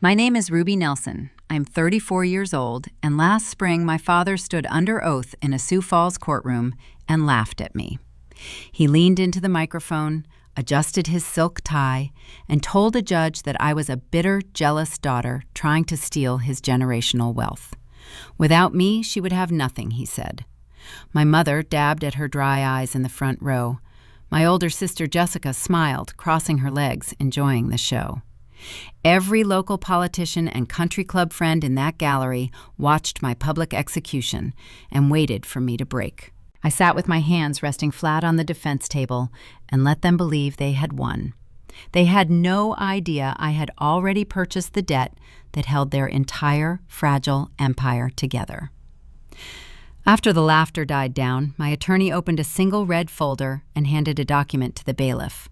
My name is Ruby Nelson. I'm 34 years old, and last spring my father stood under oath in a Sioux Falls courtroom and laughed at me. He leaned into the microphone, adjusted his silk tie, and told a judge that I was a bitter, jealous daughter trying to steal his generational wealth. Without me, she would have nothing, he said. My mother dabbed at her dry eyes in the front row. My older sister Jessica smiled, crossing her legs, enjoying the show. Every local politician and country club friend in that gallery watched my public execution and waited for me to break. I sat with my hands resting flat on the defense table and let them believe they had won. They had no idea I had already purchased the debt that held their entire fragile empire together. After the laughter died down, my attorney opened a single red folder and handed a document to the bailiff.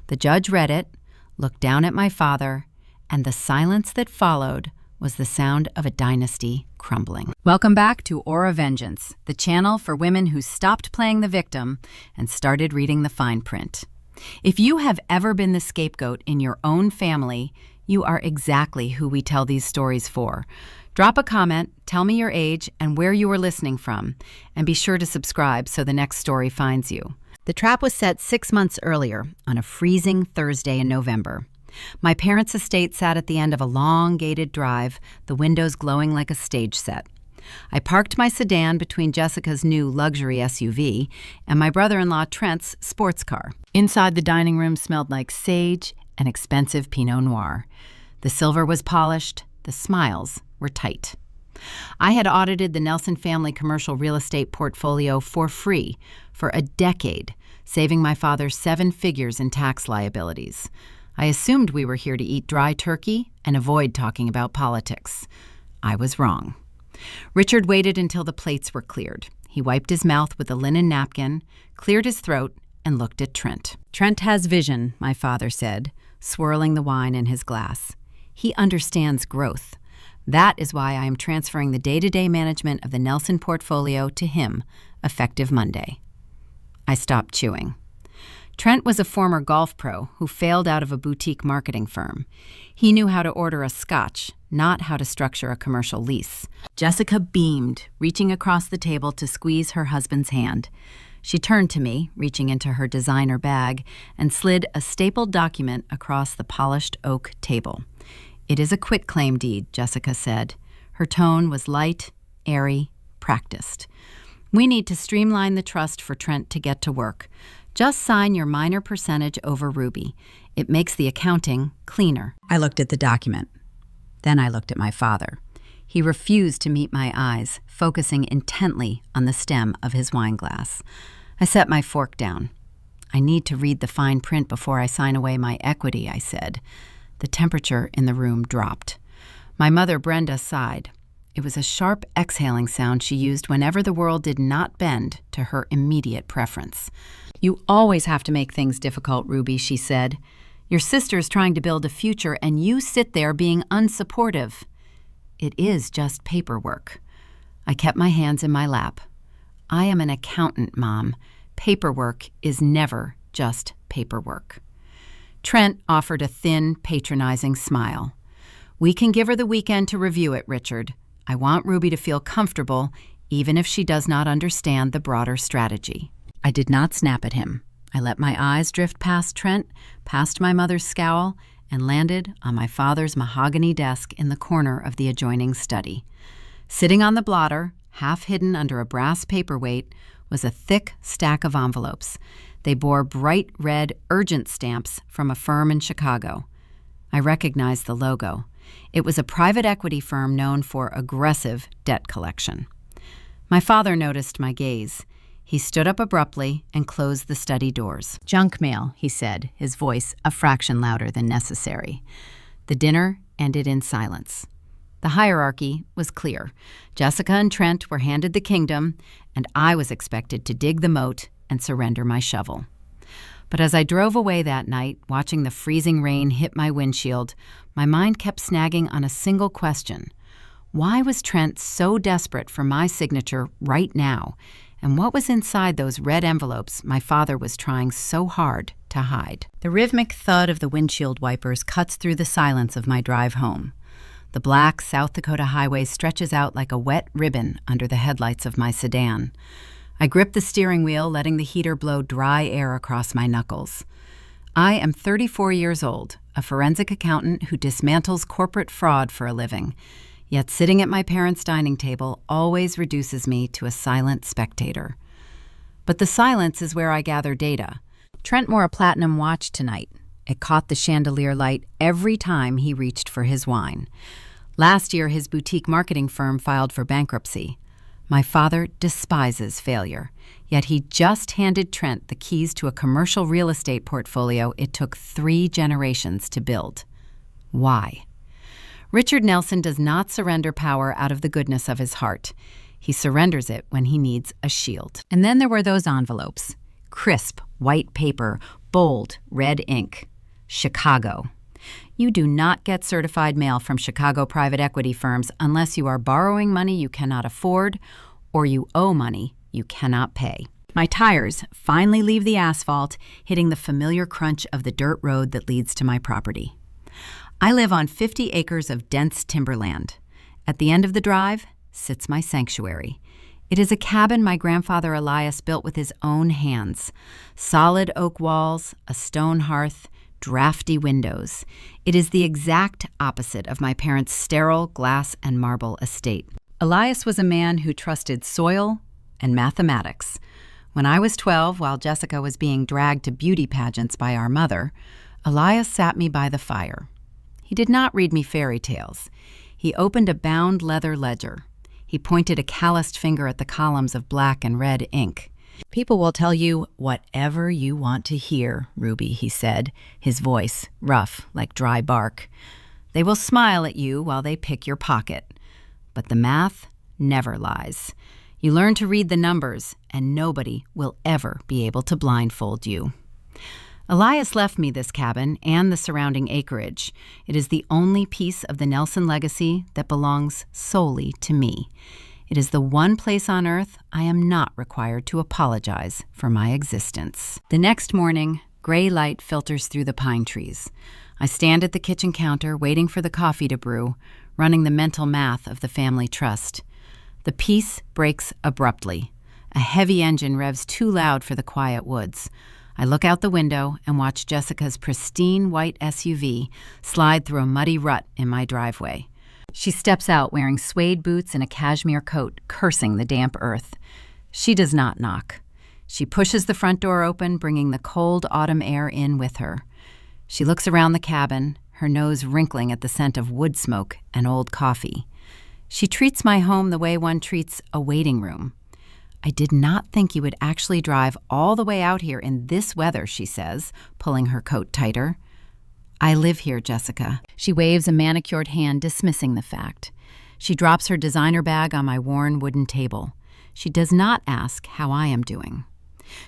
The judge read it, looked down at my father, and the silence that followed was the sound of a dynasty crumbling. Welcome back to Aura Vengeance, the channel for women who stopped playing the victim and started reading the fine print. If you have ever been the scapegoat in your own family, you are exactly who we tell these stories for. Drop a comment, tell me your age and where you are listening from, and be sure to subscribe so the next story finds you. The trap was set 6 months earlier, on a freezing Thursday in November. My parents' estate sat at the end of a long gated drive, the windows glowing like a stage set. I parked my sedan between Jessica's new luxury SUV and my brother-in-law Trent's sports car. Inside, the dining room smelled like sage and expensive Pinot Noir. The silver was polished, the smiles were tight. I had audited the Nelson family commercial real estate portfolio for free for a decade, saving my father 7 figures in tax liabilities. I assumed we were here to eat dry turkey and avoid talking about politics. I was wrong. Richard waited until the plates were cleared. He wiped his mouth with a linen napkin, cleared his throat, and looked at Trent. "Trent has vision," my father said, swirling the wine in his glass. "He understands growth. That is why I am transferring the day-to-day management of the Nelson portfolio to him, effective Monday." I stopped chewing. Trent was a former golf pro who failed out of a boutique marketing firm. He knew how to order a scotch, not how to structure a commercial lease. Jessica beamed, reaching across the table to squeeze her husband's hand. She turned to me, reaching into her designer bag, and slid a stapled document across the polished oak table. "It is a quitclaim deed," Jessica said. Her tone was light, airy, practiced. "We need to streamline the trust for Trent to get to work. Just sign your minor percentage over Ruby. It makes the accounting cleaner." I looked at the document. Then I looked at my father. He refused to meet my eyes, focusing intently on the stem of his wine glass. I set my fork down. "I need to read the fine print before I sign away my equity," I said. The temperature in the room dropped. My mother, Brenda, sighed. It was a sharp exhaling sound she used whenever the world did not bend to her immediate preference. "You always have to make things difficult, Ruby," she said. "Your sister's trying to build a future, and you sit there being unsupportive." "It is just paperwork." I kept my hands in my lap. "I am an accountant, Mom. Paperwork is never just paperwork." Trent offered a thin, patronizing smile. "We can give her the weekend to review it, Richard. I want Ruby to feel comfortable, even if she does not understand the broader strategy." I did not snap at him. I let my eyes drift past Trent, past my mother's scowl, and landed on my father's mahogany desk in the corner of the adjoining study. Sitting on the blotter, half hidden under a brass paperweight, was a thick stack of envelopes. They bore bright red urgent stamps from a firm in Chicago. I recognized the logo. It was a private equity firm known for aggressive debt collection. My father noticed my gaze. He stood up abruptly and closed the study doors. "Junk mail," he said, his voice a fraction louder than necessary. The dinner ended in silence. The hierarchy was clear. Jessica and Trent were handed the kingdom, and I was expected to dig the moat and surrender my shovel. But as I drove away that night, watching the freezing rain hit my windshield, my mind kept snagging on a single question. Why was Trent so desperate for my signature right now? And what was inside those red envelopes my father was trying so hard to hide. The rhythmic thud of the windshield wipers cuts through the silence of my drive home. The black South Dakota highway stretches out like a wet ribbon under the headlights of my sedan. I grip the steering wheel, letting the heater blow dry air across my knuckles. I am 34 years old, a forensic accountant who dismantles corporate fraud for a living. Yet sitting at my parents' dining table always reduces me to a silent spectator. But the silence is where I gather data. Trent wore a platinum watch tonight. It caught the chandelier light every time he reached for his wine. Last year, his boutique marketing firm filed for bankruptcy. My father despises failure, yet he just handed Trent the keys to a commercial real estate portfolio it took 3 generations to build. Why? Richard Nelson does not surrender power out of the goodness of his heart. He surrenders it when he needs a shield. And then there were those envelopes. Crisp, white paper, bold, red ink. Chicago. You do not get certified mail from Chicago private equity firms unless you are borrowing money you cannot afford or you owe money you cannot pay. My tires finally leave the asphalt, hitting the familiar crunch of the dirt road that leads to my property. I live on 50 acres of dense timberland. At the end of the drive sits my sanctuary. It is a cabin my grandfather Elias built with his own hands. Solid oak walls, a stone hearth, drafty windows. It is the exact opposite of my parents' sterile glass and marble estate. Elias was a man who trusted soil and mathematics. When I was 12, while Jessica was being dragged to beauty pageants by our mother, Elias sat me by the fire. He did not read me fairy tales. He opened a bound leather ledger. He pointed a calloused finger at the columns of black and red ink. "People will tell you whatever you want to hear, Ruby," he said, his voice rough like dry bark. "They will smile at you while they pick your pocket. But the math never lies. You learn to read the numbers, and nobody will ever be able to blindfold you." Elias left me this cabin and the surrounding acreage. It is the only piece of the Nelson legacy that belongs solely to me. It is the one place on earth I am not required to apologize for my existence. The next morning, gray light filters through the pine trees. I stand at the kitchen counter waiting for the coffee to brew, running the mental math of the family trust. The peace breaks abruptly. A heavy engine revs too loud for the quiet woods. I look out the window and watch Jessica's pristine white SUV slide through a muddy rut in my driveway. She steps out wearing suede boots and a cashmere coat, cursing the damp earth. She does not knock. She pushes the front door open, bringing the cold autumn air in with her. She looks around the cabin, her nose wrinkling at the scent of wood smoke and old coffee. She treats my home the way one treats a waiting room. "I did not think you would actually drive all the way out here in this weather," she says, pulling her coat tighter. "I live here, Jessica." She waves a manicured hand, dismissing the fact. She drops her designer bag on my worn wooden table. She does not ask how I am doing.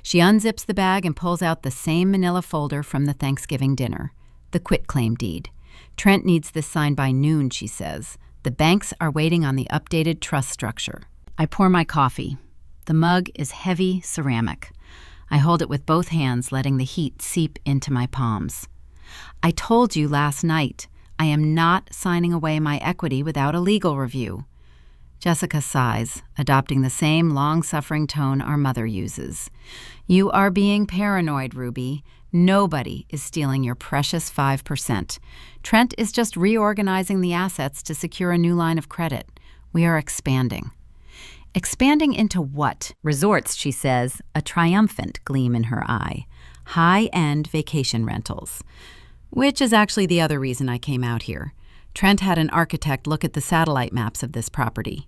She unzips the bag and pulls out the same manila folder from the Thanksgiving dinner, the quitclaim deed. "Trent needs this signed by noon," she says. "The banks are waiting on the updated trust structure." I pour my coffee. The mug is heavy ceramic. I hold it with both hands, letting the heat seep into my palms. "I told you last night, I am not signing away my equity without a legal review." Jessica sighs, adopting the same long-suffering tone our mother uses. "You are being paranoid, Ruby. Nobody is stealing your precious 5%. Trent is just reorganizing the assets to secure a new line of credit. We are expanding." "Expanding into what?" "Resorts," she says, a triumphant gleam in her eye. "High-end vacation rentals." Which is actually the other reason I came out here. Trent had an architect look at the satellite maps of this property.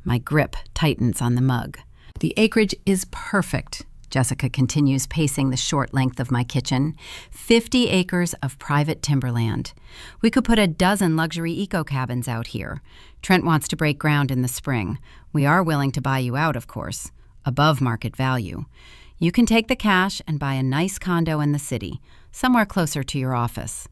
My grip tightens on the mug. "The acreage is perfect," Jessica continues, pacing the short length of my kitchen. 50 acres of private timberland. We could put a dozen luxury eco-cabins out here. Trent wants to break ground in the spring. We are willing to buy you out, of course, above market value. You can take the cash and buy a nice condo in the city, somewhere closer to your office.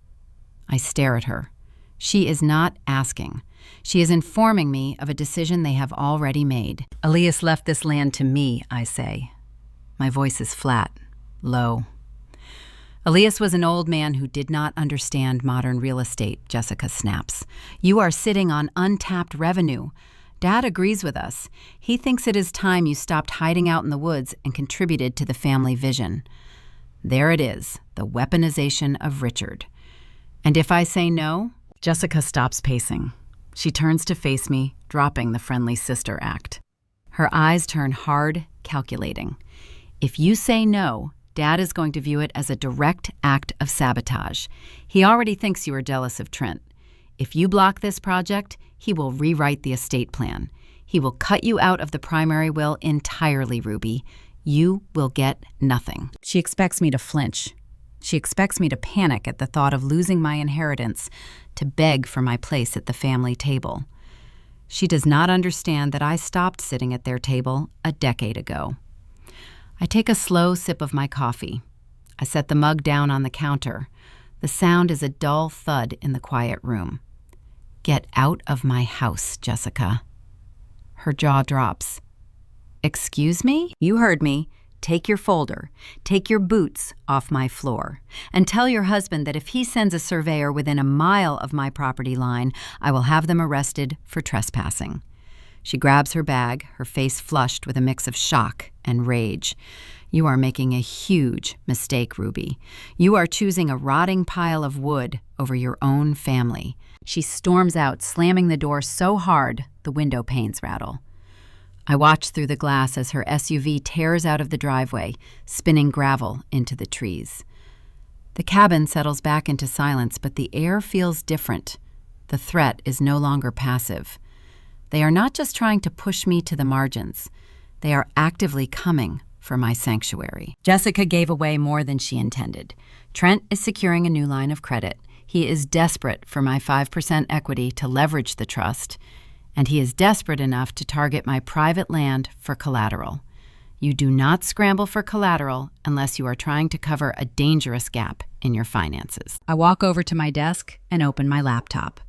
I stare at her. She is not asking. She is informing me of a decision they have already made. "Elias left this land to me," I say. My voice is flat, low. Elias was an old man who did not understand modern real estate, Jessica snaps. You are sitting on untapped revenue. Dad agrees with us. He thinks it is time you stopped hiding out in the woods and contributed to the family vision. There it is, the weaponization of Richard. And if I say no? Jessica stops pacing. She turns to face me, dropping the friendly sister act. Her eyes turn hard, calculating. If you say no, Dad is going to view it as a direct act of sabotage. He already thinks you are jealous of Trent. If you block this project, he will rewrite the estate plan. He will cut you out of the primary will entirely, Ruby. You will get nothing. She expects me to flinch. She expects me to panic at the thought of losing my inheritance, to beg for my place at the family table. She does not understand that I stopped sitting at their table a decade ago. I take a slow sip of my coffee. I set the mug down on the counter. The sound is a dull thud in the quiet room. Get out of my house, Jessica. Her jaw drops. Excuse me? You heard me. Take your folder, take your boots off my floor, and tell your husband that if he sends a surveyor within a mile of my property line, I will have them arrested for trespassing. She grabs her bag, her face flushed with a mix of shock and rage. You are making a huge mistake, Ruby. You are choosing a rotting pile of wood over your own family. She storms out, slamming the door so hard the window panes rattle. I watch through the glass as her SUV tears out of the driveway, spinning gravel into the trees. The cabin settles back into silence, but the air feels different. The threat is no longer passive. They are not just trying to push me to the margins. They are actively coming for my sanctuary. Jessica gave away more than she intended. Trent is securing a new line of credit. He is desperate for my 5% equity to leverage the trust, and he is desperate enough to target my private land for collateral. You do not scramble for collateral unless you are trying to cover a dangerous gap in your finances. I walk over to my desk and open my laptop.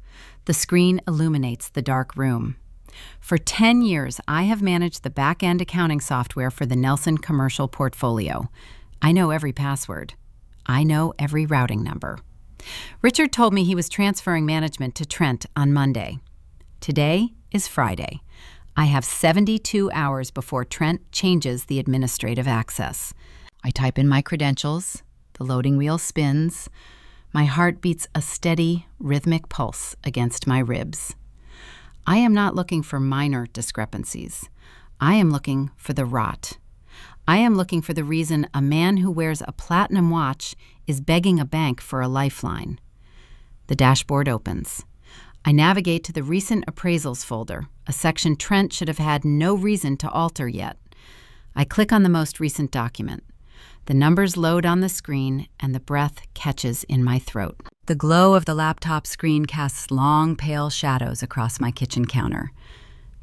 The screen illuminates the dark room. For 10 years, I have managed the back-end accounting software for the Nelson commercial portfolio. I know every password. I know every routing number. Richard told me he was transferring management to Trent on Monday. Today is Friday. I have 72 hours before Trent changes the administrative access. I type in my credentials. The loading wheel spins. My heart beats a steady, rhythmic pulse against my ribs. I am not looking for minor discrepancies. I am looking for the rot. I am looking for the reason a man who wears a platinum watch is begging a bank for a lifeline. The dashboard opens. I navigate to the recent appraisals folder, a section Trent should have had no reason to alter yet. I click on the most recent document. The numbers load on the screen, and the breath catches in my throat. The glow of the laptop screen casts long, pale shadows across my kitchen counter.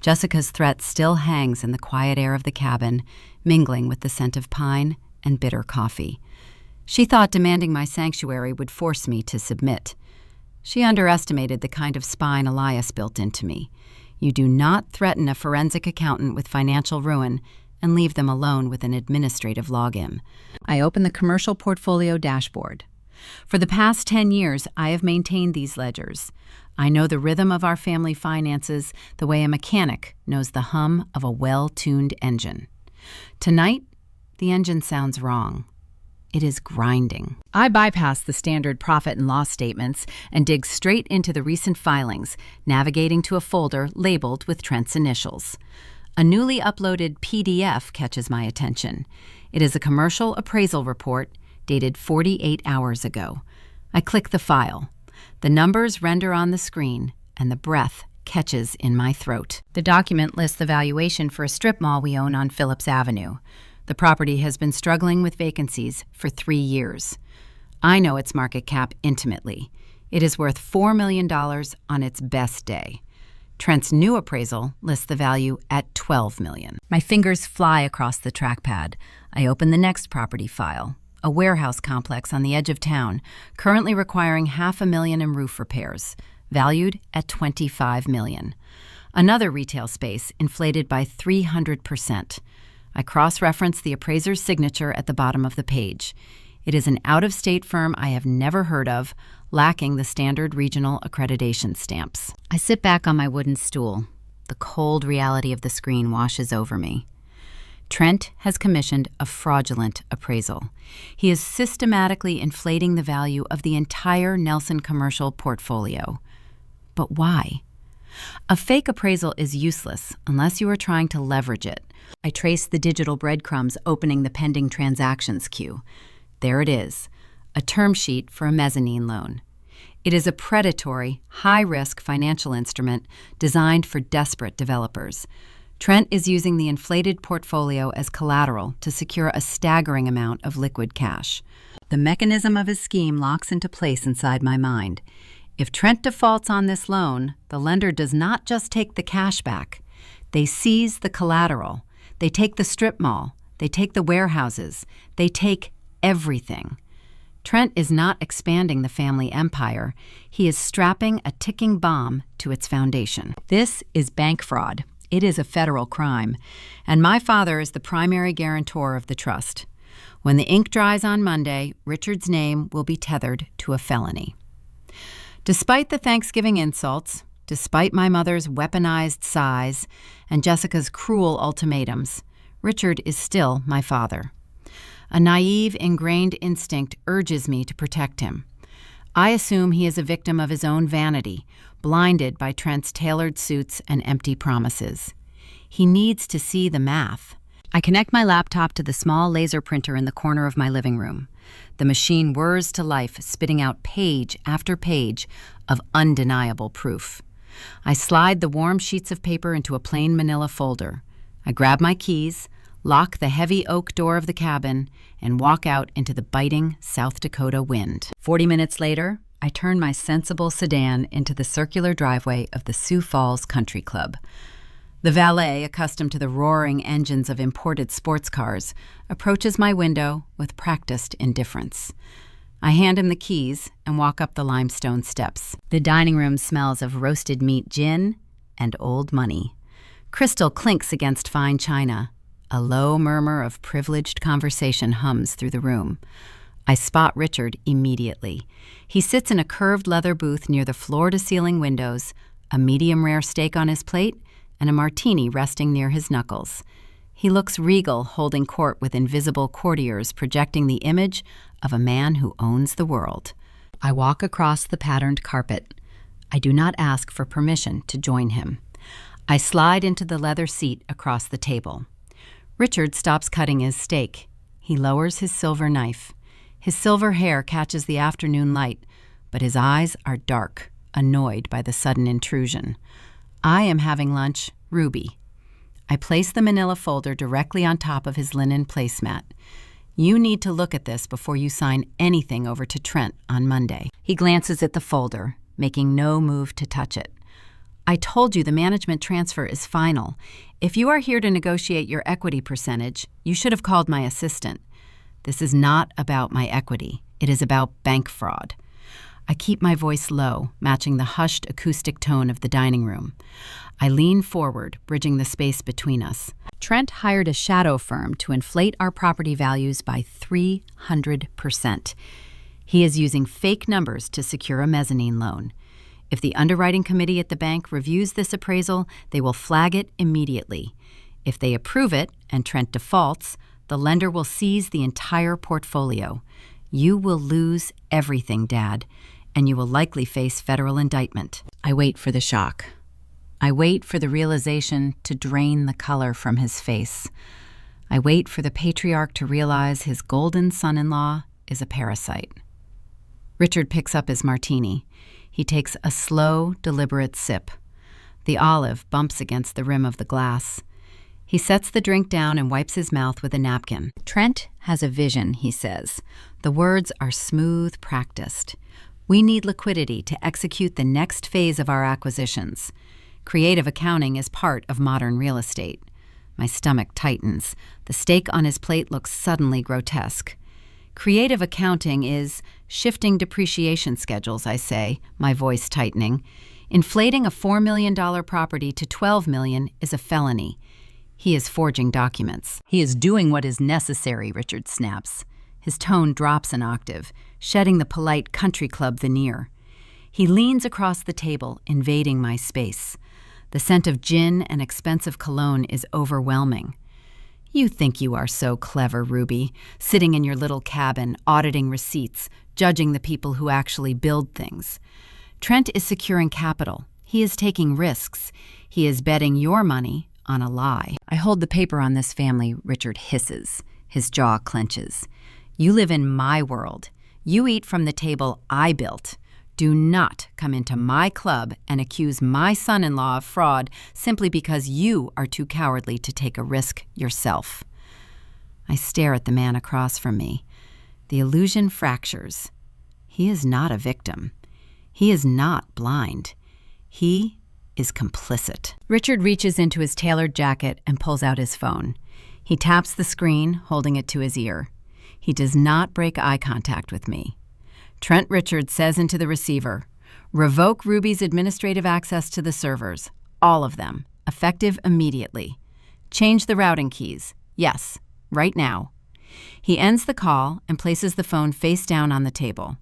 Jessica's threat still hangs in the quiet air of the cabin, mingling with the scent of pine and bitter coffee. She thought demanding my sanctuary would force me to submit. She underestimated the kind of spine Elias built into me. You do not threaten a forensic accountant with financial ruin and leave them alone with an administrative login. I open the commercial portfolio dashboard. For the past 10 years, I have maintained these ledgers. I know the rhythm of our family finances the way a mechanic knows the hum of a well-tuned engine. Tonight, the engine sounds wrong. It is grinding. I bypass the standard profit and loss statements and dig straight into the recent filings, navigating to a folder labeled with Trent's initials. A newly uploaded PDF catches my attention. It is a commercial appraisal report dated 48 hours ago. I click the file. The numbers render on the screen, and the breath catches in my throat. The document lists the valuation for a strip mall we own on Phillips Avenue. The property has been struggling with vacancies for 3 years. I know its market cap intimately. It is worth $4 million on its best day. Trent's new appraisal lists the value at $12 million. My fingers fly across the trackpad. I open the next property file, a warehouse complex on the edge of town, currently requiring $500,000 in roof repairs, valued at $25 million. Another retail space inflated by 300%. I cross-reference the appraiser's signature at the bottom of the page. It is an out-of-state firm I have never heard of, lacking the standard regional accreditation stamps. I sit back on my wooden stool. The cold reality of the screen washes over me. Trent has commissioned a fraudulent appraisal. He is systematically inflating the value of the entire Nelson commercial portfolio. But why? A fake appraisal is useless unless you are trying to leverage it. I trace the digital breadcrumbs opening the pending transactions queue. There it is, a term sheet for a mezzanine loan. It is a predatory, high-risk financial instrument designed for desperate developers. Trent is using the inflated portfolio as collateral to secure a staggering amount of liquid cash. The mechanism of his scheme locks into place inside my mind. If Trent defaults on this loan, the lender does not just take the cash back. They seize the collateral. They take the strip mall. They take the warehouses. They take everything. Trent is not expanding the family empire. He is strapping a ticking bomb to its foundation. This is bank fraud. It is a federal crime, and my father is the primary guarantor of the trust. When the ink dries on Monday, Richard's name will be tethered to a felony. Despite the Thanksgiving insults, despite my mother's weaponized sighs and Jessica's cruel ultimatums, Richard is still my father. A naive, ingrained instinct urges me to protect him. I assume he is a victim of his own vanity, blinded by Trent's tailored suits and empty promises. He needs to see the math. I connect my laptop to the small laser printer in the corner of my living room. The machine whirs to life, spitting out page after page of undeniable proof. I slide the warm sheets of paper into a plain manila folder. I grab my keys, lock the heavy oak door of the cabin, and walk out into the biting South Dakota wind. 40 minutes later, I turn my sensible sedan into the circular driveway of the Sioux Falls Country Club. The valet, accustomed to the roaring engines of imported sports cars, approaches my window with practiced indifference. I hand him the keys and walk up the limestone steps. The dining room smells of roasted meat gin and old money. Crystal clinks against fine china. A low murmur of privileged conversation hums through the room. I spot Richard immediately. He sits in a curved leather booth near the floor-to-ceiling windows, a medium-rare steak on his plate, and a martini resting near his knuckles. He looks regal, holding court with invisible courtiers projecting the image of a man who owns the world. I walk across the patterned carpet. I do not ask for permission to join him. I slide into the leather seat across the table. Richard stops cutting his steak. He lowers his silver knife. His silver hair catches the afternoon light, but his eyes are dark, annoyed by the sudden intrusion. I am having lunch, Ruby. I place the manila folder directly on top of his linen placemat. You need to look at this before you sign anything over to Trent on Monday. He glances at the folder, making no move to touch it. I told you the management transfer is final. If you are here to negotiate your equity percentage, you should have called my assistant. This is not about my equity. It is about bank fraud. I keep my voice low, matching the hushed acoustic tone of the dining room. I lean forward, bridging the space between us. Trent hired a shadow firm to inflate our property values by 300%. He is using fake numbers to secure a mezzanine loan. If the underwriting committee at the bank reviews this appraisal, they will flag it immediately. If they approve it and Trent defaults, the lender will seize the entire portfolio. You will lose everything, Dad, and you will likely face federal indictment. I wait for the shock. I wait for the realization to drain the color from his face. I wait for the patriarch to realize his golden son-in-law is a parasite. Richard picks up his martini. He takes a slow, deliberate sip. The olive bumps against the rim of the glass. He sets the drink down and wipes his mouth with a napkin. Trent has a vision, he says. The words are smooth, practiced. We need liquidity to execute the next phase of our acquisitions. Creative accounting is part of modern real estate. My stomach tightens. The steak on his plate looks suddenly grotesque. Creative accounting is shifting depreciation schedules, I say, my voice tightening. Inflating a $4 million property to $12 million is a felony. He is forging documents. He is doing what is necessary, Richard snaps. His tone drops an octave, shedding the polite country club veneer. He leans across the table, invading my space. The scent of gin and expensive cologne is overwhelming. You think you are so clever, Ruby, sitting in your little cabin, auditing receipts, judging the people who actually build things. Trent is securing capital. He is taking risks. He is betting your money on a lie. I hold the paper on this family, Richard hisses. His jaw clenches. You live in my world. You eat from the table I built. Do not come into my club and accuse my son-in-law of fraud simply because you are too cowardly to take a risk yourself. I stare at the man across from me. The illusion fractures. He is not a victim. He is not blind. He is complicit. Richard reaches into his tailored jacket and pulls out his phone. He taps the screen, holding it to his ear. He does not break eye contact with me. Trent Richards says into the receiver, "Revoke Ruby's administrative access to the servers, all of them, effective immediately. Change the routing keys. Yes, right now." He ends the call and places the phone face down on the table.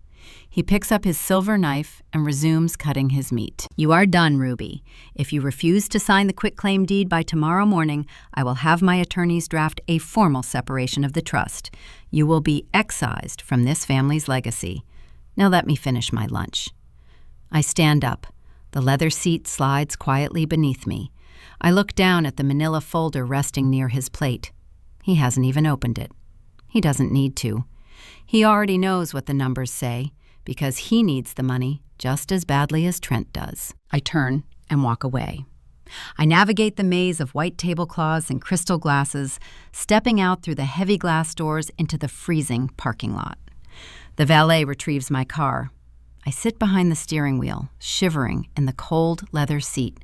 He picks up his silver knife and resumes cutting his meat. "You are done, Ruby. If you refuse to sign the quitclaim deed by tomorrow morning, I will have my attorneys draft a formal separation of the trust. You will be excised from this family's legacy. Now let me finish my lunch." I stand up. The leather seat slides quietly beneath me. I look down at the manila folder resting near his plate. He hasn't even opened it. He doesn't need to. He already knows what the numbers say, because he needs the money just as badly as Trent does. I turn and walk away. I navigate the maze of white tablecloths and crystal glasses, stepping out through the heavy glass doors into the freezing parking lot. The valet retrieves my car. I sit behind the steering wheel, shivering in the cold leather seat,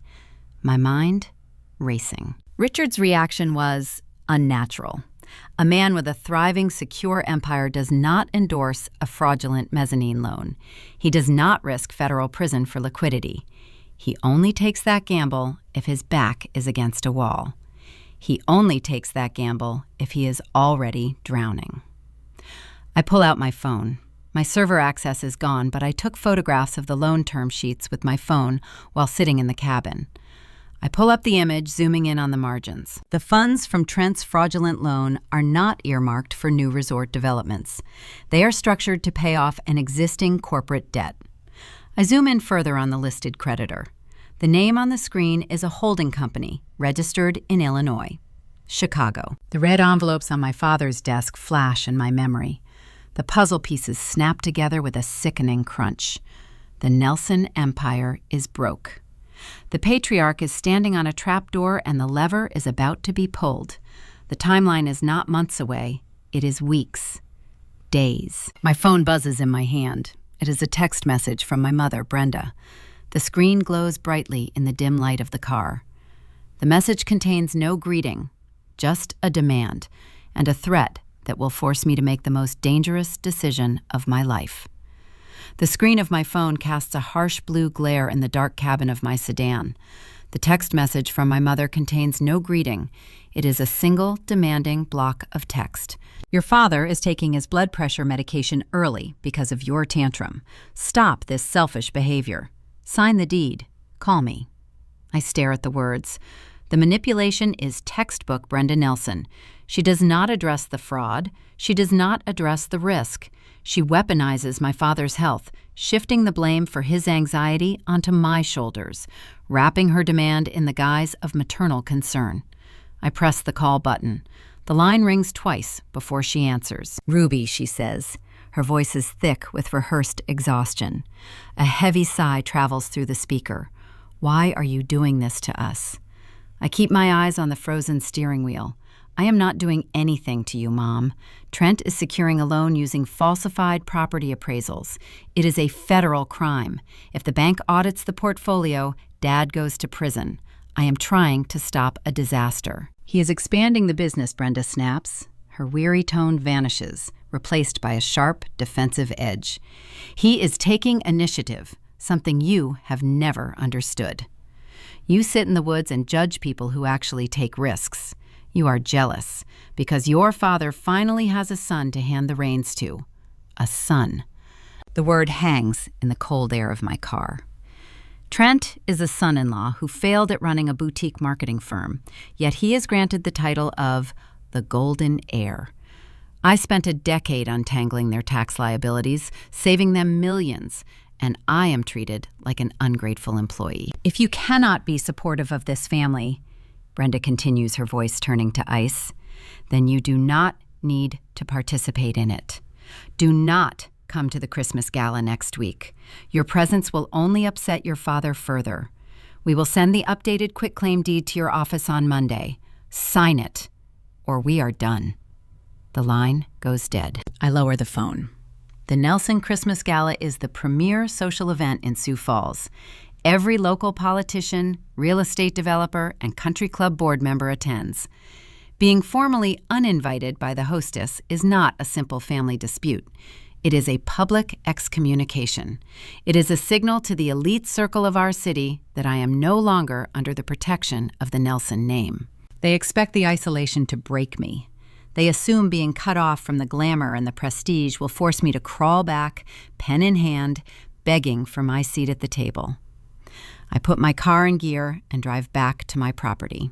my mind racing. Richard's reaction was unnatural. A man with a thriving, secure empire does not endorse a fraudulent mezzanine loan. He does not risk federal prison for liquidity. He only takes that gamble if his back is against a wall. He only takes that gamble if he is already drowning. I pull out my phone. My server access is gone, but I took photographs of the loan term sheets with my phone while sitting in the cabin. I pull up the image, zooming in on the margins. The funds from Trent's fraudulent loan are not earmarked for new resort developments. They are structured to pay off an existing corporate debt. I zoom in further on the listed creditor. The name on the screen is a holding company registered in Illinois, Chicago. The red envelopes on my father's desk flash in my memory. The puzzle pieces snap together with a sickening crunch. The Nelson Empire is broke. The patriarch is standing on a trapdoor and the lever is about to be pulled. The timeline is not months away. It is weeks, days. My phone buzzes in my hand. It is a text message from my mother, Brenda. The screen glows brightly in the dim light of the car. The message contains no greeting, just a demand and a threat that will force me to make the most dangerous decision of my life. The screen of my phone casts a harsh blue glare in the dark cabin of my sedan. The text message from my mother contains no greeting. It is a single demanding block of text. "Your father is taking his blood pressure medication early because of your tantrum. Stop this selfish behavior. Sign the deed. Call me." I stare at the words. The manipulation is textbook Brenda Nelson. She does not address the fraud. She does not address the risk. She weaponizes my father's health, shifting the blame for his anxiety onto my shoulders, wrapping her demand in the guise of maternal concern. I press the call button. The line rings twice before she answers. "Ruby," she says. Her voice is thick with rehearsed exhaustion. A heavy sigh travels through the speaker. "Why are you doing this to us?" I keep my eyes on the frozen steering wheel. "I am not doing anything to you, Mom. Trent is securing a loan using falsified property appraisals. It is a federal crime. If the bank audits the portfolio, Dad goes to prison. I am trying to stop a disaster." "He is expanding the business," Brenda snaps. Her weary tone vanishes, replaced by a sharp, defensive edge. "He is taking initiative, something you have never understood. You sit in the woods and judge people who actually take risks. You are jealous because your father finally has a son to hand the reins to. A son. The word hangs in the cold air of my car. Trent is a son-in-law who failed at running a boutique marketing firm, yet he is granted the title of the Golden Heir. I spent a decade untangling their tax liabilities, saving them millions, and I am treated like an ungrateful employee. If you cannot be supportive of this family, Brenda continues, her voice turning to ice, then you do not need to participate in it. Do not come to the Christmas gala next week. Your presence will only upset your father further. We will send the updated quitclaim deed to your office on Monday. Sign it, or we are done. The line goes dead. I lower the phone. The Nelson Christmas Gala is the premier social event in Sioux Falls. Every local politician, real estate developer, and country club board member attends. Being formally uninvited by the hostess is not a simple family dispute. It is a public excommunication. It is a signal to the elite circle of our city that I am no longer under the protection of the Nelson name. They expect the isolation to break me. They assume being cut off from the glamour and the prestige will force me to crawl back, pen in hand, begging for my seat at the table. I put my car in gear and drive back to my property.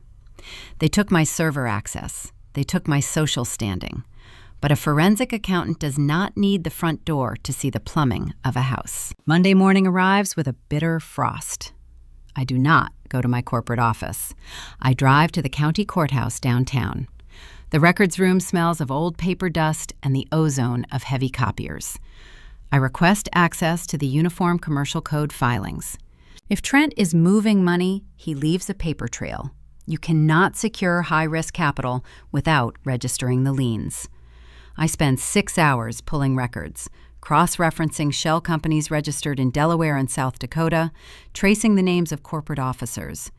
They took my server access. They took my social standing. But a forensic accountant does not need the front door to see the plumbing of a house. Monday morning arrives with a bitter frost. I do not go to my corporate office. I drive to the county courthouse downtown. The records room smells of old paper dust and the ozone of heavy copiers. I request access to the Uniform Commercial Code filings. If Trent is moving money, he leaves a paper trail. You cannot secure high-risk capital without registering the liens. I spend 6 hours pulling records, cross-referencing shell companies registered in Delaware and South Dakota, tracing the names of corporate officers.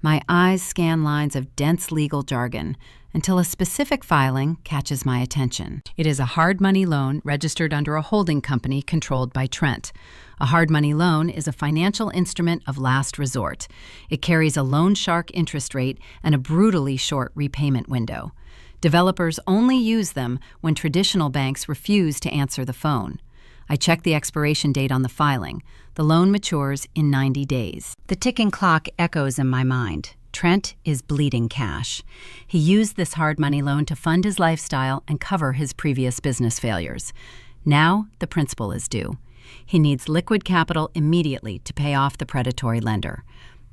My eyes scan lines of dense legal jargon until a specific filing catches my attention. It is a hard money loan registered under a holding company controlled by Trent. A hard money loan is a financial instrument of last resort. It carries a loan shark interest rate and a brutally short repayment window. Developers only use them when traditional banks refuse to answer the phone. I check the expiration date on the filing. The loan matures in 90 days. The ticking clock echoes in my mind. Trent is bleeding cash. He used this hard money loan to fund his lifestyle and cover his previous business failures. Now the principal is due. He needs liquid capital immediately to pay off the predatory lender.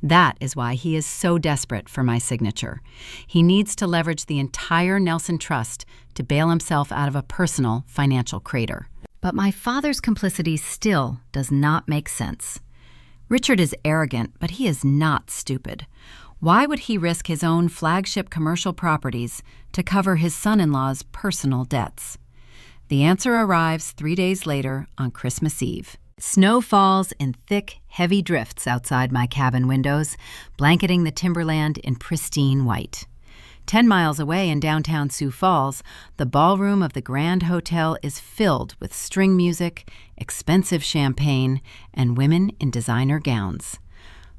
That is why he is so desperate for my signature. He needs to leverage the entire Nelson Trust to bail himself out of a personal financial crater. But my father's complicity still does not make sense. Richard is arrogant, but he is not stupid. Why would he risk his own flagship commercial properties to cover his son-in-law's personal debts? The answer arrives 3 days later on Christmas Eve. Snow falls in thick, heavy drifts outside my cabin windows, blanketing the timberland in pristine white. 10 miles away in downtown Sioux Falls, the ballroom of the Grand Hotel is filled with string music, expensive champagne, and women in designer gowns.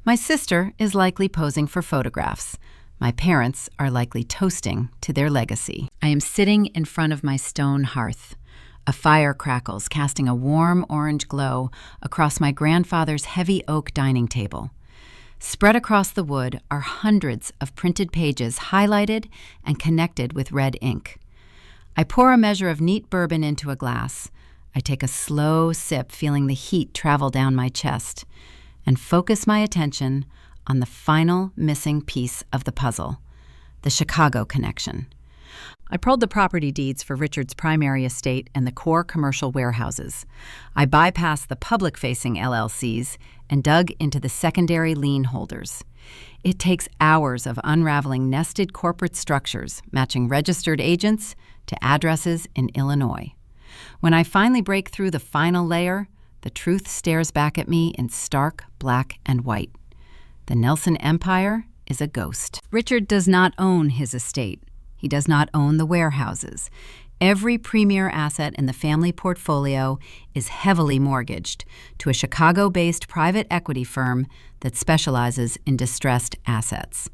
My sister is likely posing for photographs. My parents are likely toasting to their legacy. I am sitting in front of my stone hearth. A fire crackles, casting a warm orange glow across my grandfather's heavy oak dining table. Spread across the wood are hundreds of printed pages highlighted and connected with red ink. I pour a measure of neat bourbon into a glass. I take a slow sip, feeling the heat travel down my chest, and focus my attention on the final missing piece of the puzzle, the Chicago connection. I pulled the property deeds for Richard's primary estate and the core commercial warehouses. I bypassed the public-facing LLCs and dug into the secondary lien holders. It takes hours of unraveling nested corporate structures, matching registered agents to addresses in Illinois. When I finally break through the final layer, the truth stares back at me in stark black and white. The Nelson Empire is a ghost. Richard does not own his estate. He does not own the warehouses. Every premier asset in the family portfolio is heavily mortgaged to a Chicago-based private equity firm that specializes in distressed assets.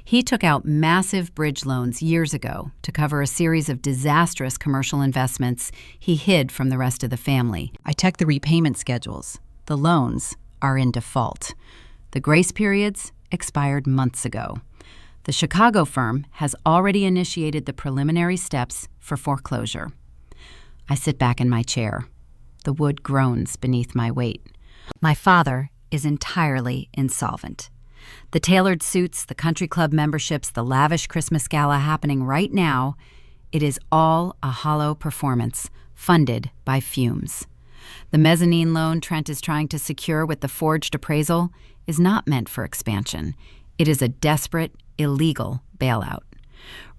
He took out massive bridge loans years ago to cover a series of disastrous commercial investments he hid from the rest of the family. I checked the repayment schedules. The loans are in default. The grace periods expired months ago. The Chicago firm has already initiated the preliminary steps for foreclosure. I sit back in my chair. The wood groans beneath my weight. My father is entirely insolvent. The tailored suits, the country club memberships, the lavish Christmas gala happening right now, it is all a hollow performance, funded by fumes. The mezzanine loan Trent is trying to secure with the forged appraisal is not meant for expansion. It is a desperate, illegal bailout.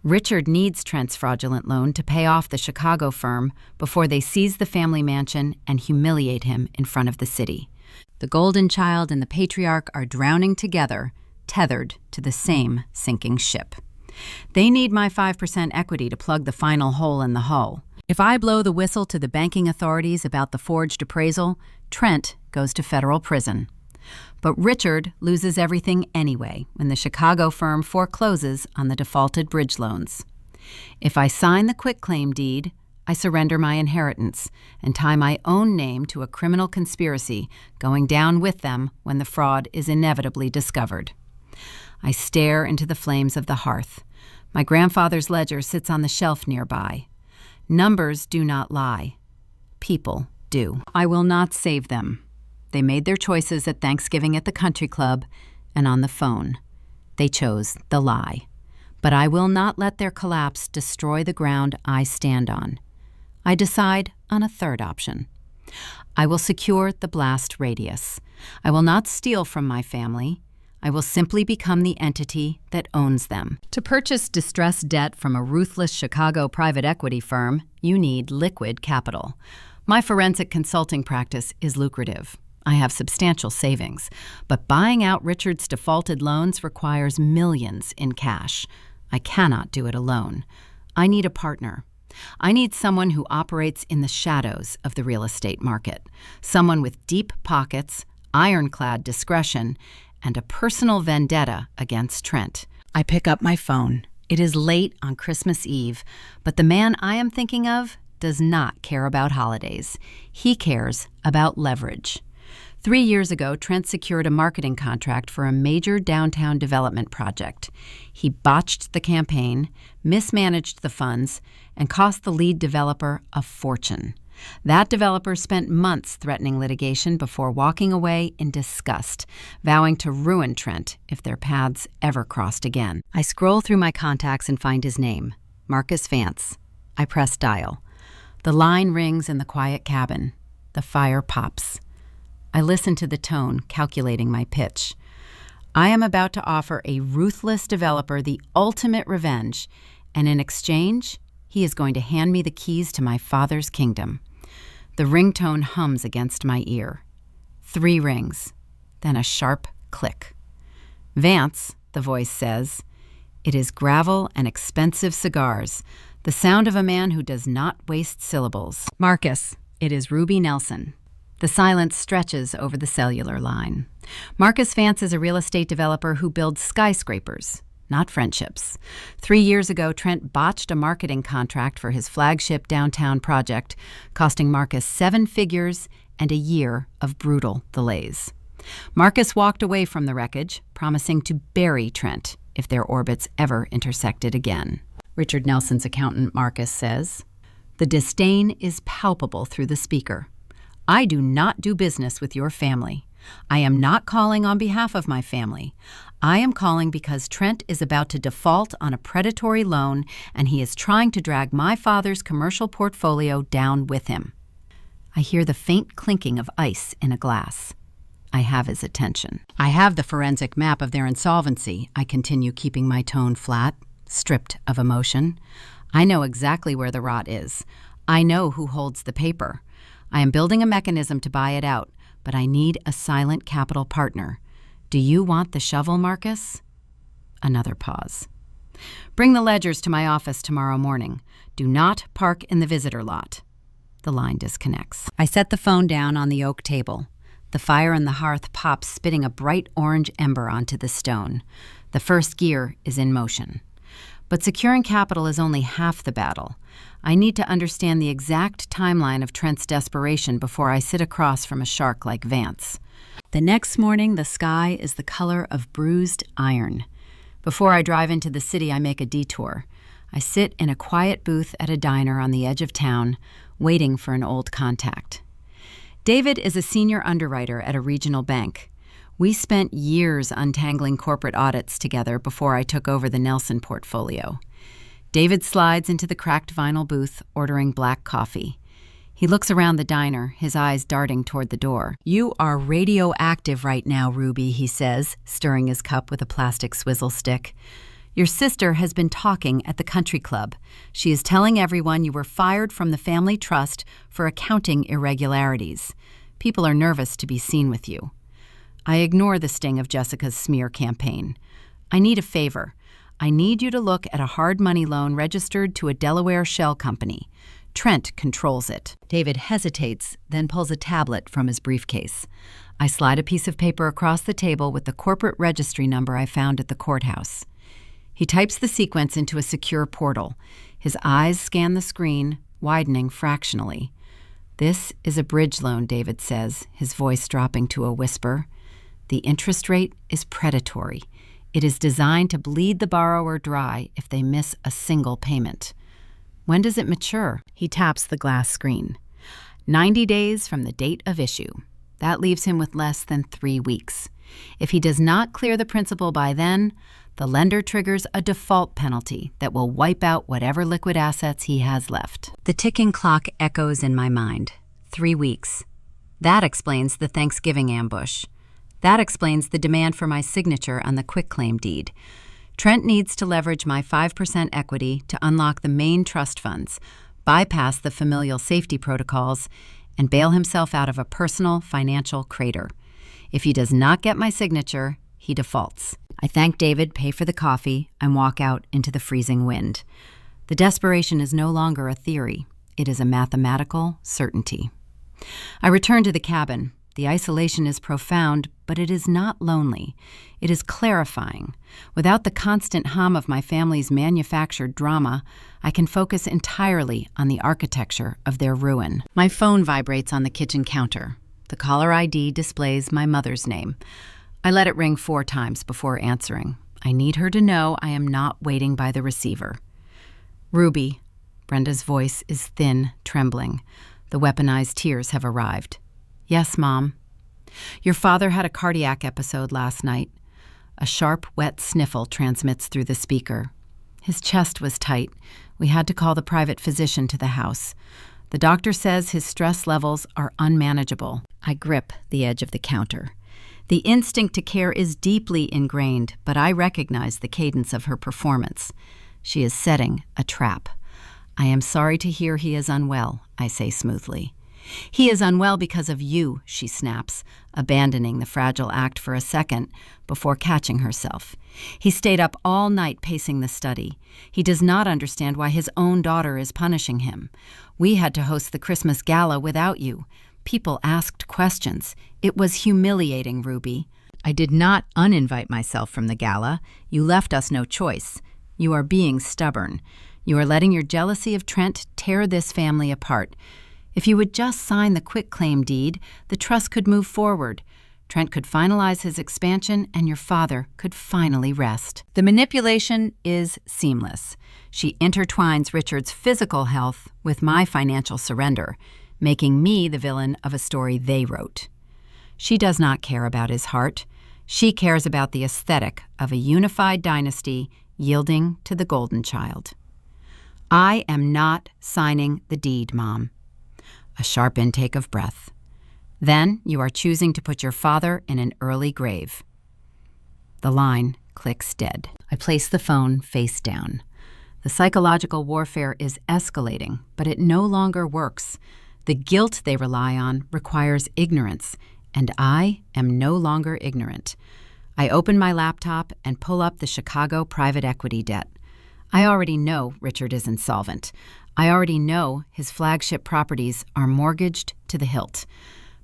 Richard needs Trent's fraudulent loan to pay off the Chicago firm before they seize the family mansion and humiliate him in front of the city. The golden child and the patriarch are drowning together, tethered to the same sinking ship. They need my 5% equity to plug the final hole in the hull. If I blow the whistle to the banking authorities about the forged appraisal, Trent goes to federal prison. But Richard loses everything anyway when the Chicago firm forecloses on the defaulted bridge loans. If I sign the quitclaim deed, I surrender my inheritance and tie my own name to a criminal conspiracy going down with them when the fraud is inevitably discovered. I stare into the flames of the hearth. My grandfather's ledger sits on the shelf nearby. Numbers do not lie. People do. I will not save them. They made their choices at Thanksgiving at the country club and on the phone. They chose the lie. But I will not let their collapse destroy the ground I stand on. I decide on a third option. I will secure the blast radius. I will not steal from my family. I will simply become the entity that owns them. To purchase distressed debt from a ruthless Chicago private equity firm, you need liquid capital. My forensic consulting practice is lucrative. I have substantial savings, but buying out Richard's defaulted loans requires millions in cash. I cannot do it alone. I need a partner. I need someone who operates in the shadows of the real estate market, someone with deep pockets, ironclad discretion, and a personal vendetta against Trent. I pick up my phone. It is late on Christmas Eve, but the man I am thinking of does not care about holidays. He cares about leverage. 3 years ago, Trent secured a marketing contract for a major downtown development project. He botched the campaign, mismanaged the funds, and cost the lead developer a fortune. That developer spent months threatening litigation before walking away in disgust, vowing to ruin Trent if their paths ever crossed again. I scroll through my contacts and find his name, Marcus Vance. I press dial. The line rings in the quiet cabin. The fire pops. I listen to the tone, calculating my pitch. I am about to offer a ruthless developer the ultimate revenge, and in exchange, he is going to hand me the keys to my father's kingdom. The ringtone hums against my ear. 3 rings, then a sharp click. Vance, the voice says. It is gravel and expensive cigars, the sound of a man who does not waste syllables. Marcus, it is Ruby Nelson. The silence stretches over the cellular line. Marcus Vance is a real estate developer who builds skyscrapers, not friendships. 3 years ago, Trent botched a marketing contract for his flagship downtown project, costing Marcus 7 figures and a year of brutal delays. Marcus walked away from the wreckage, promising to bury Trent if their orbits ever intersected again. Richard Nelson's accountant, Marcus, says, "The disdain is palpable through the speaker. I do not do business with your family. I am not calling on behalf of my family. I am calling because Trent is about to default on a predatory loan, and he is trying to drag my father's commercial portfolio down with him." I hear the faint clinking of ice in a glass. I have his attention. I have the forensic map of their insolvency. I continue, keeping my tone flat, stripped of emotion. I know exactly where the rot is. I know who holds the paper. I am building a mechanism to buy it out, but I need a silent capital partner. Do you want the shovel, Marcus? Another pause. Bring the ledgers to my office tomorrow morning. Do not park in the visitor lot. The line disconnects. I set the phone down on the oak table. The fire in the hearth pops, spitting a bright orange ember onto the stone. The first gear is in motion. But securing capital is only half the battle. I need to understand the exact timeline of Trent's desperation before I sit across from a shark like Vance. The next morning, the sky is the color of bruised iron. Before I drive into the city, I make a detour. I sit in a quiet booth at a diner on the edge of town, waiting for an old contact. David is a senior underwriter at a regional bank. We spent years untangling corporate audits together before I took over the Nelson portfolio. David slides into the cracked vinyl booth, ordering black coffee. He looks around the diner, his eyes darting toward the door. "You are radioactive right now, Ruby," he says, stirring his cup with a plastic swizzle stick. "Your sister has been talking at the country club. She is telling everyone you were fired from the family trust for accounting irregularities. People are nervous to be seen with you." I ignore the sting of Jessica's smear campaign. "I need a favor. I need you to look at a hard money loan registered to a Delaware shell company. Trent controls it." David hesitates, then pulls a tablet from his briefcase. I slide a piece of paper across the table with the corporate registry number I found at the courthouse. He types the sequence into a secure portal. His eyes scan the screen, widening fractionally. "This is a bridge loan," David says, his voice dropping to a whisper. "The interest rate is predatory. It is designed to bleed the borrower dry if they miss a single payment." "When does it mature?" He taps the glass screen. 90 days from the date of issue. That leaves him with less than 3 weeks. If he does not clear the principal by then, the lender triggers a default penalty that will wipe out whatever liquid assets he has left. The ticking clock echoes in my mind. 3 weeks. That explains the Thanksgiving ambush. That explains the demand for my signature on the quitclaim deed. Trent needs to leverage my 5% equity to unlock the main trust funds, bypass the familial safety protocols, and bail himself out of a personal financial crater. If he does not get my signature, he defaults. I thank David, pay for the coffee, and walk out into the freezing wind. The desperation is no longer a theory. It is a mathematical certainty. I return to the cabin. The isolation is profound, but it is not lonely. It is clarifying. Without the constant hum of my family's manufactured drama, I can focus entirely on the architecture of their ruin. My phone vibrates on the kitchen counter. The caller ID displays my mother's name. I let it ring 4 times before answering. I need her to know I am not waiting by the receiver. "Ruby." Brenda's voice is thin, trembling. The weaponized tears have arrived. "Yes, Mom." "Your father had a cardiac episode last night." A sharp, wet sniffle transmits through the speaker. "His chest was tight. We had to call the private physician to the house. The doctor says his stress levels are unmanageable." I grip the edge of the counter. The instinct to care is deeply ingrained, but I recognize the cadence of her performance. She is setting a trap. "I am sorry to hear he is unwell," I say smoothly. "He is unwell because of you," she snaps, abandoning the fragile act for a second before catching herself. "He stayed up all night pacing the study. He does not understand why his own daughter is punishing him. We had to host the Christmas gala without you. People asked questions. It was humiliating, Ruby." "I did not uninvite myself from the gala. You left us no choice. You are being stubborn. You are letting your jealousy of Trent tear this family apart. If you would just sign the quitclaim deed, the trust could move forward. Trent could finalize his expansion, and your father could finally rest." The manipulation is seamless. She intertwines Richard's physical health with my financial surrender, making me the villain of a story they wrote. She does not care about his heart. She cares about the aesthetic of a unified dynasty yielding to the golden child. "I am not signing the deed, Mom." A sharp intake of breath. "Then you are choosing to put your father in an early grave." The line clicks dead. I place the phone face down. The psychological warfare is escalating, but it no longer works. The guilt they rely on requires ignorance, and I am no longer ignorant. I open my laptop and pull up the Chicago private equity debt. I already know Richard is insolvent. I already know his flagship properties are mortgaged to the hilt.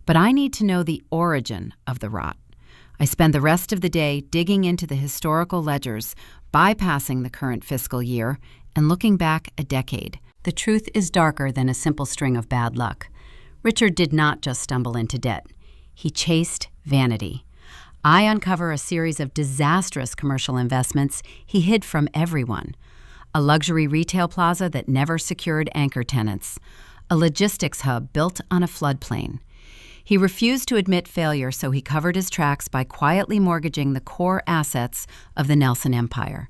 But I need to know the origin of the rot. I spend the rest of the day digging into the historical ledgers, bypassing the current fiscal year, and looking back a decade. The truth is darker than a simple string of bad luck. Richard did not just stumble into debt. He chased vanity. I uncover a series of disastrous commercial investments he hid from everyone. A luxury retail plaza that never secured anchor tenants. A logistics hub built on a floodplain. He refused to admit failure, so he covered his tracks by quietly mortgaging the core assets of the Nelson Empire.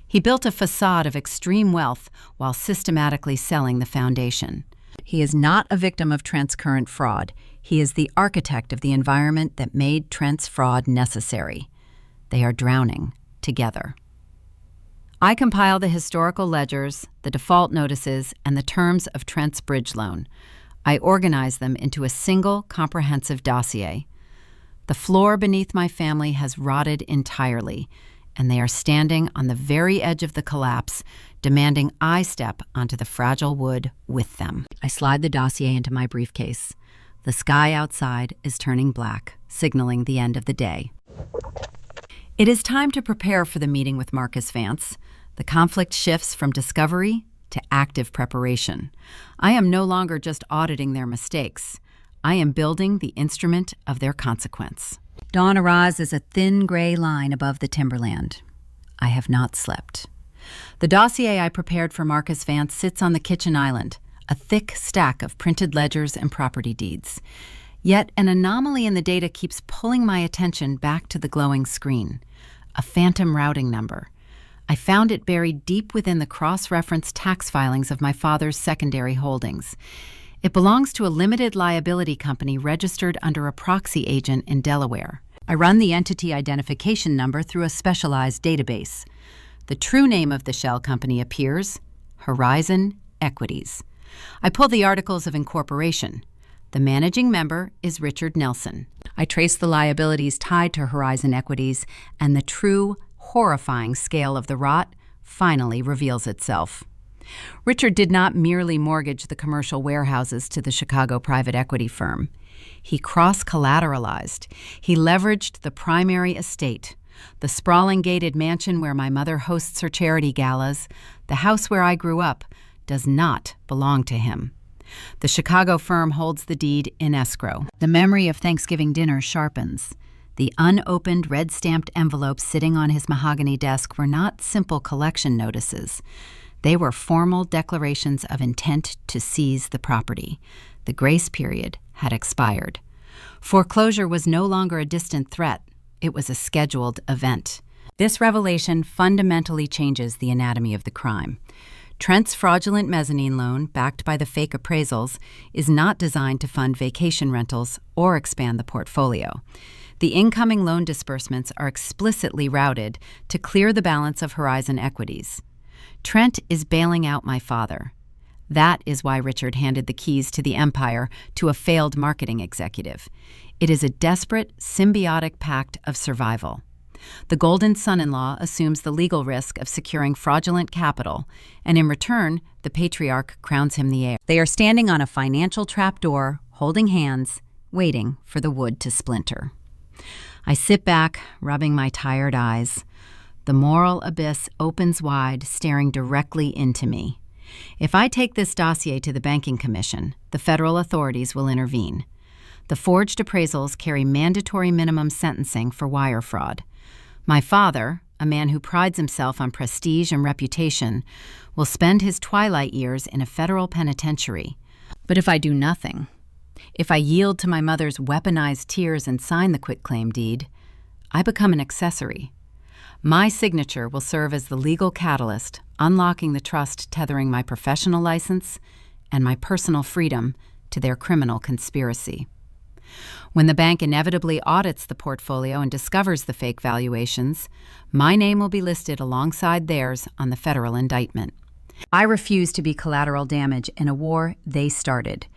He built a facade of extreme wealth while systematically selling the foundation. He is not a victim of Trent's current fraud. He is the architect of the environment that made Trent's fraud necessary. They are drowning together. I compile the historical ledgers, the default notices, and the terms of Trent's bridge loan. I organize them into a single comprehensive dossier. The floor beneath my family has rotted entirely, and they are standing on the very edge of the collapse, demanding I step onto the fragile wood with them. I slide the dossier into my briefcase. The sky outside is turning black, signaling the end of the day. It is time to prepare for the meeting with Marcus Vance. The conflict shifts from discovery to active preparation. I am no longer just auditing their mistakes. I am building the instrument of their consequence. Dawn arises a thin gray line above the timberland. I have not slept. The dossier I prepared for Marcus Vance sits on the kitchen island, a thick stack of printed ledgers and property deeds. Yet an anomaly in the data keeps pulling my attention back to the glowing screen. A phantom routing number. I found it buried deep within the cross-referenced tax filings of my father's secondary holdings. It belongs to a limited liability company registered under a proxy agent in Delaware. I run the entity identification number through a specialized database. The true name of the shell company appears: Horizon Equities. I pull the articles of incorporation. The managing member is Richard Nelson. I trace the liabilities tied to Horizon Equities, and the true, horrifying scale of the rot finally reveals itself. Richard did not merely mortgage the commercial warehouses to the Chicago private equity firm. He cross-collateralized. He leveraged the primary estate, the sprawling gated mansion where my mother hosts her charity galas. The house where I grew up does not belong to him. The Chicago firm holds the deed in escrow. The memory of Thanksgiving dinner sharpens. The unopened red-stamped envelopes sitting on his mahogany desk were not simple collection notices. They were formal declarations of intent to seize the property. The grace period had expired. Foreclosure was no longer a distant threat. It was a scheduled event. This revelation fundamentally changes the anatomy of the crime. Trent's fraudulent mezzanine loan, backed by the fake appraisals, is not designed to fund vacation rentals or expand the portfolio. The incoming loan disbursements are explicitly routed to clear the balance of Horizon Equities. Trent is bailing out my father. That is why Richard handed the keys to the empire to a failed marketing executive. It is a desperate, symbiotic pact of survival. The golden son-in-law assumes the legal risk of securing fraudulent capital, and in return, the patriarch crowns him the heir. They are standing on a financial trapdoor, holding hands, waiting for the wood to splinter. I sit back, rubbing my tired eyes. The moral abyss opens wide, staring directly into me. If I take this dossier to the Banking Commission, the federal authorities will intervene. The forged appraisals carry mandatory minimum sentencing for wire fraud. My father, a man who prides himself on prestige and reputation, will spend his twilight years in a federal penitentiary. But if I do nothing, if I yield to my mother's weaponized tears and sign the quitclaim deed, I become an accessory. My signature will serve as the legal catalyst, unlocking the trust tethering my professional license and my personal freedom to their criminal conspiracy. When the bank inevitably audits the portfolio and discovers the fake valuations, my name will be listed alongside theirs on the federal indictment. I refuse to be collateral damage in a war they started.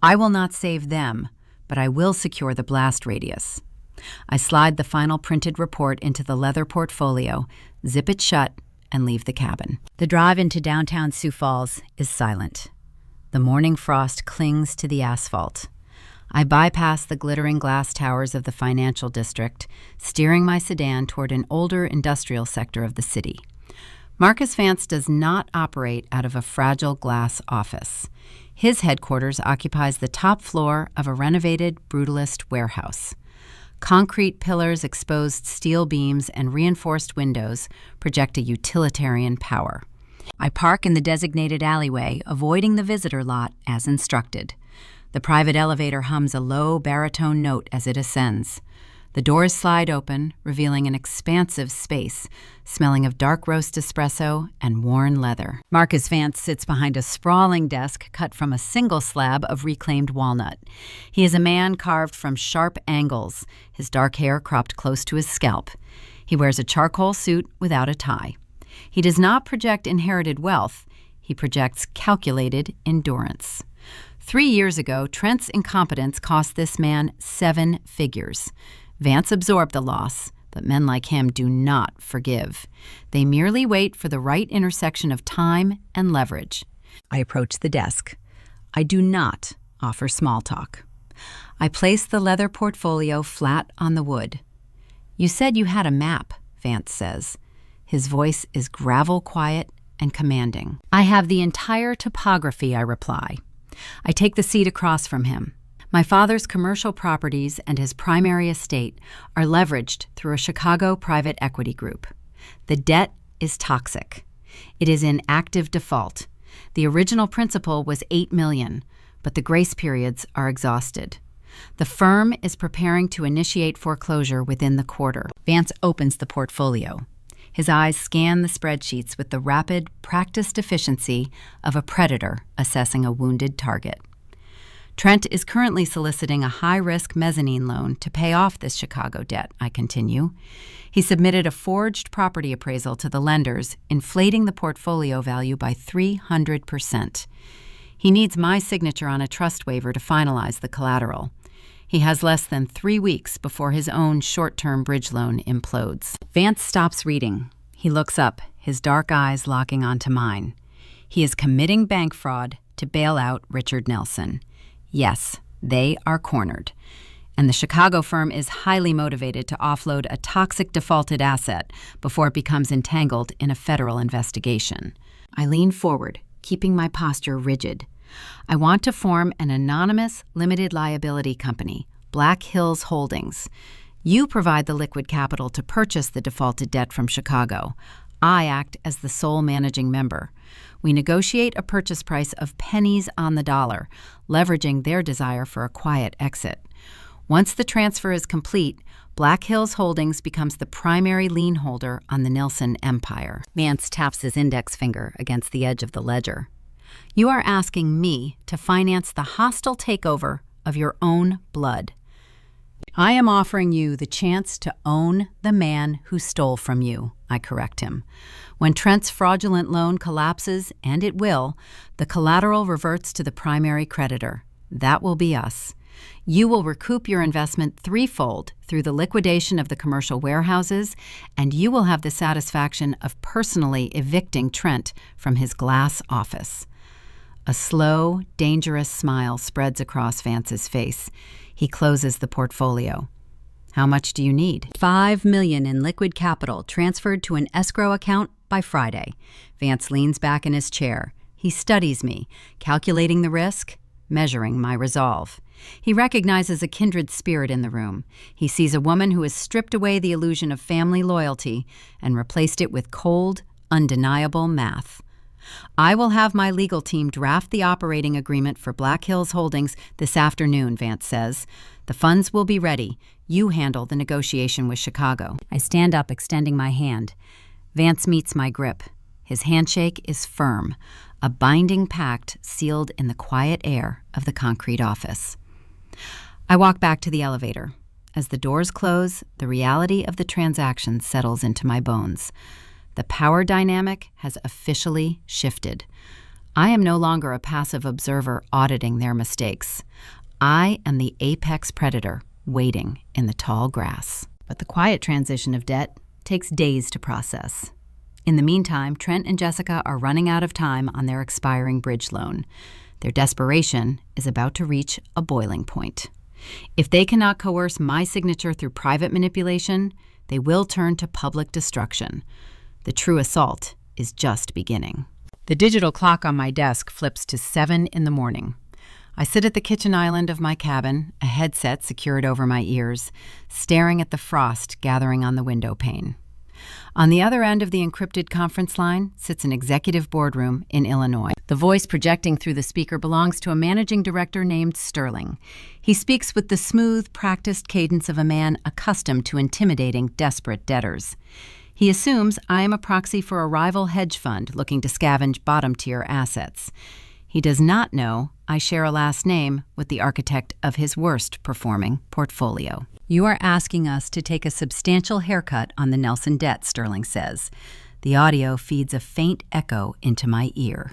I will not save them, but I will secure the blast radius. I slide the final printed report into the leather portfolio, zip it shut, and leave the cabin. The drive into downtown Sioux Falls is silent. The morning frost clings to the asphalt. I bypass the glittering glass towers of the financial district, steering my sedan toward an older industrial sector of the city. Marcus Vance does not operate out of a fragile glass office. His headquarters occupies the top floor of a renovated brutalist warehouse. Concrete pillars, exposed steel beams, and reinforced windows project a utilitarian power. I park in the designated alleyway, avoiding the visitor lot as instructed. The private elevator hums a low baritone note as it ascends. The doors slide open, revealing an expansive space, smelling of dark roast espresso and worn leather. Marcus Vance sits behind a sprawling desk cut from a single slab of reclaimed walnut. He is a man carved from sharp angles, his dark hair cropped close to his scalp. He wears a charcoal suit without a tie. He does not project inherited wealth. He projects calculated endurance. 3 years ago, Trent's incompetence cost this man 7 figures. Vance absorbed the loss, but men like him do not forgive. They merely wait for the right intersection of time and leverage. I approach the desk. I do not offer small talk. I place the leather portfolio flat on the wood. "You said you had a map," Vance says. His voice is gravel quiet and commanding. "I have the entire topography," I reply. I take the seat across from him. My father's commercial properties and his primary estate are leveraged through a Chicago private equity group. The debt is toxic. It is in active default. The original principal was $8 million, but the grace periods are exhausted. The firm is preparing to initiate foreclosure within the quarter. Vance opens the portfolio. His eyes scan the spreadsheets with the rapid, practiced efficiency of a predator assessing a wounded target. Trent is currently soliciting a high-risk mezzanine loan to pay off this Chicago debt, I continue. He submitted a forged property appraisal to the lenders, inflating the portfolio value by 300%. He needs my signature on a trust waiver to finalize the collateral. He has less than 3 weeks before his own short-term bridge loan implodes. Vance stops reading. He looks up, his dark eyes locking onto mine. He is committing bank fraud to bail out Richard Nelson. Yes, they are cornered. And the Chicago firm is highly motivated to offload a toxic defaulted asset before it becomes entangled in a federal investigation. I lean forward, keeping my posture rigid. I want to form an anonymous limited liability company, Black Hills Holdings. You provide the liquid capital to purchase the defaulted debt from Chicago. I act as the sole managing member. We negotiate a purchase price of pennies on the dollar, leveraging their desire for a quiet exit. Once the transfer is complete, Black Hills Holdings becomes the primary lien holder on the Nelson empire. Vance taps his index finger against the edge of the ledger. You are asking me to finance the hostile takeover of your own blood. I am offering you the chance to own the man who stole from you, I correct him. When Trent's fraudulent loan collapses, and it will, the collateral reverts to the primary creditor. That will be us. You will recoup your investment threefold through the liquidation of the commercial warehouses, and you will have the satisfaction of personally evicting Trent from his glass office. A slow, dangerous smile spreads across Vance's face. He closes the portfolio. How much do you need? $5 million in liquid capital transferred to an escrow account by Friday. Vance leans back in his chair. He studies me, calculating the risk, measuring my resolve. He recognizes a kindred spirit in the room. He sees a woman who has stripped away the illusion of family loyalty and replaced it with cold, undeniable math. I will have my legal team draft the operating agreement for Black Hills Holdings this afternoon, Vance says. The funds will be ready. You handle the negotiation with Chicago. I stand up, extending my hand. Vance meets my grip. His handshake is firm, a binding pact sealed in the quiet air of the concrete office. I walk back to the elevator. As the doors close, the reality of the transaction settles into my bones. The power dynamic has officially shifted. I am no longer a passive observer auditing their mistakes. I am the apex predator waiting in the tall grass. But the quiet transition of debt takes days to process. In the meantime, Trent and Jessica are running out of time on their expiring bridge loan. Their desperation is about to reach a boiling point. If they cannot coerce my signature through private manipulation, they will turn to public destruction. The true assault is just beginning. The digital clock on my desk flips to 7 in the morning. I sit at the kitchen island of my cabin, a headset secured over my ears, staring at the frost gathering on the window pane. On the other end of the encrypted conference line sits an executive boardroom in Illinois. The voice projecting through the speaker belongs to a managing director named Sterling. He speaks with the smooth, practiced cadence of a man accustomed to intimidating desperate debtors. He assumes I am a proxy for a rival hedge fund looking to scavenge bottom-tier assets. He does not know I share a last name with the architect of his worst-performing portfolio. You are asking us to take a substantial haircut on the Nelson debt, Sterling says. The audio feeds a faint echo into my ear.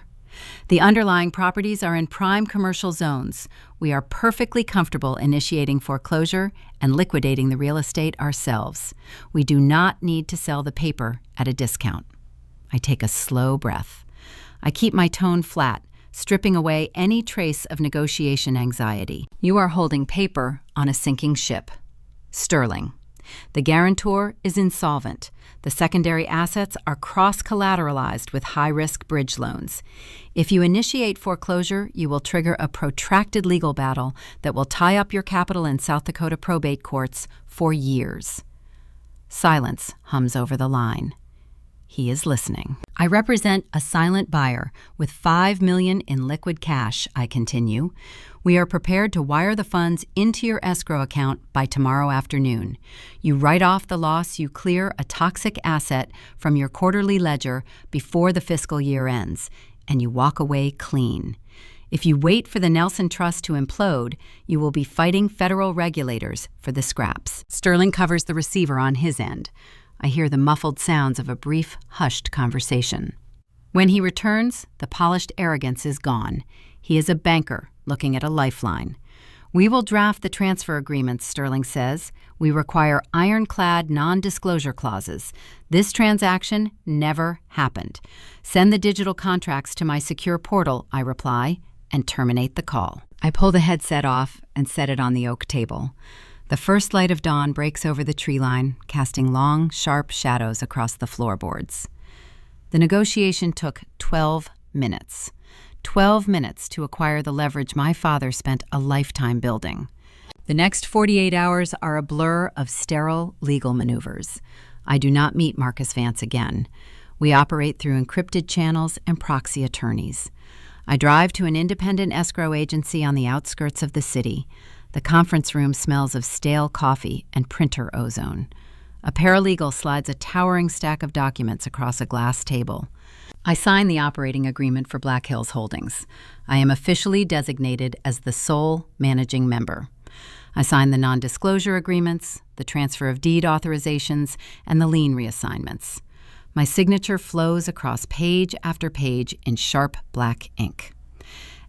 The underlying properties are in prime commercial zones. We are perfectly comfortable initiating foreclosure and liquidating the real estate ourselves. We do not need to sell the paper at a discount. I take a slow breath. I keep my tone flat, stripping away any trace of negotiation anxiety. You are holding paper on a sinking ship. Sterling. The guarantor is insolvent. The secondary assets are cross-collateralized with high-risk bridge loans. If you initiate foreclosure, you will trigger a protracted legal battle that will tie up your capital in South Dakota probate courts for years. Silence hums over the line. He is listening. I represent a silent buyer with $5 million in liquid cash, I continue. We are prepared to wire the funds into your escrow account by tomorrow afternoon. You write off the loss, you clear a toxic asset from your quarterly ledger before the fiscal year ends, and you walk away clean. If you wait for the Nelson Trust to implode, you will be fighting federal regulators for the scraps. Sterling covers the receiver on his end. I hear the muffled sounds of a brief, hushed conversation. When he returns, the polished arrogance is gone. He is a banker looking at a lifeline. We will draft the transfer agreements, Sterling says. We require ironclad non-disclosure clauses. This transaction never happened. Send the digital contracts to my secure portal, I reply, and terminate the call. I pull the headset off and set it on the oak table. The first light of dawn breaks over the tree line, casting long, sharp shadows across the floorboards. The negotiation took 12 minutes. 12 minutes to acquire the leverage my father spent a lifetime building. The next 48 hours are a blur of sterile legal maneuvers. I do not meet Marcus Vance again. We operate through encrypted channels and proxy attorneys. I drive to an independent escrow agency on the outskirts of the city. The conference room smells of stale coffee and printer ozone. A paralegal slides a towering stack of documents across a glass table. I sign the operating agreement for Black Hills Holdings. I am officially designated as the sole managing member. I sign the non-disclosure agreements, the transfer of deed authorizations, and the lien reassignments. My signature flows across page after page in sharp black ink.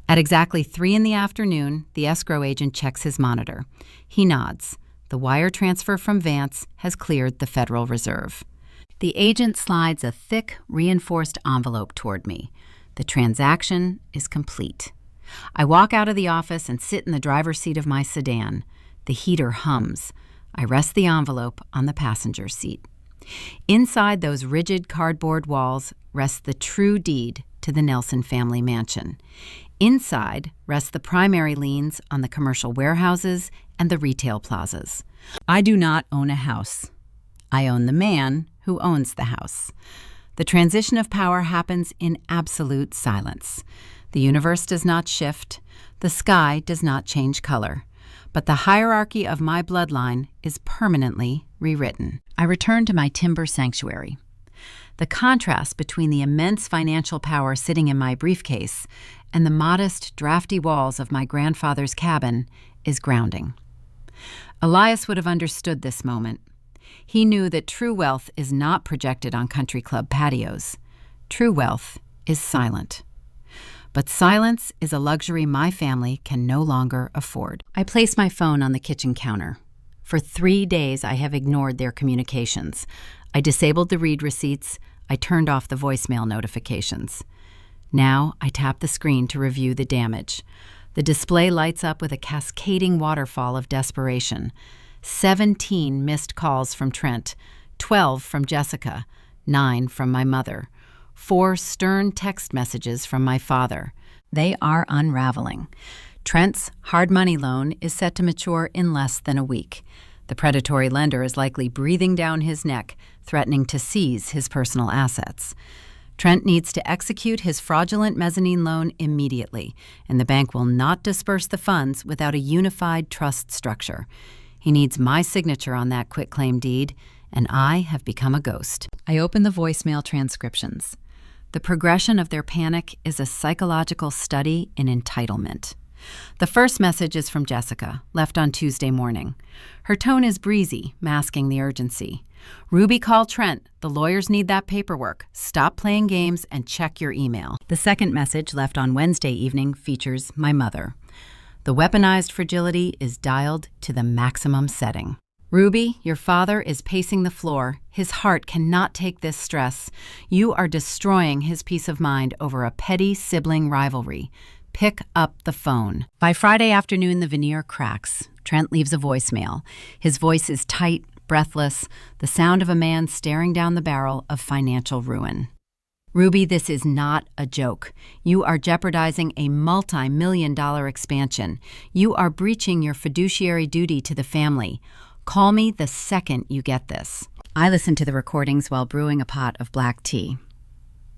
At exactly 3 p.m, the escrow agent checks his monitor. He nods. The wire transfer from Vance has cleared the Federal Reserve. The agent slides a thick, reinforced envelope toward me. The transaction is complete. I walk out of the office and sit in the driver's seat of my sedan. The heater hums. I rest the envelope on the passenger seat. Inside those rigid cardboard walls rests the true deed to the Nelson family mansion. Inside rest the primary liens on the commercial warehouses and the retail plazas. I do not own a house. I own the man who owns the house. The transition of power happens in absolute silence. The universe does not shift. The sky does not change color. But the hierarchy of my bloodline is permanently rewritten. I return to my timber sanctuary. The contrast between the immense financial power sitting in my briefcase and the modest, drafty walls of my grandfather's cabin is grounding. Elias would have understood this moment. He knew that true wealth is not projected on country club patios. True wealth is silent. But silence is a luxury my family can no longer afford. I place my phone on the kitchen counter. For 3 days, I have ignored their communications. I disabled the read receipts. I turned off the voicemail notifications. Now I tap the screen to review the damage. The display lights up with a cascading waterfall of desperation. 17 missed calls from Trent, 12 from Jessica, 9 from my mother, 4 stern text messages from my father. They are unraveling. Trent's hard money loan is set to mature in less than a week. The predatory lender is likely breathing down his neck, threatening to seize his personal assets. Trent needs to execute his fraudulent mezzanine loan immediately, and the bank will not disperse the funds without a unified trust structure. He needs my signature on that quitclaim deed, and I have become a ghost. I open the voicemail transcriptions. The progression of their panic is a psychological study in entitlement. The first message is from Jessica, left on Tuesday morning. Her tone is breezy, masking the urgency. Ruby, call Trent. The lawyers need that paperwork. Stop playing games and check your email. The second message, left on Wednesday evening, features my mother. The weaponized fragility is dialed to the maximum setting. Ruby, your father is pacing the floor. His heart cannot take this stress. You are destroying his peace of mind over a petty sibling rivalry. Pick up the phone. By Friday afternoon, the veneer cracks. Trent leaves a voicemail. His voice is tight, breathless, the sound of a man staring down the barrel of financial ruin. Ruby, this is not a joke. You are jeopardizing a multi-million-dollar expansion. You are breaching your fiduciary duty to the family. Call me the second you get this. I listen to the recordings while brewing a pot of black tea.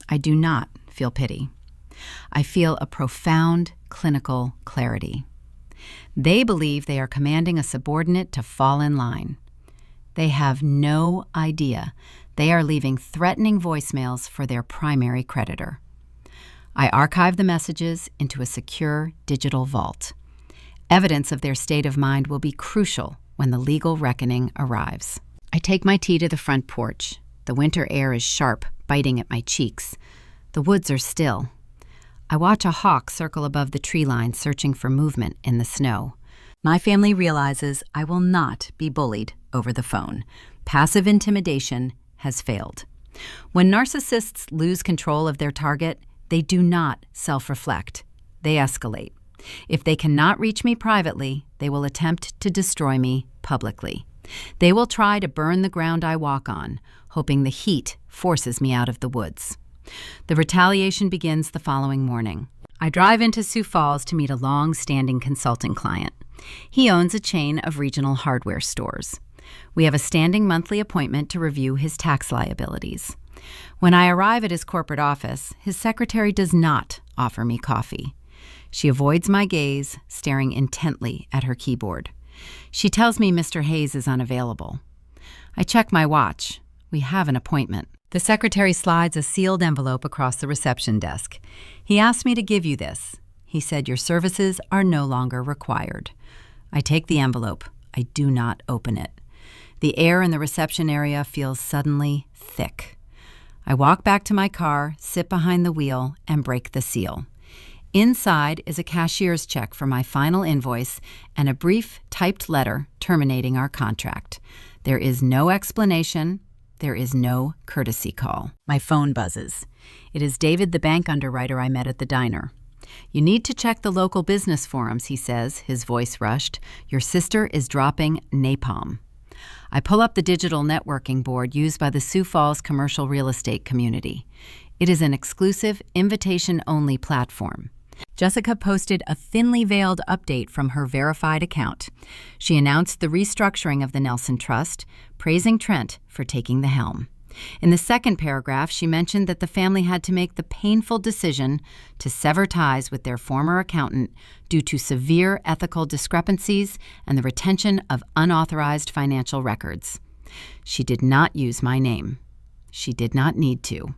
I do not feel pity. I feel a profound clinical clarity. They believe they are commanding a subordinate to fall in line. They have no idea they are leaving threatening voicemails for their primary creditor. I archive the messages into a secure digital vault. Evidence of their state of mind will be crucial when the legal reckoning arrives. I take my tea to the front porch. The winter air is sharp, biting at my cheeks. The woods are still. I watch a hawk circle above the tree line, searching for movement in the snow. My family realizes I will not be bullied over the phone. Passive intimidation has failed. When narcissists lose control of their target, they do not self-reflect. They escalate. If they cannot reach me privately, they will attempt to destroy me publicly. They will try to burn the ground I walk on, hoping the heat forces me out of the woods. The retaliation begins the following morning. I drive into Sioux Falls to meet a long-standing consulting client. He owns a chain of regional hardware stores. We have a standing monthly appointment to review his tax liabilities. When I arrive at his corporate office, his secretary does not offer me coffee. She avoids my gaze, staring intently at her keyboard. She tells me Mr. Hayes is unavailable. I check my watch. We have an appointment. The secretary slides a sealed envelope across the reception desk. He asked me to give you this. He said your services are no longer required. I take the envelope. I do not open it. The air in the reception area feels suddenly thick. I walk back to my car, sit behind the wheel, and break the seal. Inside is a cashier's check for my final invoice and a brief typed letter terminating our contract. There is no explanation. There is no courtesy call. My phone buzzes. It is David, the bank underwriter I met at the diner. You need to check the local business forums, he says, his voice rushed. Your sister is dropping napalm. I pull up the digital networking board used by the Sioux Falls commercial real estate community. It is an exclusive, invitation-only platform. Jessica posted a thinly veiled update from her verified account. She announced the restructuring of the Nelson Trust, praising Trent for taking the helm. In the second paragraph, she mentioned that the family had to make the painful decision to sever ties with their former accountant due to severe ethical discrepancies and the retention of unauthorized financial records. She did not use my name. She did not need to.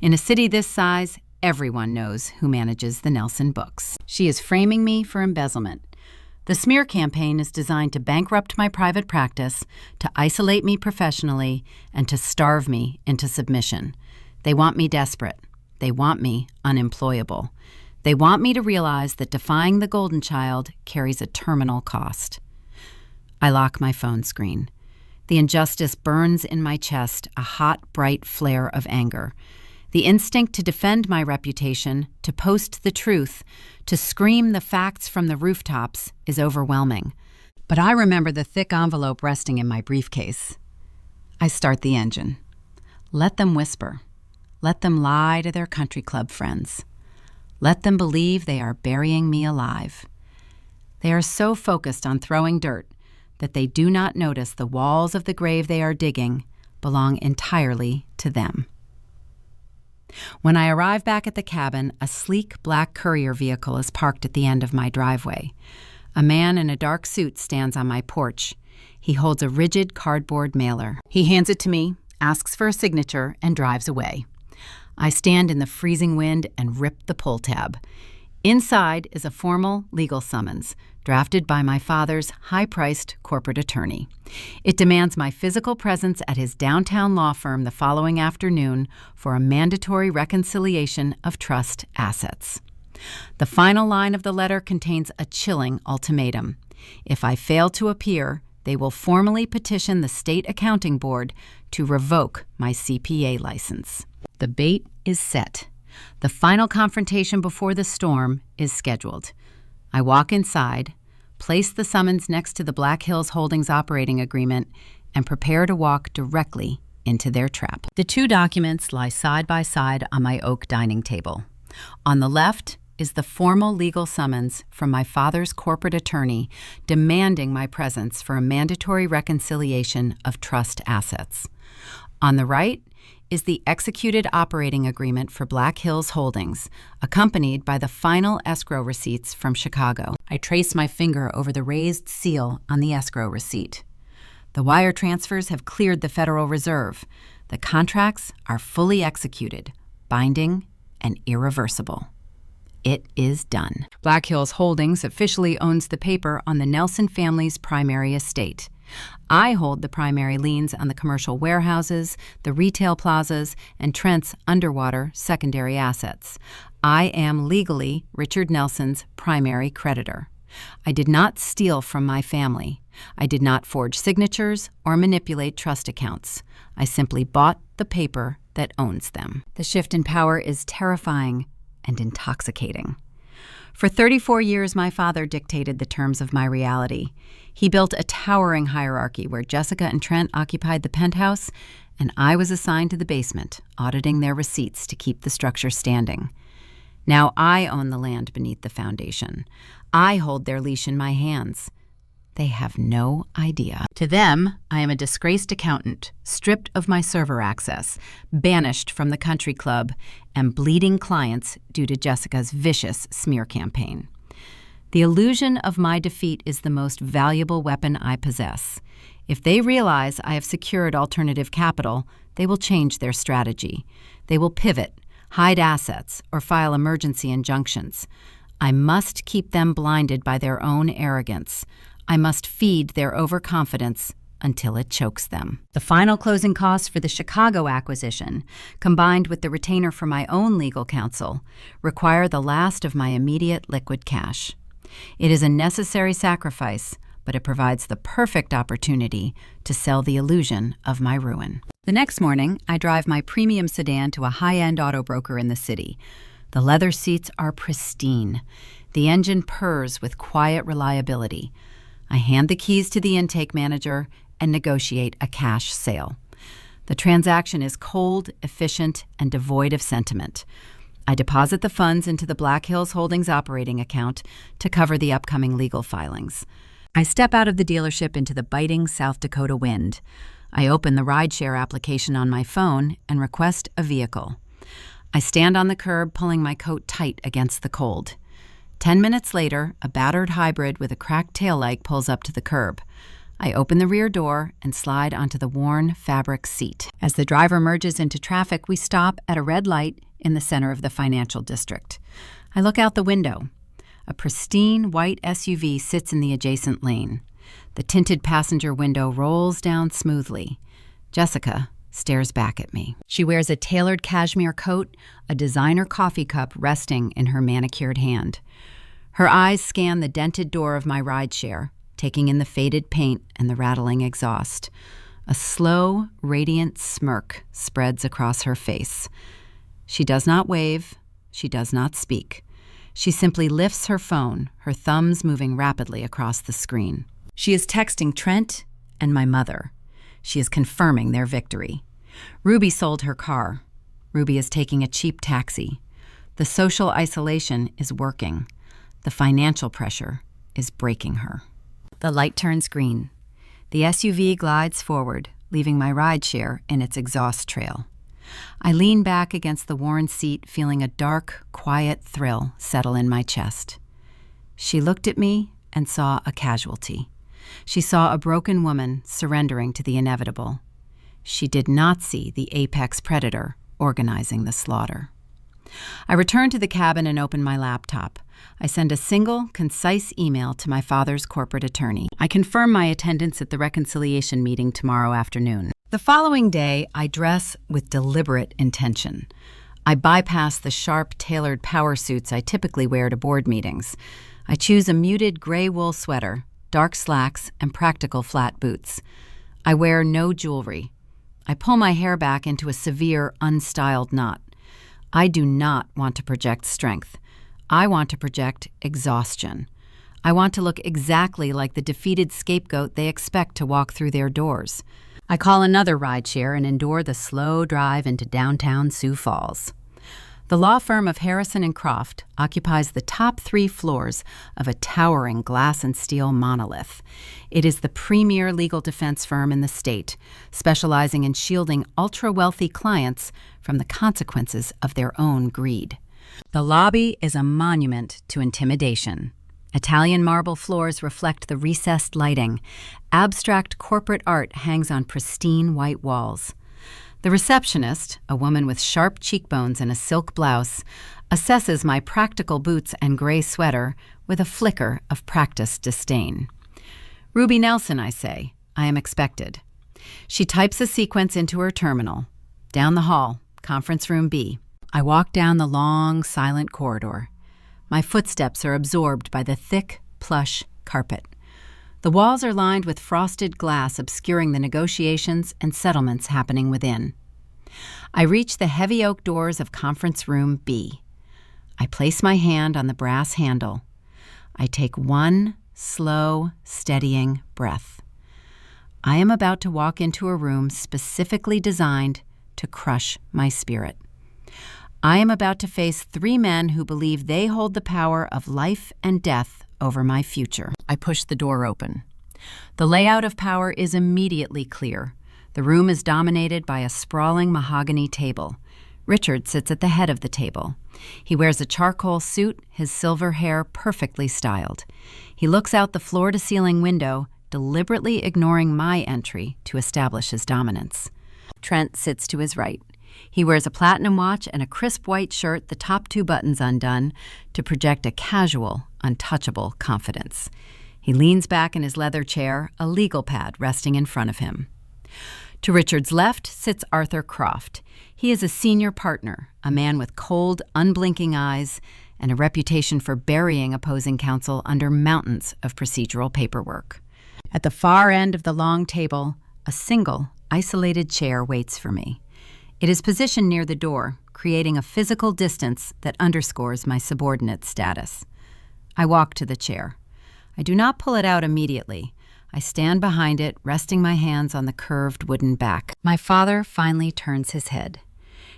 In a city this size, everyone knows who manages the Nelson books. She is framing me for embezzlement. The smear campaign is designed to bankrupt my private practice, to isolate me professionally, and to starve me into submission. They want me desperate. They want me unemployable. They want me to realize that defying the golden child carries a terminal cost. I lock my phone screen. The injustice burns in my chest, a hot, bright flare of anger. The instinct to defend my reputation, to post the truth, to scream the facts from the rooftops is overwhelming. But I remember the thick envelope resting in my briefcase. I start the engine. Let them whisper. Let them lie to their country club friends. Let them believe they are burying me alive. They are so focused on throwing dirt that they do not notice the walls of the grave they are digging belong entirely to them. When I arrive back at the cabin, a sleek black courier vehicle is parked at the end of my driveway. A man in a dark suit stands on my porch. He holds a rigid cardboard mailer. He hands it to me, asks for a signature, and drives away. I stand in the freezing wind and rip the pull tab. Inside is a formal legal summons, drafted by my father's high-priced corporate attorney. It demands my physical presence at his downtown law firm the following afternoon for a mandatory reconciliation of trust assets. The final line of the letter contains a chilling ultimatum. If I fail to appear, they will formally petition the state accounting board to revoke my CPA license. The bait is set. The final confrontation before the storm is scheduled. I walk inside, place the summons next to the Black Hills Holdings operating agreement, and prepare to walk directly into their trap. The two documents lie side by side on my oak dining table. On the left is the formal legal summons from my father's corporate attorney demanding my presence for a mandatory reconciliation of trust assets. On the right is the executed operating agreement for Black Hills Holdings, accompanied by the final escrow receipts from Chicago. I trace my finger over the raised seal on the escrow receipt. The wire transfers have cleared the Federal Reserve. The contracts are fully executed, binding, and irreversible. It is done. Black Hills Holdings officially owns the paper on the Nelson family's primary estate. I hold the primary liens on the commercial warehouses, the retail plazas, and Trent's underwater secondary assets. I am legally Richard Nelson's primary creditor. I did not steal from my family. I did not forge signatures or manipulate trust accounts. I simply bought the paper that owns them. The shift in power is terrifying and intoxicating. For 34 years, my father dictated the terms of my reality. He built a towering hierarchy where Jessica and Trent occupied the penthouse, and I was assigned to the basement, auditing their receipts to keep the structure standing. Now I own the land beneath the foundation. I hold their leash in my hands. They have no idea. To them, I am a disgraced accountant, stripped of my server access, banished from the country club, and bleeding clients due to Jessica's vicious smear campaign. The illusion of my defeat is the most valuable weapon I possess. If they realize I have secured alternative capital, they will change their strategy. They will pivot, hide assets, or file emergency injunctions. I must keep them blinded by their own arrogance. I must feed their overconfidence until it chokes them. The final closing costs for the Chicago acquisition, combined with the retainer for my own legal counsel, require the last of my immediate liquid cash. It is a necessary sacrifice, but it provides the perfect opportunity to sell the illusion of my ruin. The next morning, I drive my premium sedan to a high-end auto broker in the city. The leather seats are pristine. The engine purrs with quiet reliability. I hand the keys to the intake manager and negotiate a cash sale. The transaction is cold, efficient, and devoid of sentiment. I deposit the funds into the Black Hills Holdings operating account to cover the upcoming legal filings. I step out of the dealership into the biting South Dakota wind. I open the rideshare application on my phone and request a vehicle. I stand on the curb, pulling my coat tight against the cold. 10 minutes later, a battered hybrid with a cracked taillight pulls up to the curb. I open the rear door and slide onto the worn fabric seat. As the driver merges into traffic, we stop at a red light in the center of the financial district. I look out the window. A pristine white SUV sits in the adjacent lane. The tinted passenger window rolls down smoothly. Jessica stares back at me. She wears a tailored cashmere coat, a designer coffee cup resting in her manicured hand. Her eyes scan the dented door of my rideshare, taking in the faded paint and the rattling exhaust. A slow, radiant smirk spreads across her face. She does not wave. She does not speak. She simply lifts her phone, her thumbs moving rapidly across the screen. She is texting Trent and my mother. She is confirming their victory. Ruby sold her car. Ruby is taking a cheap taxi. The social isolation is working. The financial pressure is breaking her. The light turns green. The SUV glides forward, leaving my rideshare in its exhaust trail. I lean back against the worn seat, feeling a dark, quiet thrill settle in my chest. She looked at me and saw a casualty. She saw a broken woman surrendering to the inevitable. She did not see the apex predator organizing the slaughter. I return to the cabin and open my laptop. I send a single, concise email to my father's corporate attorney. I confirm my attendance at the reconciliation meeting tomorrow afternoon. The following day, I dress with deliberate intention. I bypass the sharp, tailored power suits I typically wear to board meetings. I choose a muted gray wool sweater, dark slacks, and practical flat boots. I wear no jewelry. I pull my hair back into a severe, unstyled knot. I do not want to project strength. I want to project exhaustion. I want to look exactly like the defeated scapegoat they expect to walk through their doors. I call another rideshare and endure the slow drive into downtown Sioux Falls. The law firm of Harrison and Croft occupies the top 3 floors of a towering glass and steel monolith. It is the premier legal defense firm in the state, specializing in shielding ultra-wealthy clients from the consequences of their own greed. The lobby is a monument to intimidation. Italian marble floors reflect the recessed lighting. Abstract corporate art hangs on pristine white walls. The receptionist, a woman with sharp cheekbones and a silk blouse, assesses my practical boots and gray sweater with a flicker of practiced disdain. "Ruby Nelson," I say. "I am expected." She types a sequence into her terminal. Down the hall, conference room B. I walk down the long, silent corridor. My footsteps are absorbed by the thick, plush carpet. The walls are lined with frosted glass obscuring the negotiations and settlements happening within. I reach the heavy oak doors of conference room B. I place my hand on the brass handle. I take one slow, steadying breath. I am about to walk into a room specifically designed to crush my spirit. I am about to face 3 men who believe they hold the power of life and death over my future. I push the door open. The layout of power is immediately clear. The room is dominated by a sprawling mahogany table. Richard sits at the head of the table. He wears a charcoal suit, his silver hair perfectly styled. He looks out the floor-to-ceiling window, deliberately ignoring my entry to establish his dominance. Trent sits to his right. He wears a platinum watch and a crisp white shirt, the top 2 buttons undone, to project a casual, untouchable confidence. He leans back in his leather chair, a legal pad resting in front of him. To Richard's left sits Arthur Croft. He is a senior partner, a man with cold, unblinking eyes, and a reputation for burying opposing counsel under mountains of procedural paperwork. At the far end of the long table, a single, isolated chair waits for me. It is positioned near the door, creating a physical distance that underscores my subordinate status. I walk to the chair. I do not pull it out immediately. I stand behind it, resting my hands on the curved wooden back. My father finally turns his head.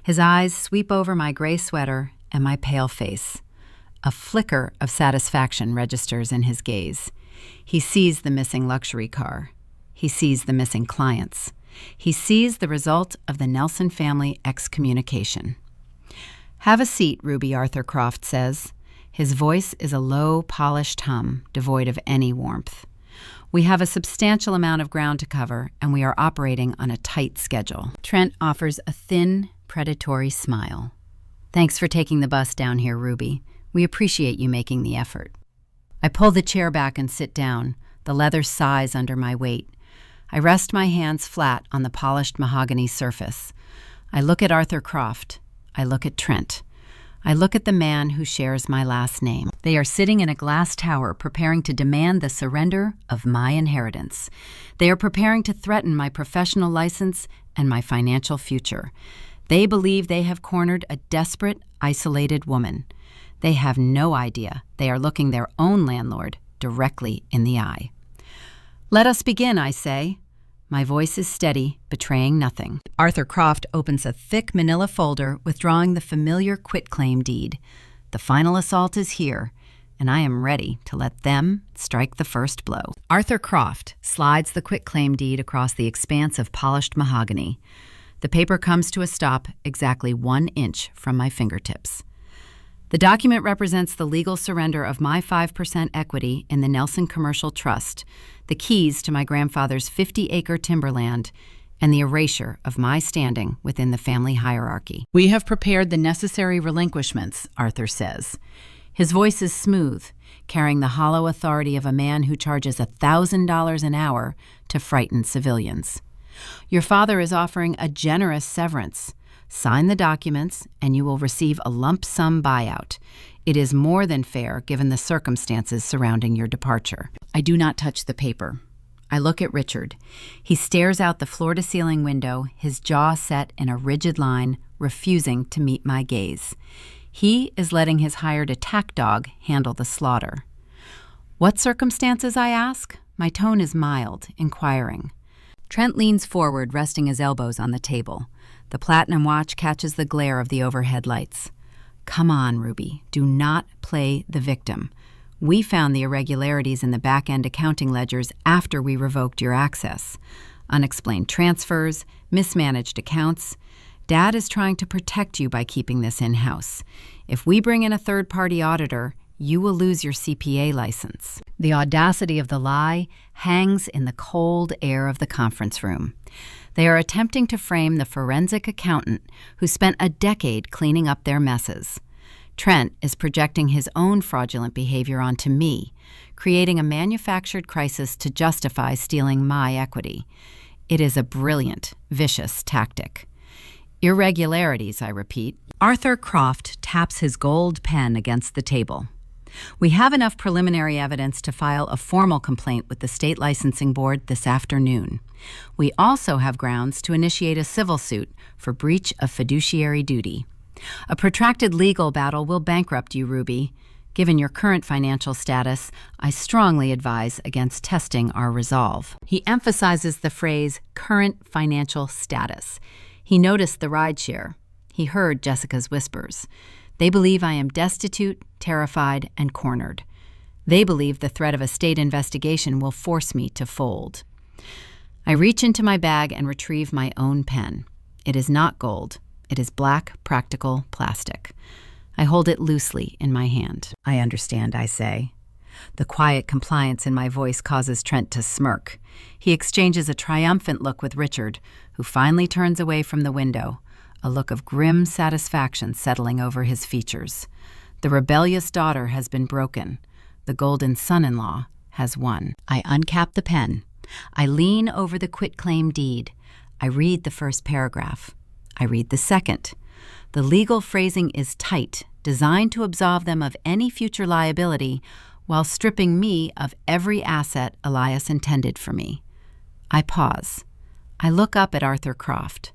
His eyes sweep over my gray sweater and my pale face. A flicker of satisfaction registers in his gaze. He sees the missing luxury car. He sees the missing clients. He sees the result of the Nelson family excommunication. "Have a seat, Ruby," Arthur Croft says. His voice is a low, polished hum, devoid of any warmth. "We have a substantial amount of ground to cover, and we are operating on a tight schedule." Trent offers a thin, predatory smile. "Thanks for taking the bus down here, Ruby. We appreciate you making the effort." I pull the chair back and sit down. The leather sighs under my weight. I rest my hands flat on the polished mahogany surface. I look at Arthur Croft. I look at Trent. I look at the man who shares my last name. They are sitting in a glass tower preparing to demand the surrender of my inheritance. They are preparing to threaten my professional license and my financial future. They believe they have cornered a desperate, isolated woman. They have no idea they are looking their own landlord directly in the eye. Let us begin, I say. My voice is steady, betraying nothing. Arthur Croft opens a thick manila folder withdrawing the familiar quitclaim deed. The final assault is here, and I am ready to let them strike the first blow. Arthur Croft slides the quitclaim deed across the expanse of polished mahogany. The paper comes to a stop exactly 1 inch from my fingertips. The document represents the legal surrender of my 5% equity in the Nelson Commercial Trust, the keys to my grandfather's 50-acre timberland, and the erasure of my standing within the family hierarchy. We have prepared the necessary relinquishments, Arthur says. His voice is smooth, carrying the hollow authority of a man who charges $1,000 an hour to frighten civilians. Your father is offering a generous severance. Sign the documents, and you will receive a lump sum buyout. It is more than fair given the circumstances surrounding your departure. I do not touch the paper. I look at Richard. He stares out the floor-to-ceiling window, his jaw set in a rigid line, refusing to meet my gaze. He is letting his hired attack dog handle the slaughter. What circumstances, I ask? My tone is mild, inquiring. Trent leans forward, resting his elbows on the table. The platinum watch catches the glare of the overhead lights. Come on, Ruby. Do not play the victim. We found the irregularities in the back-end accounting ledgers after we revoked your access. Unexplained transfers, mismanaged accounts. Dad is trying to protect you by keeping this in-house. If we bring in a third-party auditor, you will lose your CPA license. The audacity of the lie hangs in the cold air of the conference room. They are attempting to frame the forensic accountant who spent a decade cleaning up their messes. Trent is projecting his own fraudulent behavior onto me, creating a manufactured crisis to justify stealing my equity. It is a brilliant, vicious tactic. Irregularities, I repeat. Arthur Croft taps his gold pen against the table. We have enough preliminary evidence to file a formal complaint with the State Licensing Board this afternoon. We also have grounds to initiate a civil suit for breach of fiduciary duty. A protracted legal battle will bankrupt you, Ruby. Given your current financial status, I strongly advise against testing our resolve. He emphasizes the phrase, current financial status. He noticed the rideshare. He heard Jessica's whispers. They believe I am destitute, terrified, and cornered. They believe the threat of a state investigation will force me to fold. I reach into my bag and retrieve my own pen. It is not gold. It is black, practical plastic. I hold it loosely in my hand. I understand, I say. The quiet compliance in my voice causes Trent to smirk. He exchanges a triumphant look with Richard, who finally turns away from the window, a look of grim satisfaction settling over his features. The rebellious daughter has been broken. The golden son-in-law has won. I uncap the pen. I lean over the quitclaim deed. I read the first paragraph. I read the second. The legal phrasing is tight, designed to absolve them of any future liability while stripping me of every asset Elias intended for me. I pause. I look up at Arthur Croft.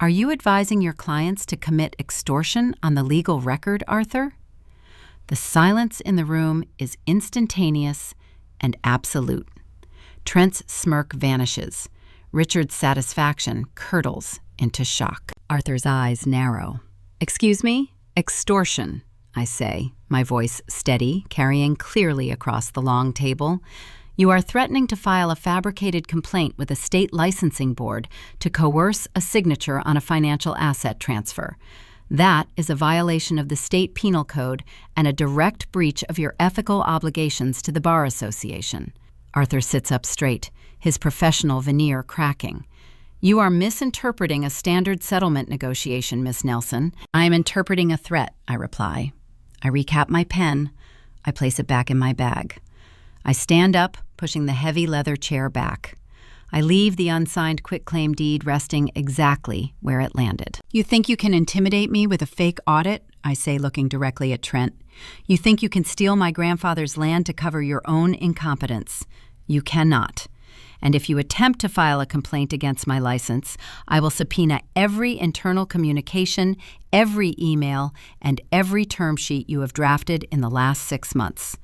Are you advising your clients to commit extortion on the legal record, Arthur? The silence in the room is instantaneous and absolute. Trent's smirk vanishes. Richard's satisfaction curdles into shock. Arthur's eyes narrow. Excuse me? Extortion, I say, my voice steady, carrying clearly across the long table. You are threatening to file a fabricated complaint with a state licensing board to coerce a signature on a financial asset transfer. That is a violation of the state penal code and a direct breach of your ethical obligations to the Bar Association. Arthur sits up straight, his professional veneer cracking. You are misinterpreting a standard settlement negotiation, Miss Nelson. I am interpreting a threat, I reply. I recap my pen. I place it back in my bag. I stand up, pushing the heavy leather chair back. I leave the unsigned quitclaim deed resting exactly where it landed. You think you can intimidate me with a fake audit? I say, looking directly at Trent. You think you can steal my grandfather's land to cover your own incompetence? You cannot. And if you attempt to file a complaint against my license, I will subpoena every internal communication, every email, and every term sheet you have drafted in the last 6 months.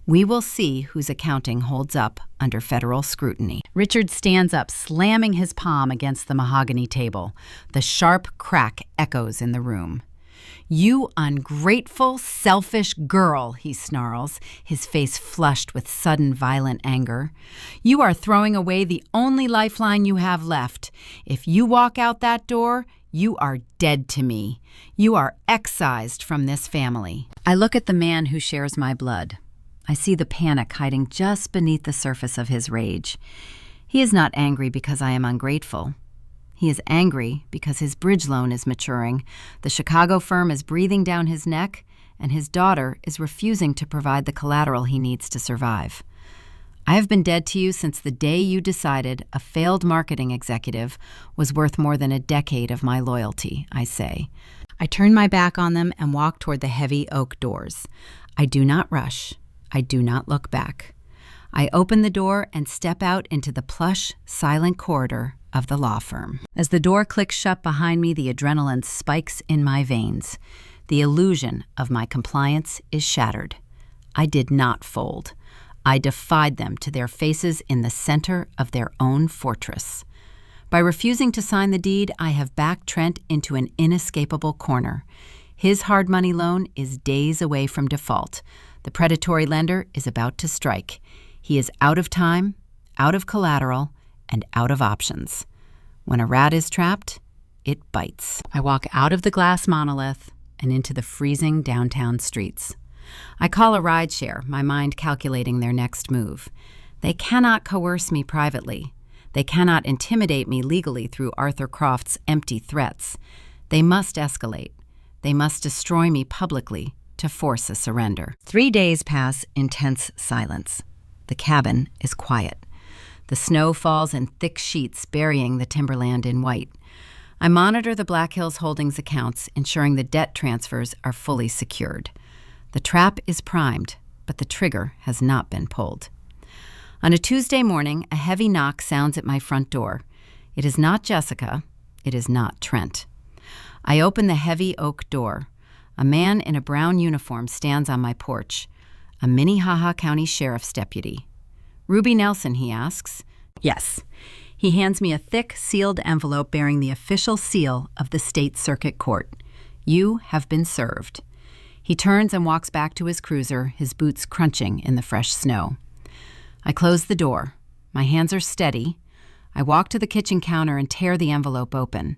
We will see whose accounting holds up under federal scrutiny. Richard stands up, slamming his palm against the mahogany table. The sharp crack echoes in the room. "You ungrateful, selfish girl," he snarls, his face flushed with sudden violent anger. "You are throwing away the only lifeline you have left. If you walk out that door, you are dead to me. You are excised from this family." I look at the man who shares my blood. I see the panic hiding just beneath the surface of his rage. He is not angry because I am ungrateful. He is angry because his bridge loan is maturing, the Chicago firm is breathing down his neck, and his daughter is refusing to provide the collateral he needs to survive. I have been dead to you since the day you decided a failed marketing executive was worth more than a decade of my loyalty, I say. I turn my back on them and walk toward the heavy oak doors. I do not rush. I do not look back. I open the door and step out into the plush, silent corridor of the law firm. As the door clicks shut behind me, the adrenaline spikes in my veins. The illusion of my compliance is shattered. I did not fold. I defied them to their faces in the center of their own fortress. By refusing to sign the deed, I have backed Trent into an inescapable corner. His hard money loan is days away from default. The predatory lender is about to strike. He is out of time, out of collateral, and out of options. When a rat is trapped, it bites. I walk out of the glass monolith and into the freezing downtown streets. I call a rideshare, my mind calculating their next move. They cannot coerce me privately. They cannot intimidate me legally through Arthur Croft's empty threats. They must escalate. They must destroy me publicly to force a surrender. 3 days pass in tense silence. The cabin is quiet. The snow falls in thick sheets, burying the timberland in white. I monitor the Black Hills Holdings accounts, ensuring the debt transfers are fully secured. The trap is primed, but the trigger has not been pulled. On a Tuesday morning, a heavy knock sounds at my front door. It is not Jessica. It is not Trent. I open the heavy oak door. A man in a brown uniform stands on my porch, a Minnehaha County Sheriff's deputy. "Ruby Nelson," he asks. "Yes." He hands me a thick, sealed envelope bearing the official seal of the State Circuit Court. "You have been served." He turns and walks back to his cruiser, his boots crunching in the fresh snow. I close the door. My hands are steady. I walk to the kitchen counter and tear the envelope open.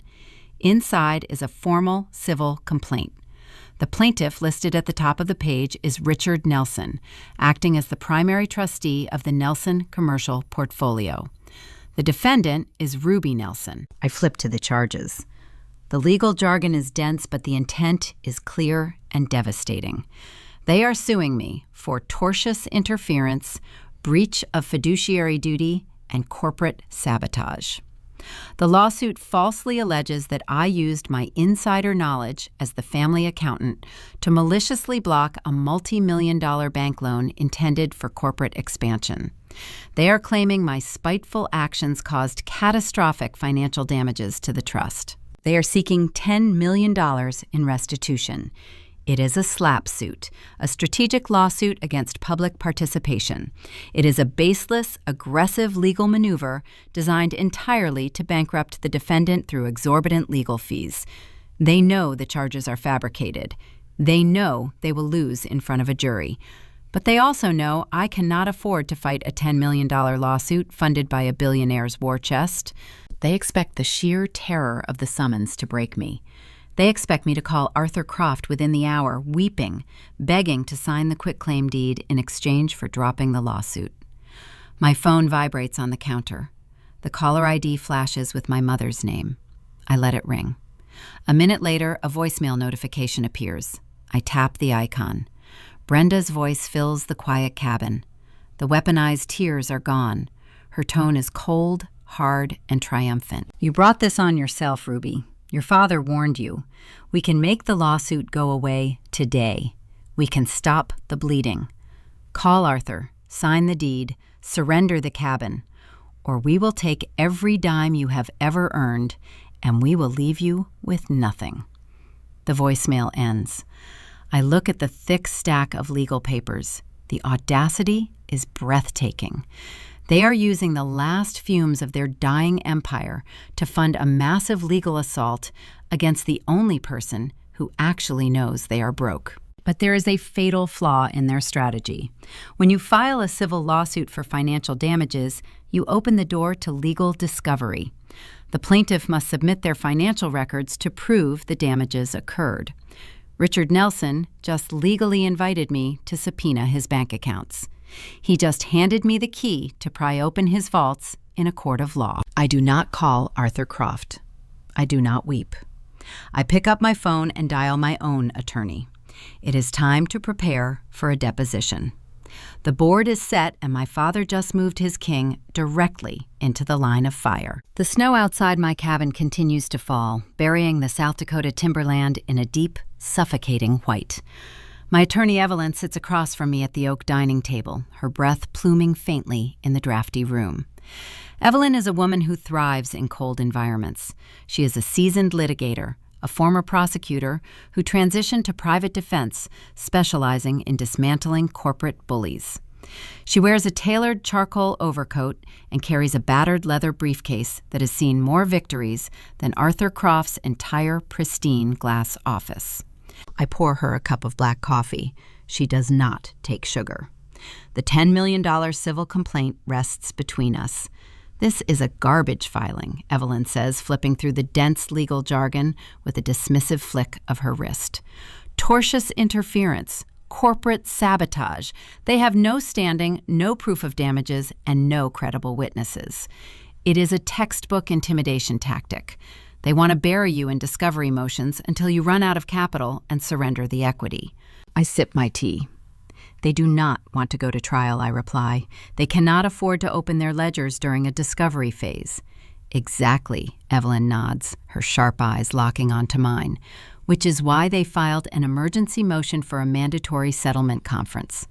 Inside is a formal civil complaint. The plaintiff listed at the top of the page is Richard Nelson, acting as the primary trustee of the Nelson Commercial Portfolio. The defendant is Ruby Nelson. I flip to the charges. The legal jargon is dense, but the intent is clear and devastating. They are suing me for tortious interference, breach of fiduciary duty, and corporate sabotage. The lawsuit falsely alleges that I used my insider knowledge as the family accountant to maliciously block a multi-million-dollar bank loan intended for corporate expansion. They are claiming my spiteful actions caused catastrophic financial damages to the trust. They are seeking $10 million in restitution. It is a SLAPP suit, a strategic lawsuit against public participation. It is a baseless, aggressive legal maneuver designed entirely to bankrupt the defendant through exorbitant legal fees. They know the charges are fabricated. They know they will lose in front of a jury. But they also know I cannot afford to fight a $10 million lawsuit funded by a billionaire's war chest. They expect the sheer terror of the summons to break me. They expect me to call Arthur Croft within the hour, weeping, begging to sign the quitclaim deed in exchange for dropping the lawsuit. My phone vibrates on the counter. The caller ID flashes with my mother's name. I let it ring. A minute later, a voicemail notification appears. I tap the icon. Brenda's voice fills the quiet cabin. The weaponized tears are gone. Her tone is cold, hard, and triumphant. "You brought this on yourself, Ruby. Your father warned you. We can make the lawsuit go away today. We can stop the bleeding. Call Arthur, sign the deed, surrender the cabin. or we will take every dime you have ever earned, and we will leave you with nothing." The voicemail ends. I look at the thick stack of legal papers. The audacity is breathtaking. They are using the last fumes of their dying empire to fund a massive legal assault against the only person who actually knows they are broke. But there is a fatal flaw in their strategy. When you file a civil lawsuit for financial damages, you open the door to legal discovery. The plaintiff must submit their financial records to prove the damages occurred. Richard Nelson just legally invited me to subpoena his bank accounts. He just handed me the key to pry open his vaults in a court of law. I do not call Arthur Croft. I do not weep. I pick up my phone and dial my own attorney. It is time to prepare for a deposition. The board is set, and my father just moved his king directly into the line of fire. The snow outside my cabin continues to fall, burying the South Dakota timberland in a deep, suffocating white. My attorney Evelyn sits across from me at the oak dining table, her breath pluming faintly in the drafty room. Evelyn is a woman who thrives in cold environments. She is a seasoned litigator, a former prosecutor who transitioned to private defense, specializing in dismantling corporate bullies. She wears a tailored charcoal overcoat and carries a battered leather briefcase that has seen more victories than Arthur Croft's entire pristine glass office. I pour her a cup of black coffee. She does not take sugar. The $10 million civil complaint rests between us. "This is a garbage filing," Evelyn says, flipping through the dense legal jargon with a dismissive flick of her wrist. "Tortious interference, corporate sabotage. They have no standing, no proof of damages, and no credible witnesses. It is a textbook intimidation tactic. They want to bury you in discovery motions until you run out of capital and surrender the equity." I sip my tea. "They do not want to go to trial," I reply. "They cannot afford to open their ledgers during a discovery phase." "Exactly," Evelyn nods, her sharp eyes locking onto mine, "which is why they filed an emergency motion for a mandatory settlement conference.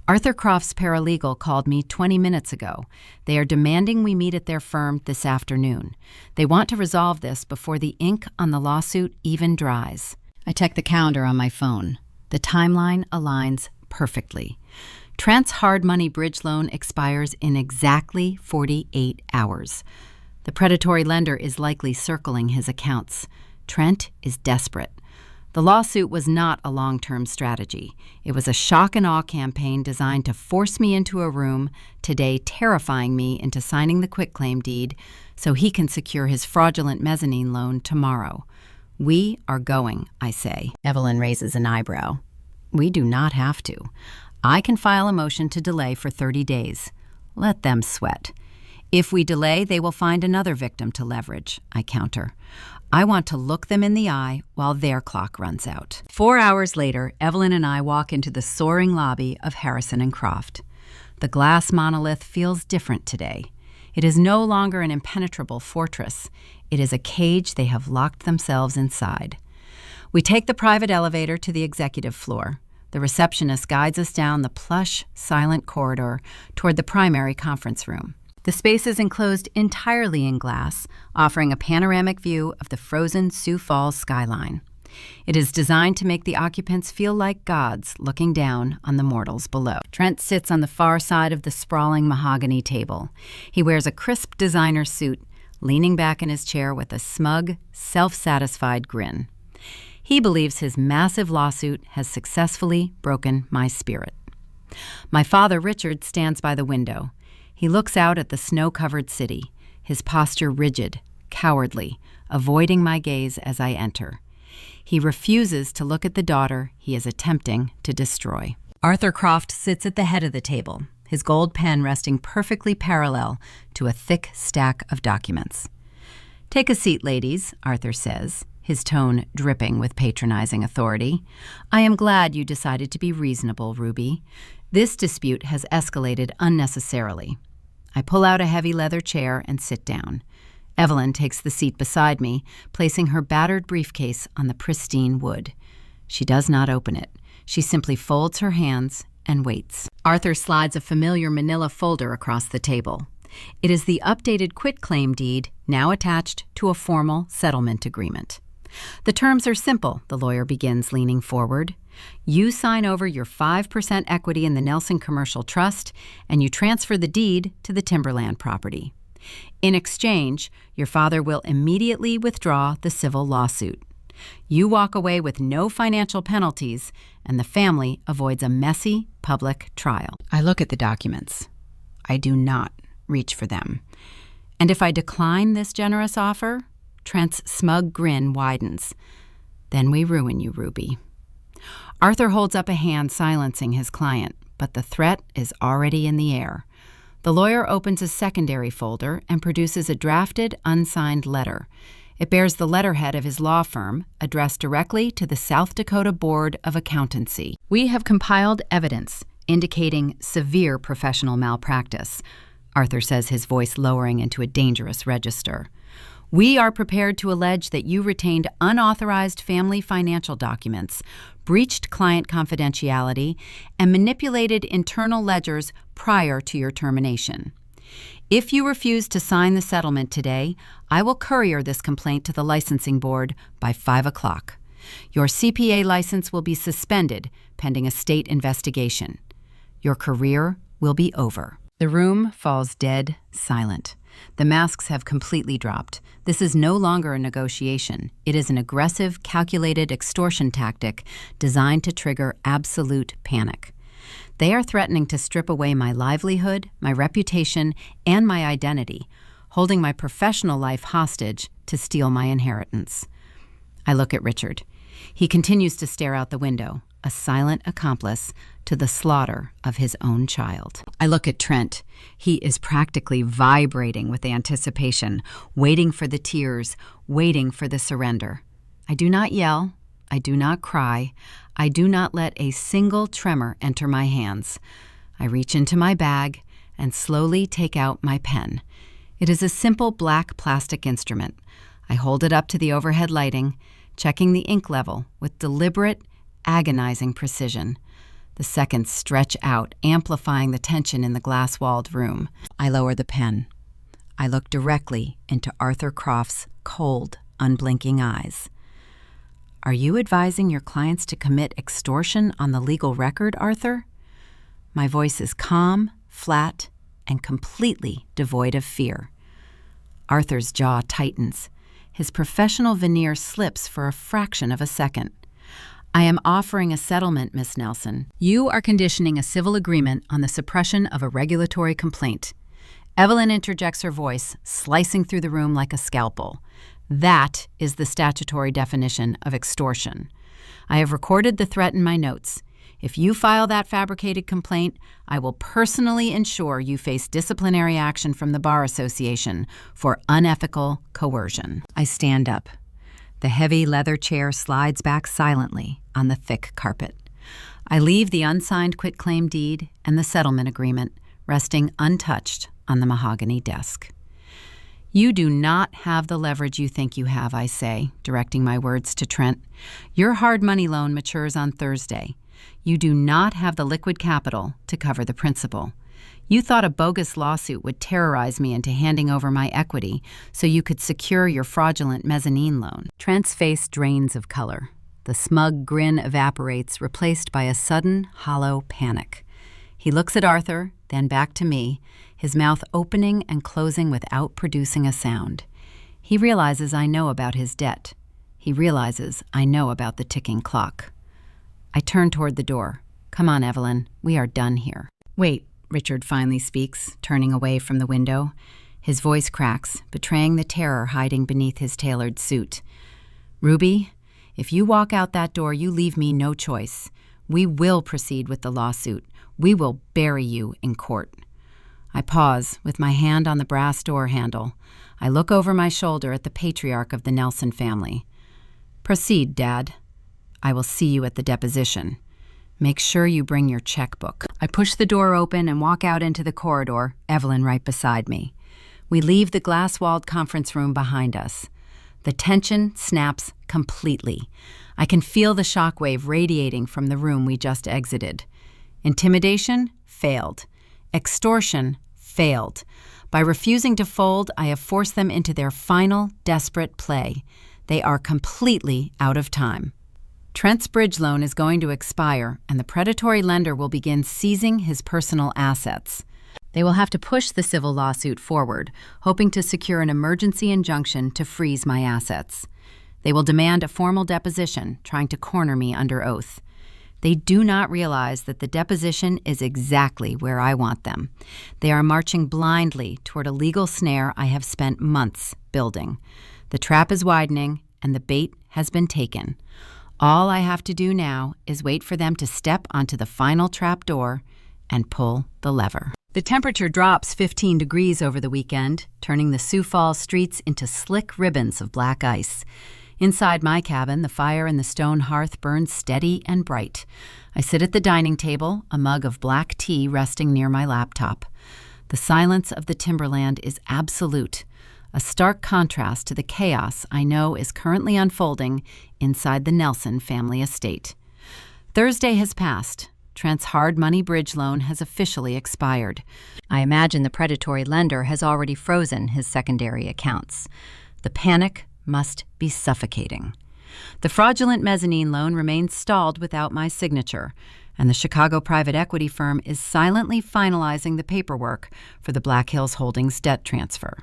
Arthur Croft's paralegal called me 20 minutes ago. They are demanding we meet at their firm this afternoon. They want to resolve this before the ink on the lawsuit even dries." I check the calendar on my phone. The timeline aligns perfectly. Trent's hard money bridge loan expires in exactly 48 hours. The predatory lender is likely circling his accounts. Trent is desperate. The lawsuit was not a long-term strategy. It was a shock and awe campaign designed to force me into a room, today terrifying me into signing the quitclaim deed so he can secure his fraudulent mezzanine loan tomorrow. "We are going," I say. Evelyn raises an eyebrow. "We do not have to. I can file a motion to delay for 30 days. Let them sweat. If we delay, they will find another victim to leverage," I counter. "I want to look them in the eye while their clock runs out." 4 hours later, Evelyn and I walk into the soaring lobby of Harrison and Croft. The glass monolith feels different today. It is no longer an impenetrable fortress. It is a cage they have locked themselves inside. We take the private elevator to the executive floor. The receptionist guides us down the plush, silent corridor toward the primary conference room. The space is enclosed entirely in glass, offering a panoramic view of the frozen Sioux Falls skyline. It is designed to make the occupants feel like gods looking down on the mortals below. Trent sits on the far side of the sprawling mahogany table. He wears a crisp designer suit, leaning back in his chair with a smug, self-satisfied grin. He believes his massive lawsuit has successfully broken my spirit. My father, Richard, stands by the window. He looks out at the snow-covered city, his posture rigid, cowardly, avoiding my gaze as I enter. He refuses to look at the daughter he is attempting to destroy. Arthur Croft sits at the head of the table, his gold pen resting perfectly parallel to a thick stack of documents. "Take a seat, ladies," Arthur says, his tone dripping with patronizing authority. "I am glad you decided to be reasonable, Ruby. This dispute has escalated unnecessarily." I pull out a heavy leather chair and sit down. Evelyn takes the seat beside me, placing her battered briefcase on the pristine wood. She does not open it. She simply folds her hands and waits. Arthur slides a familiar manila folder across the table. It is the updated quitclaim deed now attached to a formal settlement agreement. The terms are simple, the lawyer begins, leaning forward. You sign over your 5% equity in the Nelson Commercial Trust, and you transfer the deed to the timberland property. In exchange, your father will immediately withdraw the civil lawsuit. You walk away with no financial penalties, and the family avoids a messy public trial. I look at the documents. I do not reach for them. And if I decline this generous offer, Trent's smug grin widens. Then we ruin you, Ruby. Arthur holds up a hand, silencing his client, but the threat is already in the air. The lawyer opens a secondary folder and produces a drafted, unsigned letter. It bears the letterhead of his law firm, addressed directly to the South Dakota Board of Accountancy. We have compiled evidence indicating severe professional malpractice, Arthur says, his voice lowering into a dangerous register. We are prepared to allege that you retained unauthorized family financial documents, breached client confidentiality, and manipulated internal ledgers prior to your termination. If you refuse to sign the settlement today, I will courier this complaint to the licensing board by 5 o'clock. Your CPA license will be suspended pending a state investigation. Your career will be over. The room falls dead silent. The masks have completely dropped. This is no longer a negotiation. It is an aggressive, calculated extortion tactic designed to trigger absolute panic. They are threatening to strip away my livelihood, my reputation, and my identity, holding my professional life hostage to steal my inheritance. I look at Richard. He continues to stare out the window, a silent accomplice to the slaughter of his own child. I look at Trent. He is practically vibrating with anticipation, waiting for the tears, waiting for the surrender. I do not yell. I do not cry. I do not let a single tremor enter my hands. I reach into my bag and slowly take out my pen. It is a simple black plastic instrument. I hold it up to the overhead lighting, checking the ink level with deliberate, agonizing precision. The seconds stretch out, amplifying the tension in the glass-walled room. I lower the pen. I look directly into Arthur Croft's cold, unblinking eyes. Are you advising your clients to commit extortion on the legal record, Arthur? My voice is calm, flat, and completely devoid of fear. Arthur's jaw tightens. His professional veneer slips for a fraction of a second. I am offering a settlement, Miss Nelson. You are conditioning a civil agreement on the suppression of a regulatory complaint. Evelyn interjects her voice, slicing through the room like a scalpel. That is the statutory definition of extortion. I have recorded the threat in my notes. If you file that fabricated complaint, I will personally ensure you face disciplinary action from the Bar Association for unethical coercion. I stand up. The heavy leather chair slides back silently on the thick carpet. I leave the unsigned quitclaim deed and the settlement agreement resting untouched on the mahogany desk. You do not have the leverage you think you have, I say, directing my words to Trent. Your hard money loan matures on Thursday. You do not have the liquid capital to cover the principal. You thought a bogus lawsuit would terrorize me into handing over my equity so you could secure your fraudulent mezzanine loan. Trent's face drains of color. The smug grin evaporates, replaced by a sudden, hollow panic. He looks at Arthur, then back to me, his mouth opening and closing without producing a sound. He realizes I know about his debt. He realizes I know about the ticking clock. I turn toward the door. Come on, Evelyn. We are done here. Wait, Richard finally speaks, turning away from the window. His voice cracks, betraying the terror hiding beneath his tailored suit. Ruby, if you walk out that door, you leave me no choice. We will proceed with the lawsuit. We will bury you in court. I pause, with my hand on the brass door handle. I look over my shoulder at the patriarch of the Nelson family. Proceed, Dad. I will see you at the deposition. Make sure you bring your checkbook. I push the door open and walk out into the corridor, Evelyn right beside me. We leave the glass-walled conference room behind us. The tension snaps completely. I can feel the shockwave radiating from the room we just exited. Intimidation failed. Extortion failed. By refusing to fold, I have forced them into their final, desperate play. They are completely out of time. Trent's bridge loan is going to expire, and the predatory lender will begin seizing his personal assets. They will have to push the civil lawsuit forward, hoping to secure an emergency injunction to freeze my assets. They will demand a formal deposition, trying to corner me under oath. They do not realize that the deposition is exactly where I want them. They are marching blindly toward a legal snare I have spent months building. The trap is widening, and the bait has been taken. All I have to do now is wait for them to step onto the final trap door and pull the lever. The temperature drops 15 degrees over the weekend, turning the Sioux Falls streets into slick ribbons of black ice. Inside my cabin, the fire in the stone hearth burns steady and bright. I sit at the dining table, a mug of black tea resting near my laptop. The silence of the timberland is absolute, a stark contrast to the chaos I know is currently unfolding inside the Nelson family estate. Thursday has passed. Trent's hard money bridge loan has officially expired. I imagine the predatory lender has already frozen his secondary accounts. The panic must be suffocating. The fraudulent mezzanine loan remains stalled without my signature, and the Chicago private equity firm is silently finalizing the paperwork for the Black Hills Holdings debt transfer.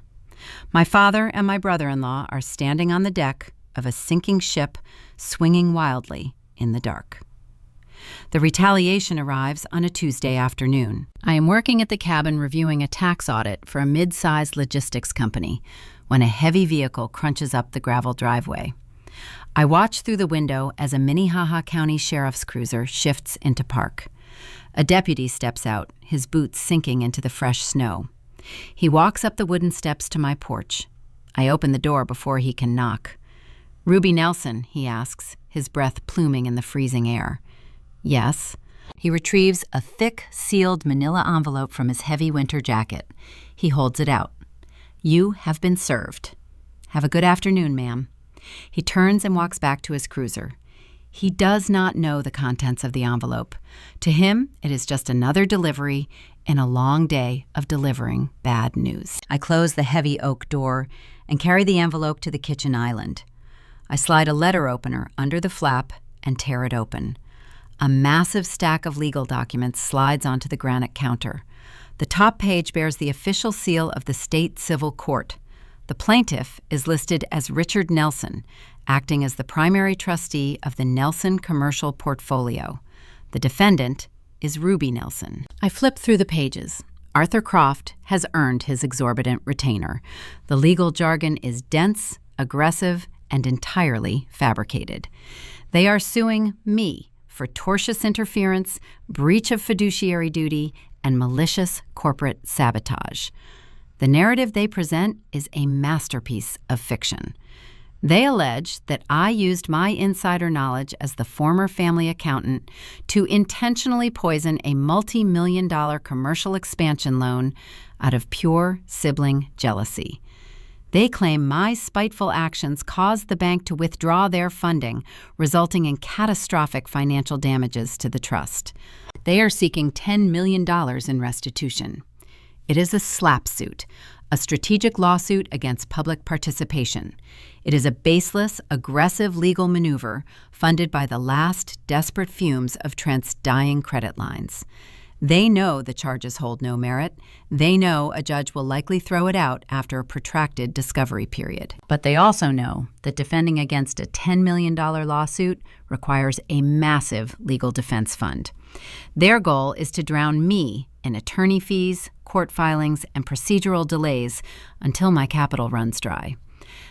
My father and my brother-in-law are standing on the deck of a sinking ship, swinging wildly in the dark. The retaliation arrives on a Tuesday afternoon. I am working at the cabin reviewing a tax audit for a mid-sized logistics company when a heavy vehicle crunches up the gravel driveway. I watch through the window as a Minnehaha County Sheriff's cruiser shifts into park. A deputy steps out, his boots sinking into the fresh snow. He walks up the wooden steps to my porch. I open the door before he can knock. "Ruby Nelson," he asks, his breath pluming in the freezing air. "Yes." He retrieves a thick, sealed manila envelope from his heavy winter jacket. He holds it out. "You have been served. Have a good afternoon, ma'am." He turns and walks back to his cruiser. He does not know the contents of the envelope. To him, it is just another delivery in a long day of delivering bad news. I close the heavy oak door and carry the envelope to the kitchen island. I slide a letter opener under the flap and tear it open. A massive stack of legal documents slides onto the granite counter. The top page bears the official seal of the state civil court. The plaintiff is listed as Richard Nelson, acting as the primary trustee of the Nelson Commercial Portfolio. The defendant is Ruby Nelson. I flip through the pages. Arthur Croft has earned his exorbitant retainer. The legal jargon is dense, aggressive, and entirely fabricated. They are suing me for tortious interference, breach of fiduciary duty, and malicious corporate sabotage. The narrative they present is a masterpiece of fiction. They allege that I used my insider knowledge as the former family accountant to intentionally poison a multi-million-dollar commercial expansion loan out of pure sibling jealousy. They claim my spiteful actions caused the bank to withdraw their funding, resulting in catastrophic financial damages to the trust. They are seeking $10 million in restitution. It is a slap suit, a strategic lawsuit against public participation. It is a baseless, aggressive legal maneuver funded by the last desperate fumes of Trent's dying credit lines. They know the charges hold no merit. They know a judge will likely throw it out after a protracted discovery period. But they also know that defending against a $10 million lawsuit requires a massive legal defense fund. Their goal is to drown me in attorney fees, court filings, and procedural delays until my capital runs dry.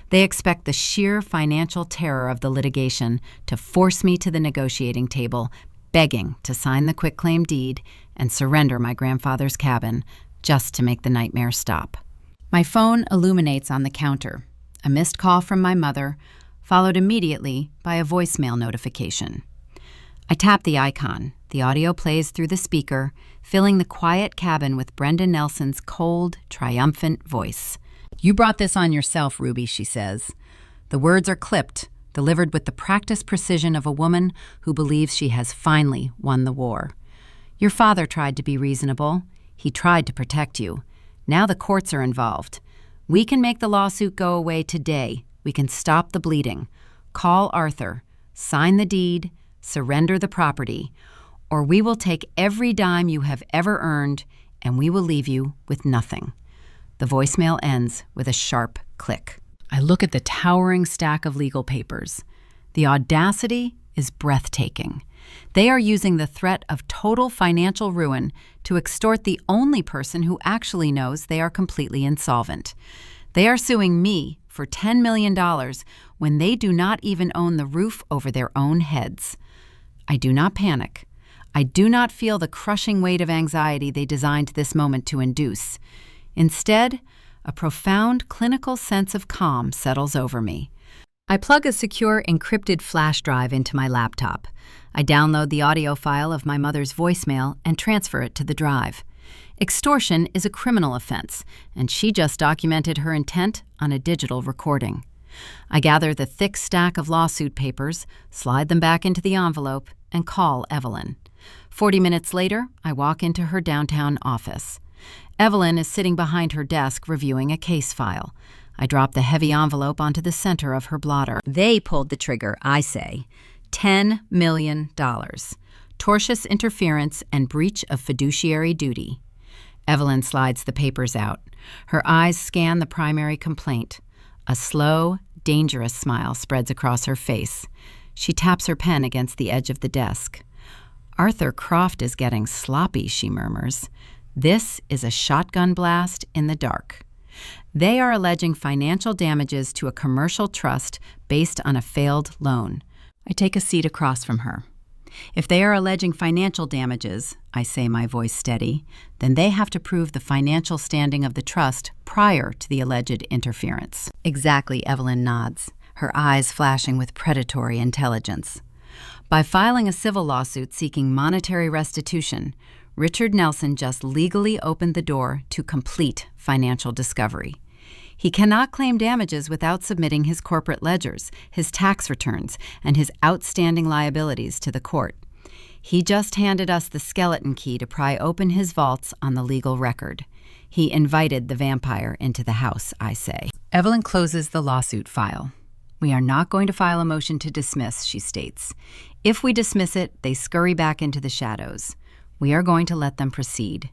They expect the sheer financial terror of the litigation to force me to the negotiating table, begging to sign the quitclaim deed and surrender my grandfather's cabin just to make the nightmare stop. My phone illuminates on the counter, a missed call from my mother, followed immediately by a voicemail notification. I tap the icon. The audio plays through the speaker, filling the quiet cabin with Brenda Nelson's cold, triumphant voice. "You brought this on yourself, Ruby," she says. The words are clipped, delivered with the practiced precision of a woman who believes she has finally won the war. "Your father tried to be reasonable. He tried to protect you. Now the courts are involved. We can make the lawsuit go away today. We can stop the bleeding. Call Arthur, sign the deed, surrender the property, or we will take every dime you have ever earned and we will leave you with nothing. The voicemail ends with a sharp click. I look at the towering stack of legal papers. The audacity is breathtaking. They are using the threat of total financial ruin to extort the only person who actually knows they are completely insolvent. They are suing me for $10 million when they do not even own the roof over their own heads. I do not panic. I do not feel the crushing weight of anxiety they designed this moment to induce. Instead, a profound clinical sense of calm settles over me. I plug a secure encrypted flash drive into my laptop. I download the audio file of my mother's voicemail and transfer it to the drive. Extortion is a criminal offense, and she just documented her intent on a digital recording. I gather the thick stack of lawsuit papers, slide them back into the envelope, and call Evelyn. 40 minutes later, I walk into her downtown office. Evelyn is sitting behind her desk reviewing a case file. I drop the heavy envelope onto the center of her blotter. They pulled the trigger, I say. $10 million. Tortious interference and breach of fiduciary duty. Evelyn slides the papers out. Her eyes scan the primary complaint. A slow, dangerous smile spreads across her face. She taps her pen against the edge of the desk. Arthur Croft is getting sloppy, she murmurs. This is a shotgun blast in the dark. They are alleging financial damages to a commercial trust based on a failed loan. I take a seat across from her. If they are alleging financial damages, I say, my voice steady, then they have to prove the financial standing of the trust prior to the alleged interference. Exactly, Evelyn nods, her eyes flashing with predatory intelligence. By filing a civil lawsuit seeking monetary restitution, Richard Nelson just legally opened the door to complete financial discovery. He cannot claim damages without submitting his corporate ledgers, his tax returns, and his outstanding liabilities to the court. He just handed us the skeleton key to pry open his vaults on the legal record. He invited the vampire into the house, I say. Evelyn closes the lawsuit file. We are not going to file a motion to dismiss, she states. If we dismiss it, they scurry back into the shadows. We are going to let them proceed.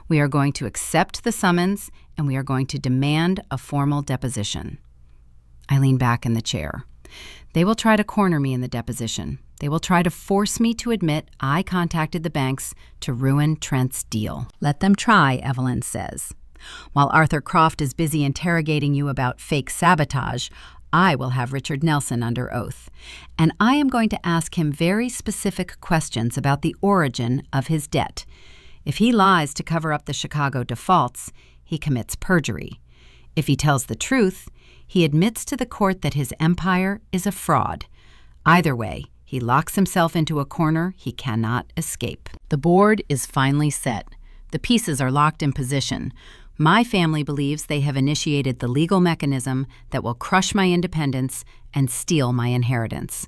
We are going to accept the summons, and we are going to demand a formal deposition. I lean back in the chair. They will try to corner me in the deposition. They will try to force me to admit I contacted the banks to ruin Trent's deal. Let them try, Evelyn says. While Arthur Croft is busy interrogating you about fake sabotage, I will have Richard Nelson under oath, and I am going to ask him very specific questions about the origin of his debt. If he lies to cover up the Chicago defaults, he commits perjury. If he tells the truth, he admits to the court that his empire is a fraud. Either way, he locks himself into a corner he cannot escape. The board is finally set. The pieces are locked in position. My family believes they have initiated the legal mechanism that will crush my independence and steal my inheritance.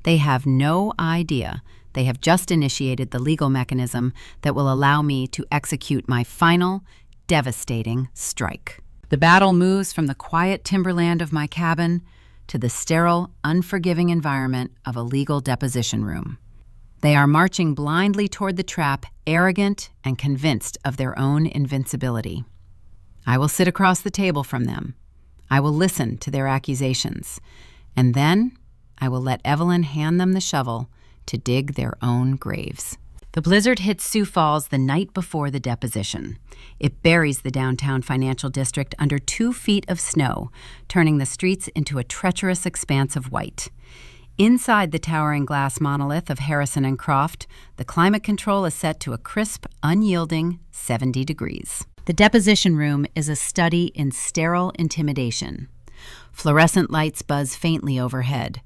They have no idea they have just initiated the legal mechanism that will allow me to execute my final, devastating strike. The battle moves from the quiet timberland of my cabin to the sterile, unforgiving environment of a legal deposition room. They are marching blindly toward the trap, arrogant and convinced of their own invincibility. I will sit across the table from them. I will listen to their accusations. And then I will let Evelyn hand them the shovel to dig their own graves. The blizzard hits Sioux Falls the night before the deposition. It buries the downtown financial district under 2 feet of snow, turning the streets into a treacherous expanse of white. Inside the towering glass monolith of Harrison and Croft, the climate control is set to a crisp, unyielding 70 degrees. The deposition room is a study in sterile intimidation. Fluorescent lights buzz faintly overhead.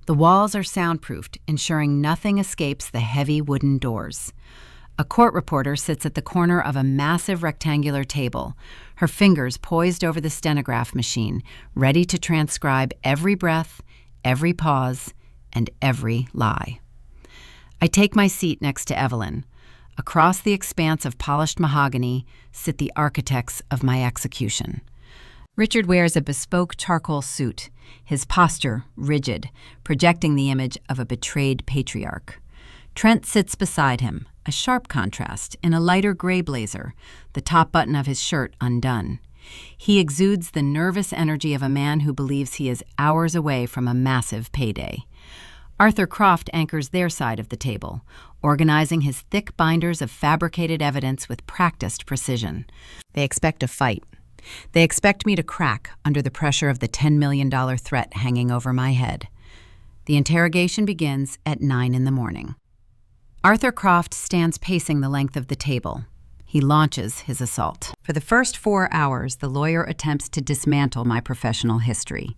The walls are soundproofed, ensuring nothing escapes the heavy wooden doors. A court reporter sits at the corner of a massive rectangular table, her fingers poised over the stenograph machine, ready to transcribe every breath, every pause, and every lie. I take my seat next to Evelyn. Across the expanse of polished mahogany sit the architects of my execution. Richard wears a bespoke charcoal suit, his posture rigid, projecting the image of a betrayed patriarch. Trent sits beside him, a sharp contrast, in a lighter gray blazer, the top button of his shirt undone. He exudes the nervous energy of a man who believes he is hours away from a massive payday. Arthur Croft anchors their side of the table, organizing his thick binders of fabricated evidence with practiced precision. They expect a fight. They expect me to crack under the pressure of the $10 million threat hanging over my head. The interrogation begins at 9 in the morning. Arthur Croft stands pacing the length of the table. He launches his assault. For the first 4 hours, the lawyer attempts to dismantle my professional history.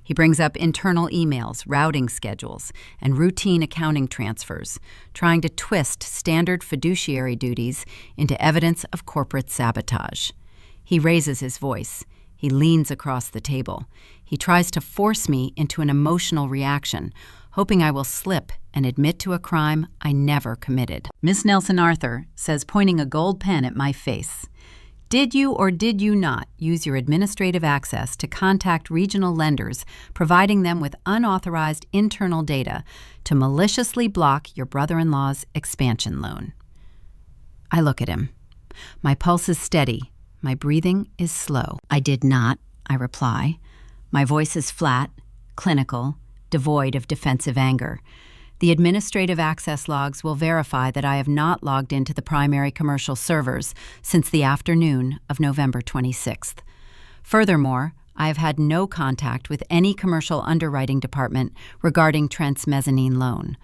He brings up internal emails, routing schedules, and routine accounting transfers, trying to twist standard fiduciary duties into evidence of corporate sabotage. He raises his voice. He leans across the table. He tries to force me into an emotional reaction, hoping I will slip and admit to a crime I never committed. Miss Nelson Arthur says, pointing a gold pen at my face, "Did you or did you not use your administrative access to contact regional lenders, providing them with unauthorized internal data to maliciously block your brother-in-law's expansion loan?" I look at him. My pulse is steady. My breathing is slow. "I did not," I reply. My voice is flat, clinical, devoid of defensive anger. The administrative access logs will verify that I have not logged into the primary commercial servers since the afternoon of November 26th. Furthermore, I have had no contact with any commercial underwriting department regarding Trent's mezzanine loan.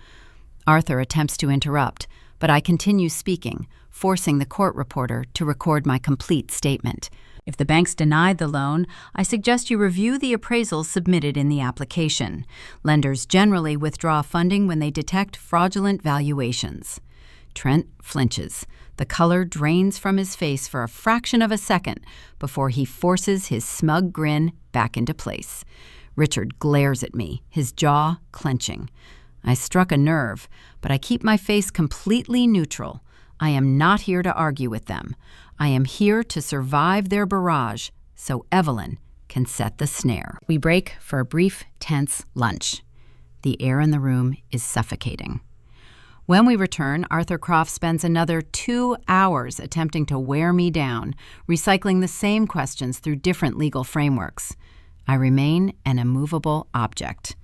Arthur attempts to interrupt, but I continue speaking, forcing the court reporter to record my complete statement. If the banks denied the loan, I suggest you review the appraisals submitted in the application. Lenders generally withdraw funding when they detect fraudulent valuations. Trent flinches. The color drains from his face for a fraction of a second before he forces his smug grin back into place. Richard glares at me, his jaw clenching. I struck a nerve, but I keep my face completely neutral. I am not here to argue with them. I am here to survive their barrage so Evelyn can set the snare. We break for a brief, tense lunch. The air in the room is suffocating. When we return, Arthur Croft spends another 2 hours attempting to wear me down, recycling the same questions through different legal frameworks. I remain an immovable object.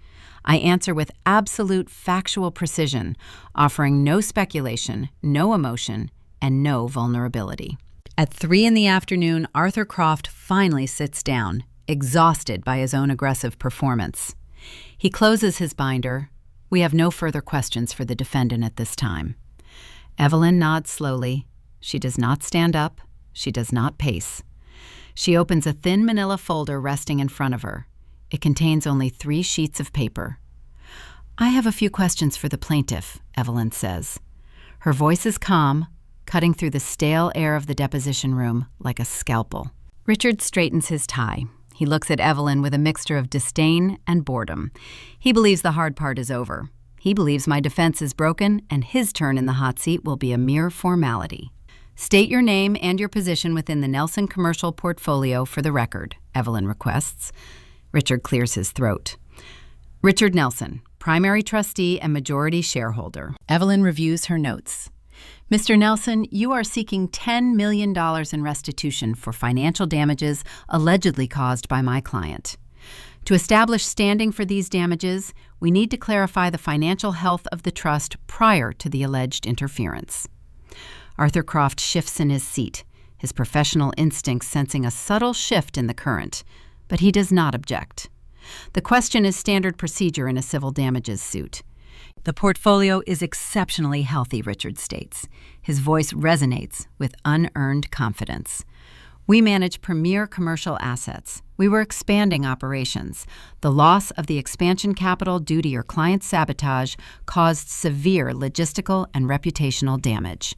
I answer with absolute factual precision, offering no speculation, no emotion, and no vulnerability. At 3 in the afternoon, Arthur Croft finally sits down, exhausted by his own aggressive performance. He closes his binder. We have no further questions for the defendant at this time. Evelyn nods slowly. She does not stand up. She does not pace. She opens a thin manila folder resting in front of her. It contains only 3 sheets of paper. "I have a few questions for the plaintiff," Evelyn says. Her voice is calm, cutting through the stale air of the deposition room like a scalpel. Richard straightens his tie. He looks at Evelyn with a mixture of disdain and boredom. He believes the hard part is over. He believes my defense is broken, and his turn in the hot seat will be a mere formality. "State your name and your position within the Nelson commercial portfolio for the record," Evelyn requests. Richard clears his throat. "Richard Nelson, primary trustee and majority shareholder." Evelyn reviews her notes. "Mr. Nelson, you are seeking $10 million in restitution for financial damages allegedly caused by my client. To establish standing for these damages, we need to clarify the financial health of the trust prior to the alleged interference." Arthur Croft shifts in his seat, his professional instincts sensing a subtle shift in the current, but he does not object. The question is standard procedure in a civil damages suit. "The portfolio is exceptionally healthy," Richard states. His voice resonates with unearned confidence. "We manage premier commercial assets. We were expanding operations. The loss of the expansion capital due to your client's sabotage caused severe logistical and reputational damage."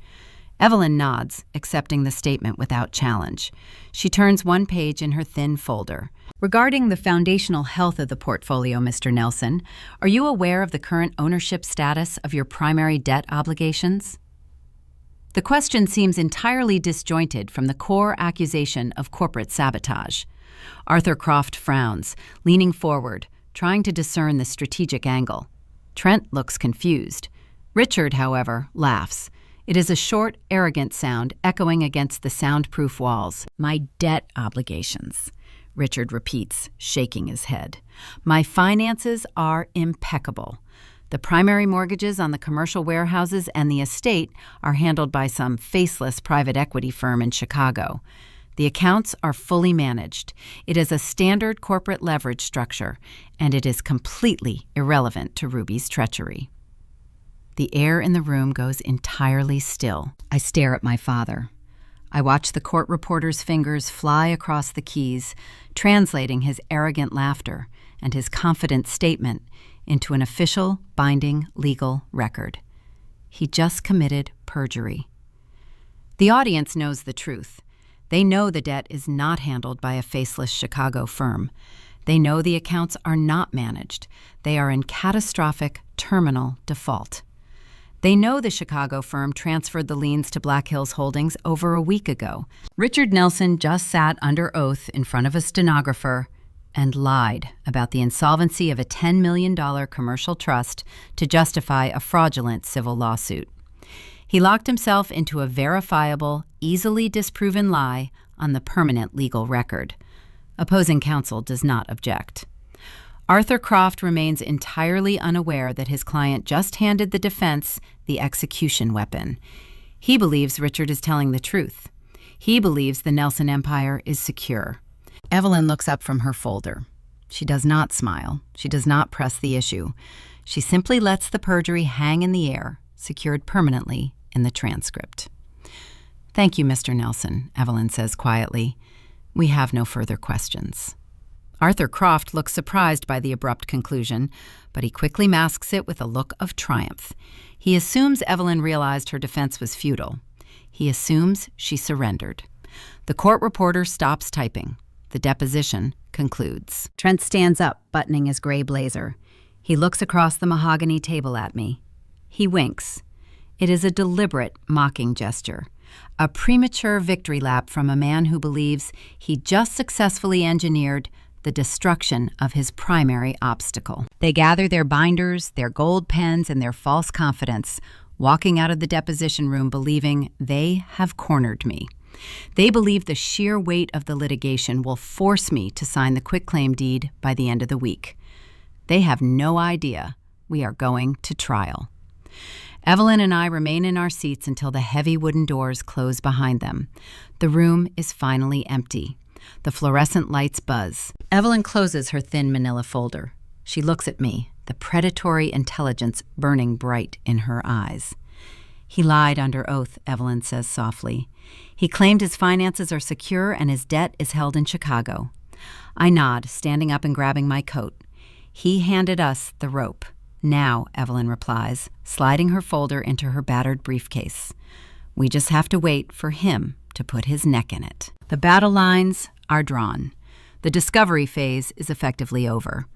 Evelyn nods, accepting the statement without challenge. She turns one page in her thin folder. "Regarding the foundational health of the portfolio, Mr. Nelson, are you aware of the current ownership status of your primary debt obligations?" The question seems entirely disjointed from the core accusation of corporate sabotage. Arthur Croft frowns, leaning forward, trying to discern the strategic angle. Trent looks confused. Richard, however, laughs. It is a short, arrogant sound echoing against the soundproof walls. "My debt obligations," Richard repeats, shaking his head. "My finances are impeccable. The primary mortgages on the commercial warehouses and the estate are handled by some faceless private equity firm in Chicago. The accounts are fully managed. It is a standard corporate leverage structure, and it is completely irrelevant to Ruby's treachery." The air in the room goes entirely still. I stare at my father. I watch the court reporter's fingers fly across the keys, translating his arrogant laughter and his confident statement into an official, binding legal record. He just committed perjury. The audience knows the truth. They know the debt is not handled by a faceless Chicago firm. They know the accounts are not managed. They are in catastrophic, terminal default. They know the Chicago firm transferred the liens to Black Hills Holdings over a week ago. Richard Nelson just sat under oath in front of a stenographer and lied about the insolvency of a $10 million commercial trust to justify a fraudulent civil lawsuit. He locked himself into a verifiable, easily disproven lie on the permanent legal record. Opposing counsel does not object. Arthur Croft remains entirely unaware that his client just handed the defense the execution weapon. He believes Richard is telling the truth. He believes the Nelson empire is secure. Evelyn looks up from her folder. She does not smile. She does not press the issue. She simply lets the perjury hang in the air, secured permanently in the transcript. "Thank you, Mr. Nelson," Evelyn says quietly. "We have no further questions." Arthur Croft looks surprised by the abrupt conclusion, but he quickly masks it with a look of triumph. He assumes Evelyn realized her defense was futile. He assumes she surrendered. The court reporter stops typing. The deposition concludes. Trent stands up, buttoning his gray blazer. He looks across the mahogany table at me. He winks. It is a deliberate, mocking gesture. A premature victory lap from a man who believes he just successfully engineered the destruction of his primary obstacle. They gather their binders, their gold pens, and their false confidence, walking out of the deposition room believing they have cornered me. They believe the sheer weight of the litigation will force me to sign the quitclaim deed by the end of the week. They have no idea we are going to trial. Evelyn and I remain in our seats until the heavy wooden doors close behind them. The room is finally empty. The fluorescent lights buzz. Evelyn closes her thin manila folder. She looks at me, the predatory intelligence burning bright in her eyes. "He lied under oath," Evelyn says softly. "He claimed his finances are secure and his debt is held in Chicago." I nod, standing up and grabbing my coat. "He handed us the rope. Now," Evelyn replies, sliding her folder into her battered briefcase. "We just have to wait for him to put his neck in it." The battle lines are drawn. The discovery phase is effectively over.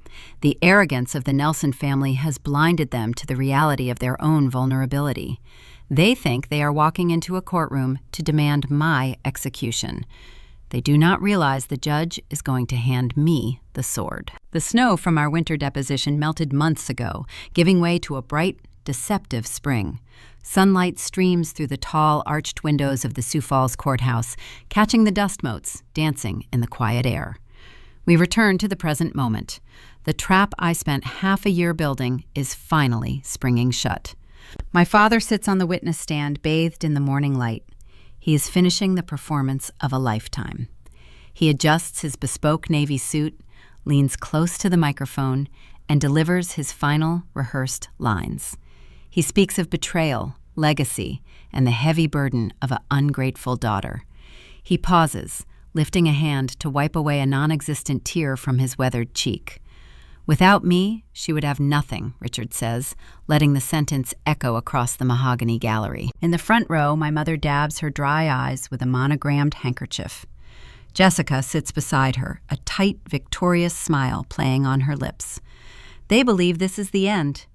The arrogance of the Nelson family has blinded them to the reality of their own vulnerability. They think they are walking into a courtroom to demand my execution. They do not realize the judge is going to hand me the sword. The snow from our winter deposition melted months ago, giving way to a bright, deceptive spring. Sunlight streams through the tall, arched windows of the Sioux Falls courthouse, catching the dust motes dancing in the quiet air. We return to the present moment. The trap I spent half a year building is finally springing shut. My father sits on the witness stand, bathed in the morning light. He is finishing the performance of a lifetime. He adjusts his bespoke navy suit, leans close to the microphone, and delivers his final rehearsed lines. He speaks of betrayal, legacy, and the heavy burden of an ungrateful daughter. He pauses, lifting a hand to wipe away a non-existent tear from his weathered cheek. "Without me, she would have nothing," Richard says, letting the sentence echo across the mahogany gallery. In the front row, my mother dabs her dry eyes with a monogrammed handkerchief. Jessica sits beside her, a tight, victorious smile playing on her lips. They believe this is the end.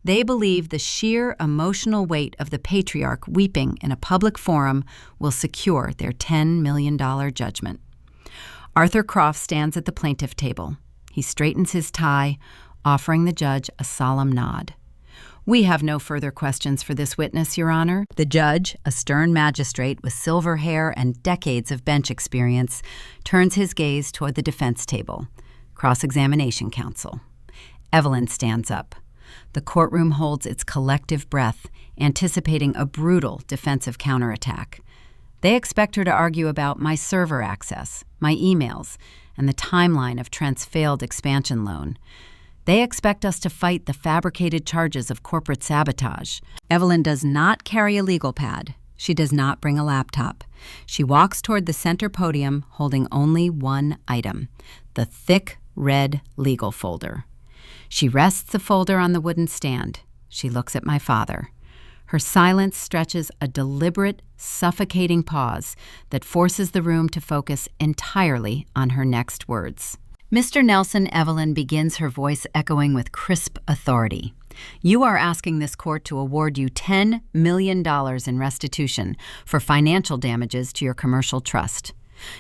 They believe the sheer emotional weight of the patriarch weeping in a public forum will secure their $10 million judgment. Arthur Croft stands at the plaintiff table. He straightens his tie, offering the judge a solemn nod. "We have no further questions for this witness, Your Honor." The judge, a stern magistrate with silver hair and decades of bench experience, turns his gaze toward the defense table. Cross-examination counsel. Evelyn stands up. The courtroom holds its collective breath, anticipating a brutal defensive counterattack. They expect her to argue about my server access, my emails, and the timeline of Trent's failed expansion loan. They expect us to fight the fabricated charges of corporate sabotage. Evelyn does not carry a legal pad. She does not bring a laptop. She walks toward the center podium holding only one item, the thick red legal folder. She rests the folder on the wooden stand. She looks at my father. Her silence stretches a deliberate, suffocating pause that forces the room to focus entirely on her next words. "Mr. Nelson," Evelyn begins, her voice echoing with crisp authority. "You are asking this court to award you $10 million in restitution for financial damages to your commercial trust.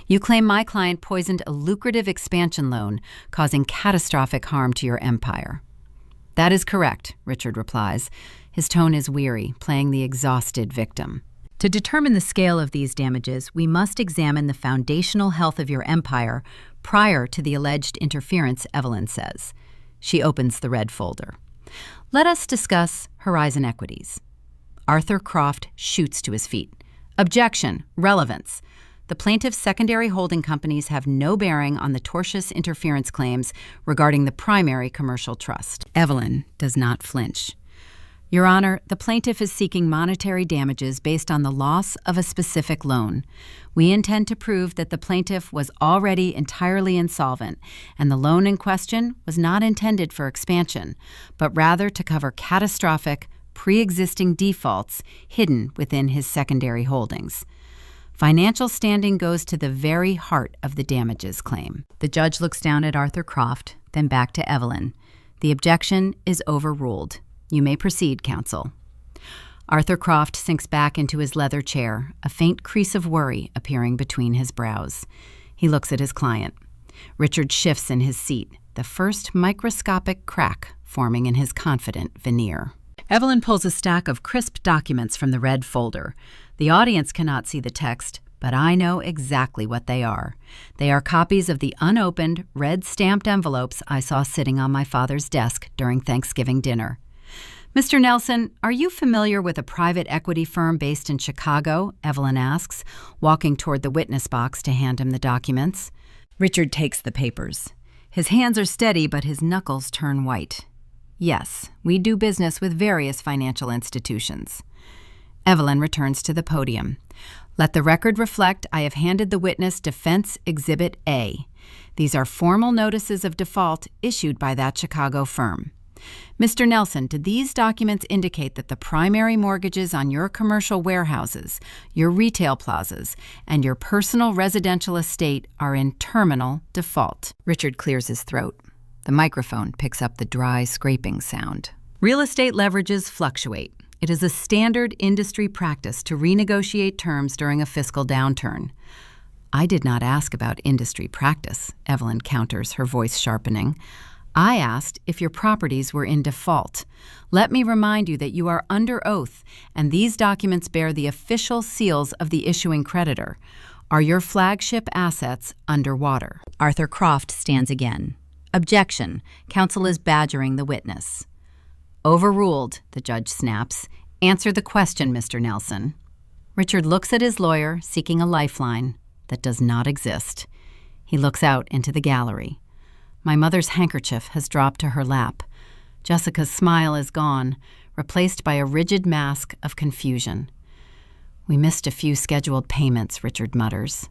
You claim my client poisoned a lucrative expansion loan, causing catastrophic harm to your empire." "That is correct," Richard replies. His tone is weary, playing the exhausted victim. "To determine the scale of these damages, we must examine the foundational health of your empire prior to the alleged interference," Evelyn says. She opens the red folder. "Let us discuss Horizon Equities." Arthur Croft shoots to his feet. "Objection. Relevance. The plaintiff's secondary holding companies have no bearing on the tortious interference claims regarding the primary commercial trust." Evelyn does not flinch. "Your Honor, the plaintiff is seeking monetary damages based on the loss of a specific loan. We intend to prove that the plaintiff was already entirely insolvent, and the loan in question was not intended for expansion, but rather to cover catastrophic, pre-existing defaults hidden within his secondary holdings. Financial standing goes to the very heart of the damages claim." The judge looks down at Arthur Croft, then back to Evelyn. "The objection is overruled. You may proceed, counsel." Arthur Croft sinks back into his leather chair, a faint crease of worry appearing between his brows. He looks at his client. Richard shifts in his seat, the first microscopic crack forming in his confident veneer. Evelyn pulls a stack of crisp documents from the red folder. The audience cannot see the text, but I know exactly what they are. They are copies of the unopened, red-stamped envelopes I saw sitting on my father's desk during Thanksgiving dinner. "Mr. Nelson, are you familiar with a private equity firm based in Chicago?" Evelyn asks, walking toward the witness box to hand him the documents. Richard takes the papers. His hands are steady, but his knuckles turn white. "Yes, we do business with various financial institutions." Evelyn returns to the podium. "Let the record reflect I have handed the witness Defense Exhibit A. These are formal notices of default issued by that Chicago firm. Mr. Nelson, do these documents indicate that the primary mortgages on your commercial warehouses, your retail plazas, and your personal residential estate are in terminal default?" Richard clears his throat. The microphone picks up the dry scraping sound. "Real estate leverages fluctuate. It is a standard industry practice to renegotiate terms during a fiscal downturn." "I did not ask about industry practice," Evelyn counters, her voice sharpening. "I asked if your properties were in default. Let me remind you that you are under oath, and these documents bear the official seals of the issuing creditor. Are your flagship assets underwater?" Arthur Croft stands again. "Objection. Counsel is badgering the witness." "Overruled," the judge snaps. "Answer the question, Mr. Nelson." Richard looks at his lawyer, seeking a lifeline that does not exist. He looks out into the gallery. My mother's handkerchief has dropped to her lap. Jessica's smile is gone, replaced by a rigid mask of confusion. "We missed a few scheduled payments," Richard mutters.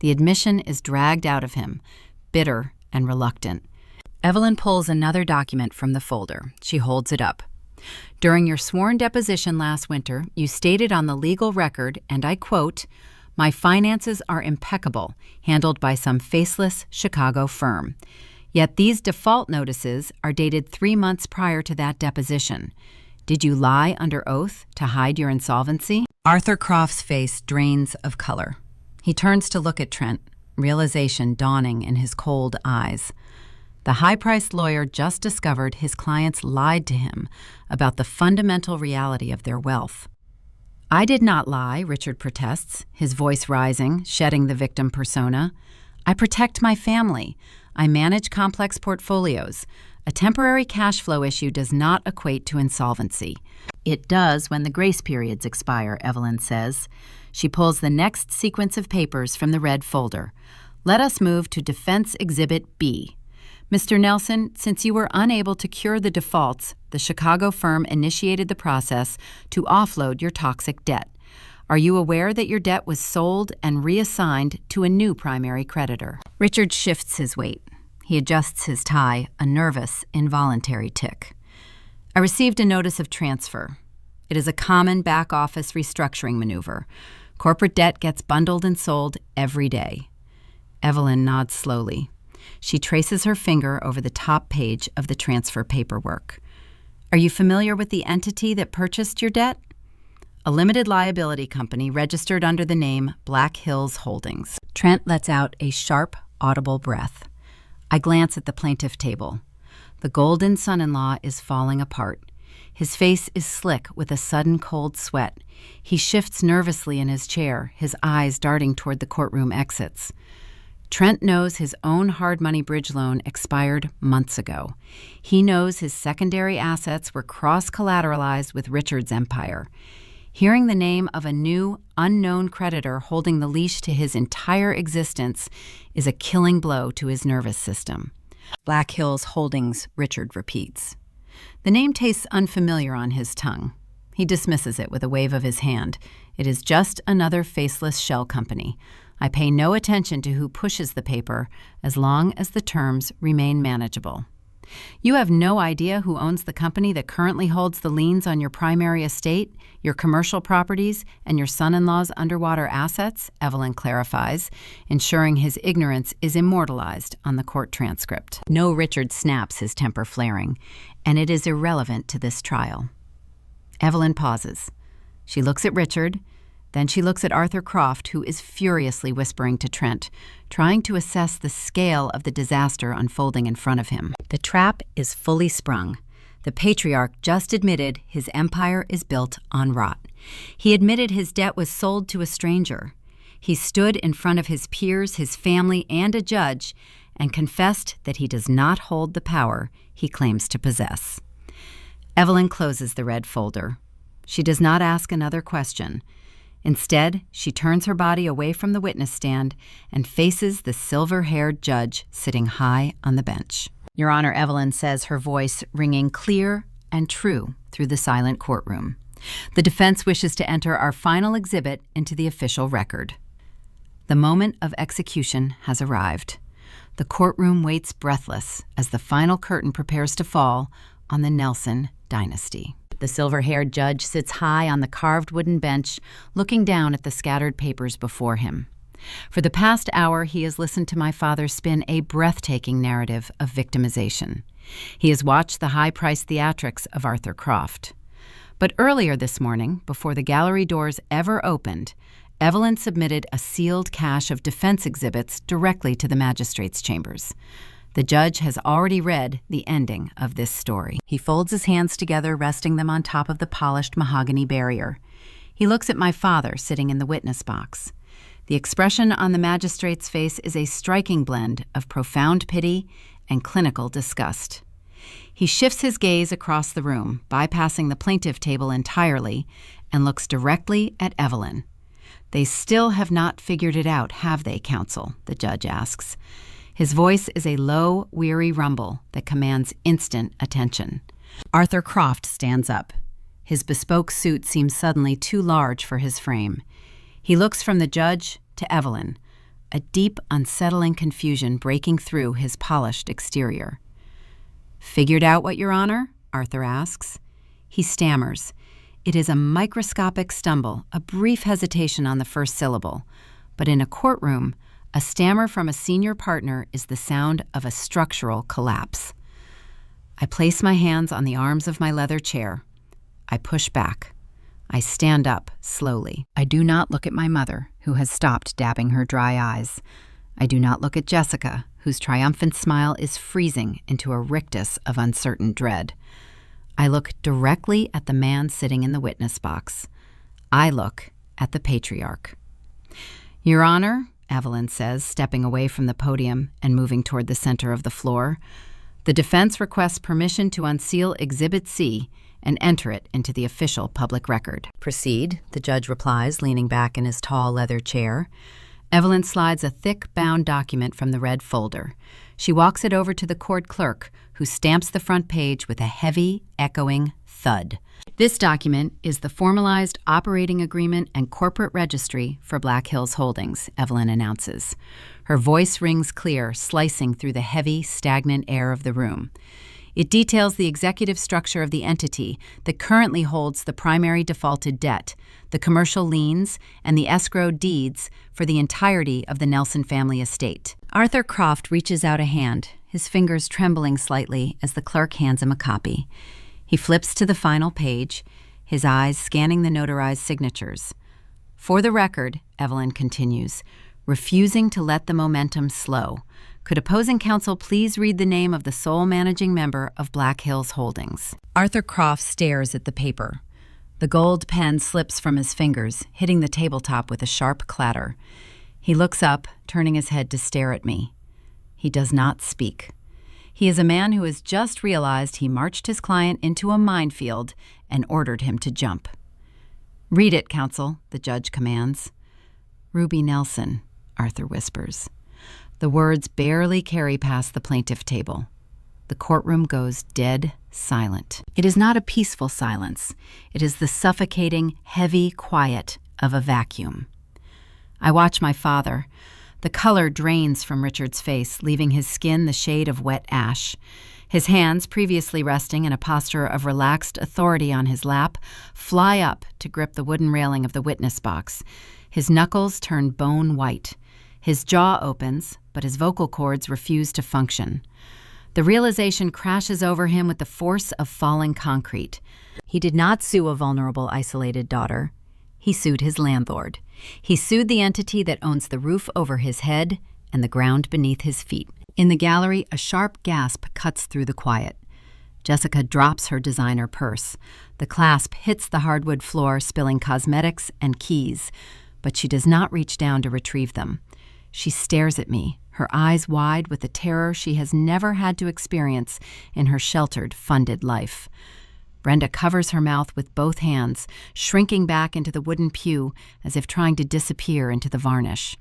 The admission is dragged out of him, bitter and reluctant. Evelyn pulls another document from the folder. She holds it up. "During your sworn deposition last winter, you stated on the legal record, and I quote, 'My finances are impeccable, handled by some faceless Chicago firm.' Yet these default notices are dated 3 months prior to that deposition. Did you lie under oath to hide your insolvency? Arthur Croft's face drains of color. He turns to look at Trent, realization dawning in his cold eyes. The high-priced lawyer just discovered his clients lied to him about the fundamental reality of their wealth. "I did not lie," Richard protests, his voice rising, shedding the victim persona. "I protect my family. I manage complex portfolios. A temporary cash flow issue does not equate to insolvency." "It does when the grace periods expire," Evelyn says. She pulls the next sequence of papers from the red folder. "Let us move to Defense Exhibit B. Mr. Nelson, since you were unable to cure the defaults, the Chicago firm initiated the process to offload your toxic debt. Are you aware that your debt was sold and reassigned to a new primary creditor?" Richard shifts his weight. He adjusts his tie, a nervous, involuntary tick. "I received a notice of transfer. It is a common back-office restructuring maneuver. Corporate debt gets bundled and sold every day." Evelyn nods slowly. She traces her finger over the top page of the transfer paperwork. "Are you familiar with the entity that purchased your debt?" "A limited liability company registered under the name Black Hills Holdings." Trent lets out a sharp, audible breath. I glance at the plaintiff table. The golden son-in-law is falling apart. His face is slick with a sudden cold sweat. He shifts nervously in his chair, his eyes darting toward the courtroom exits. Trent knows his own hard money bridge loan expired months ago. He knows his secondary assets were cross-collateralized with Richard's empire. Hearing the name of a new, unknown creditor holding the leash to his entire existence is a killing blow to his nervous system. "Black Hills Holdings," Richard repeats. The name tastes unfamiliar on his tongue. He dismisses it with a wave of his hand. It is just another faceless shell company. I pay no attention to who pushes the paper as long as the terms remain manageable. "You have no idea who owns the company that currently holds the liens on your primary estate, your commercial properties, and your son-in-law's underwater assets," Evelyn clarifies, ensuring his ignorance is immortalized on the court transcript. No, Richard snaps, his temper flaring, and it is irrelevant to this trial. Evelyn pauses. She looks at Richard. Then she looks at Arthur Croft, who is furiously whispering to Trent, trying to assess the scale of the disaster unfolding in front of him. The trap is fully sprung. The patriarch just admitted his empire is built on rot. He admitted his debt was sold to a stranger. He stood in front of his peers, his family, and a judge, and confessed that he does not hold the power he claims to possess. Evelyn closes the red folder. She does not ask another question. Instead, she turns her body away from the witness stand and faces the silver-haired judge sitting high on the bench. "Your Honor," Evelyn says, her voice ringing clear and true through the silent courtroom. "The defense wishes to enter our final exhibit into the official record." The moment of execution has arrived. The courtroom waits breathless as the final curtain prepares to fall on the Nelson dynasty. The silver-haired judge sits high on the carved wooden bench, looking down at the scattered papers before him. For the past hour, he has listened to my father spin a breathtaking narrative of victimization. He has watched the high-priced theatrics of Arthur Croft. But earlier this morning, before the gallery doors ever opened, Evelyn submitted a sealed cache of defense exhibits directly to the magistrate's chambers. The judge has already read the ending of this story. He folds his hands together, resting them on top of the polished mahogany barrier. He looks at my father sitting in the witness box. The expression on the magistrate's face is a striking blend of profound pity and clinical disgust. He shifts his gaze across the room, bypassing the plaintiff table entirely, and looks directly at Evelyn. "They still have not figured it out, have they, counsel?" the judge asks. His voice is a low, weary rumble that commands instant attention. Arthur Croft stands up. His bespoke suit seems suddenly too large for his frame. He looks from the judge to Evelyn, a deep, unsettling confusion breaking through his polished exterior. "Figured out what, Your Honor?" Arthur asks. He stammers. It is a microscopic stumble, a brief hesitation on the first syllable. But in a courtroom, A stammer from a senior partner is the sound of a structural collapse. I place my hands on the arms of my leather chair. I push back. I stand up slowly. I do not look at my mother, who has stopped dabbing her dry eyes. I do not look at Jessica, whose triumphant smile is freezing into a rictus of uncertain dread. I look directly at the man sitting in the witness box. I look at the patriarch. Your Honor, Evelyn says, stepping away from the podium and moving toward the center of the floor, the defense requests permission to unseal Exhibit C and enter it into the official public record. Proceed, the judge replies, leaning back in his tall leather chair. Evelyn slides a thick, bound document from the red folder. She walks it over to the court clerk, who stamps the front page with a heavy, echoing thud. This document is the formalized operating agreement and corporate registry for Black Hills Holdings, Evelyn announces. Her voice rings clear, slicing through the heavy, stagnant air of the room. It details the executive structure of the entity that currently holds the primary defaulted debt, the commercial liens, and the escrow deeds for the entirety of the Nelson family estate. Arthur Croft reaches out a hand, his fingers trembling slightly as the clerk hands him a copy. He flips to the final page, his eyes scanning the notarized signatures. For the record, Evelyn continues, refusing to let the momentum slow, could opposing counsel please read the name of the sole managing member of Black Hills Holdings? Arthur Croft stares at the paper. The gold pen slips from his fingers, hitting the tabletop with a sharp clatter. He looks up, turning his head to stare at me. He does not speak. He is a man who has just realized he marched his client into a minefield and ordered him to jump. Read it, counsel, the judge commands. Ruby Nelson, Arthur whispers. The words barely carry past the plaintiff table. The courtroom goes dead silent. It is not a peaceful silence. It is the suffocating, heavy quiet of a vacuum. I watch my father. The color drains from Richard's face, leaving his skin the shade of wet ash. His hands, previously resting in a posture of relaxed authority on his lap, fly up to grip the wooden railing of the witness box. His knuckles turn bone white. His jaw opens, but his vocal cords refuse to function. The realization crashes over him with the force of falling concrete. He did not sue a vulnerable, isolated daughter. He sued his landlord. He sued the entity that owns the roof over his head and the ground beneath his feet. In the gallery, a sharp gasp cuts through the quiet. Jessica drops her designer purse. The clasp hits the hardwood floor, spilling cosmetics and keys, but she does not reach down to retrieve them. She stares at me, her eyes wide with the terror she has never had to experience in her sheltered, funded life. Brenda covers her mouth with both hands, shrinking back into the wooden pew as if trying to disappear into the varnish.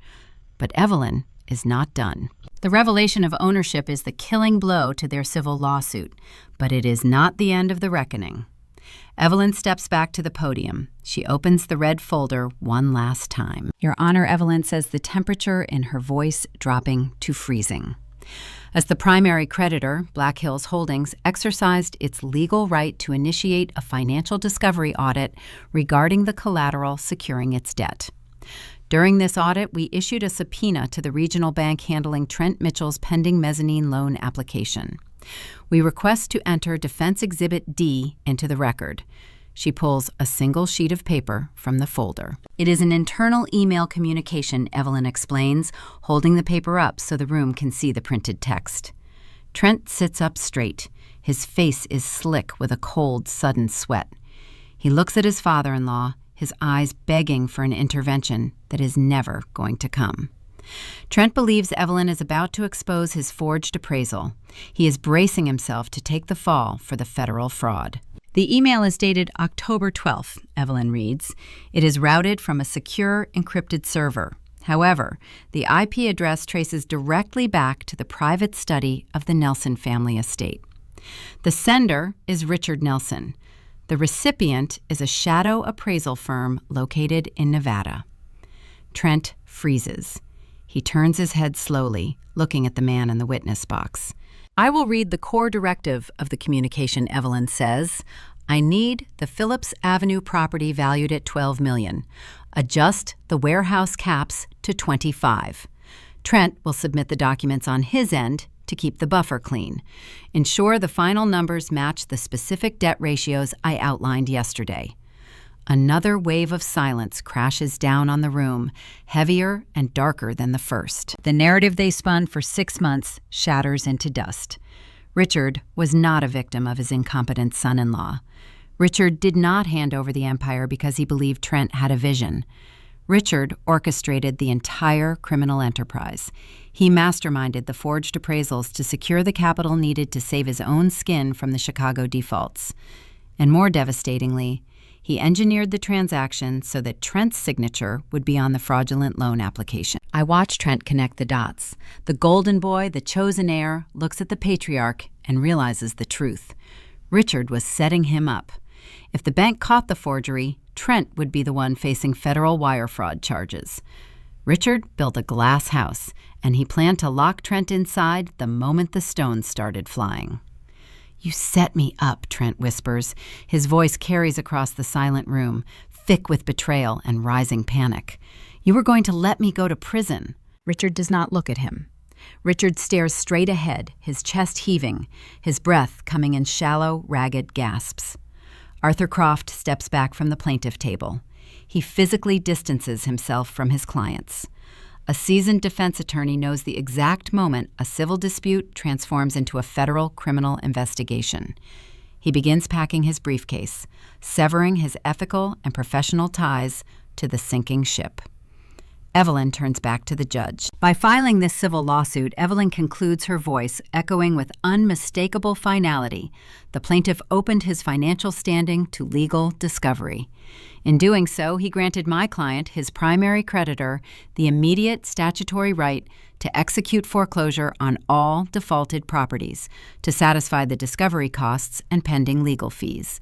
But Evelyn is not done. The revelation of ownership is the killing blow to their civil lawsuit, but it is not the end of the reckoning. Evelyn steps back to the podium. She opens the red folder one last time. Your Honor, Evelyn says, the temperature in her voice dropping to freezing. As the primary creditor, Black Hills Holdings exercised its legal right to initiate a financial discovery audit regarding the collateral securing its debt. During this audit, we issued a subpoena to the regional bank handling Trent Mitchell's pending mezzanine loan application. We request to enter Defense Exhibit D into the record. She pulls a single sheet of paper from the folder. It is an internal email communication, Evelyn explains, holding the paper up so the room can see the printed text. Trent sits up straight. His face is slick with a cold, sudden sweat. He looks at his father-in-law, his eyes begging for an intervention that is never going to come. Trent believes Evelyn is about to expose his forged appraisal. He is bracing himself to take the fall for the federal fraud. The email is dated October 12th, Evelyn reads. It is routed from a secure, encrypted server. However, the IP address traces directly back to the private study of the Nelson family estate. The sender is Richard Nelson. The recipient is a shadow appraisal firm located in Nevada. Trent freezes. He turns his head slowly, looking at the man in the witness box. I will read the core directive of the communication, Evelyn says. I need the Phillips Avenue property valued at $12 million. Adjust the warehouse caps to $25. Trent will submit the documents on his end to keep the buffer clean. Ensure the final numbers match the specific debt ratios I outlined yesterday. Another wave of silence crashes down on the room, heavier and darker than the first. The narrative they spun for 6 months shatters into dust. Richard was not a victim of his incompetent son-in-law. Richard did not hand over the empire because he believed Trent had a vision. Richard orchestrated the entire criminal enterprise. He masterminded the forged appraisals to secure the capital needed to save his own skin from the Chicago defaults. And more devastatingly, he engineered the transaction so that Trent's signature would be on the fraudulent loan application. I watched Trent connect the dots. The golden boy, the chosen heir, looks at the patriarch and realizes the truth. Richard was setting him up. If the bank caught the forgery, Trent would be the one facing federal wire fraud charges. Richard built a glass house, and he planned to lock Trent inside the moment the stones started flying. "You set me up," Trent whispers. His voice carries across the silent room, thick with betrayal and rising panic. "You were going to let me go to prison." Richard does not look at him. Richard stares straight ahead, his chest heaving, his breath coming in shallow, ragged gasps. Arthur Croft steps back from the plaintiff table. He physically distances himself from his clients. A seasoned defense attorney knows the exact moment a civil dispute transforms into a federal criminal investigation. He begins packing his briefcase, severing his ethical and professional ties to the sinking ship. Evelyn turns back to the judge. By filing this civil lawsuit, Evelyn concludes, her voice echoing with unmistakable finality. The plaintiff opened his financial standing to legal discovery. In doing so, he granted my client, his primary creditor, the immediate statutory right to execute foreclosure on all defaulted properties to satisfy the discovery costs and pending legal fees.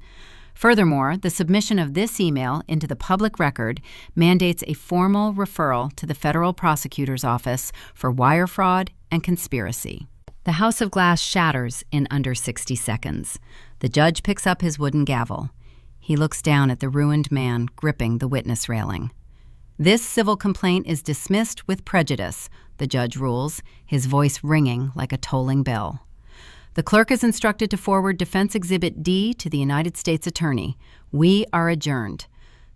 Furthermore, the submission of this email into the public record mandates a formal referral to the federal prosecutor's office for wire fraud and conspiracy. The house of glass shatters in under 60 seconds. The judge picks up his wooden gavel. He looks down at the ruined man gripping the witness railing. "This civil complaint is dismissed with prejudice," the judge rules, his voice ringing like a tolling bell. The clerk is instructed to forward Defense Exhibit D to the United States Attorney. We are adjourned.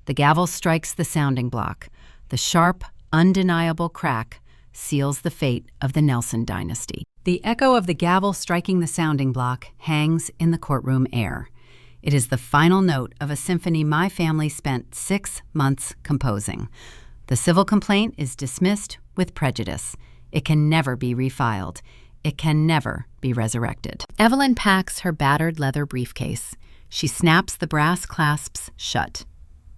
The gavel strikes the sounding block. The sharp, undeniable crack seals the fate of the Nelson dynasty. The echo of the gavel striking the sounding block hangs in the courtroom air. It is the final note of a symphony my family spent 6 months composing. The civil complaint is dismissed with prejudice. It can never be refiled. It can never be resurrected. Evelyn packs her battered leather briefcase. She snaps the brass clasps shut.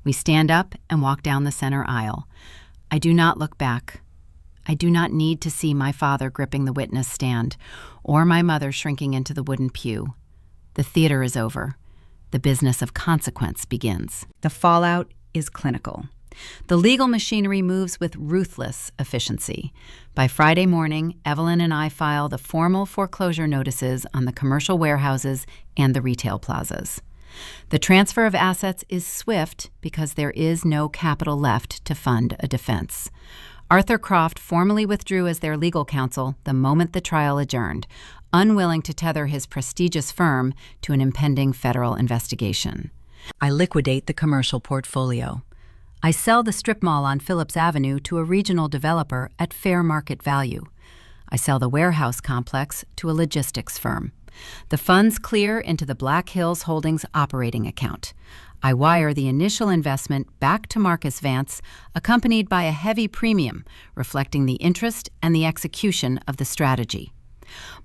We stand up and walk down the center aisle. I do not look back. I do not need to see my father gripping the witness stand or my mother shrinking into the wooden pew. The theater is over. The business of consequence begins. The fallout is clinical. The legal machinery moves with ruthless efficiency. By Friday morning, Evelyn and I file the formal foreclosure notices on the commercial warehouses and the retail plazas. The transfer of assets is swift because there is no capital left to fund a defense. Arthur Croft formally withdrew as their legal counsel the moment the trial adjourned, unwilling to tether his prestigious firm to an impending federal investigation. I liquidate the commercial portfolio. I sell the strip mall on Phillips Avenue to a regional developer at fair market value. I sell the warehouse complex to a logistics firm. The funds clear into the Black Hills Holdings operating account. I wire the initial investment back to Marcus Vance, accompanied by a heavy premium, reflecting the interest and the execution of the strategy.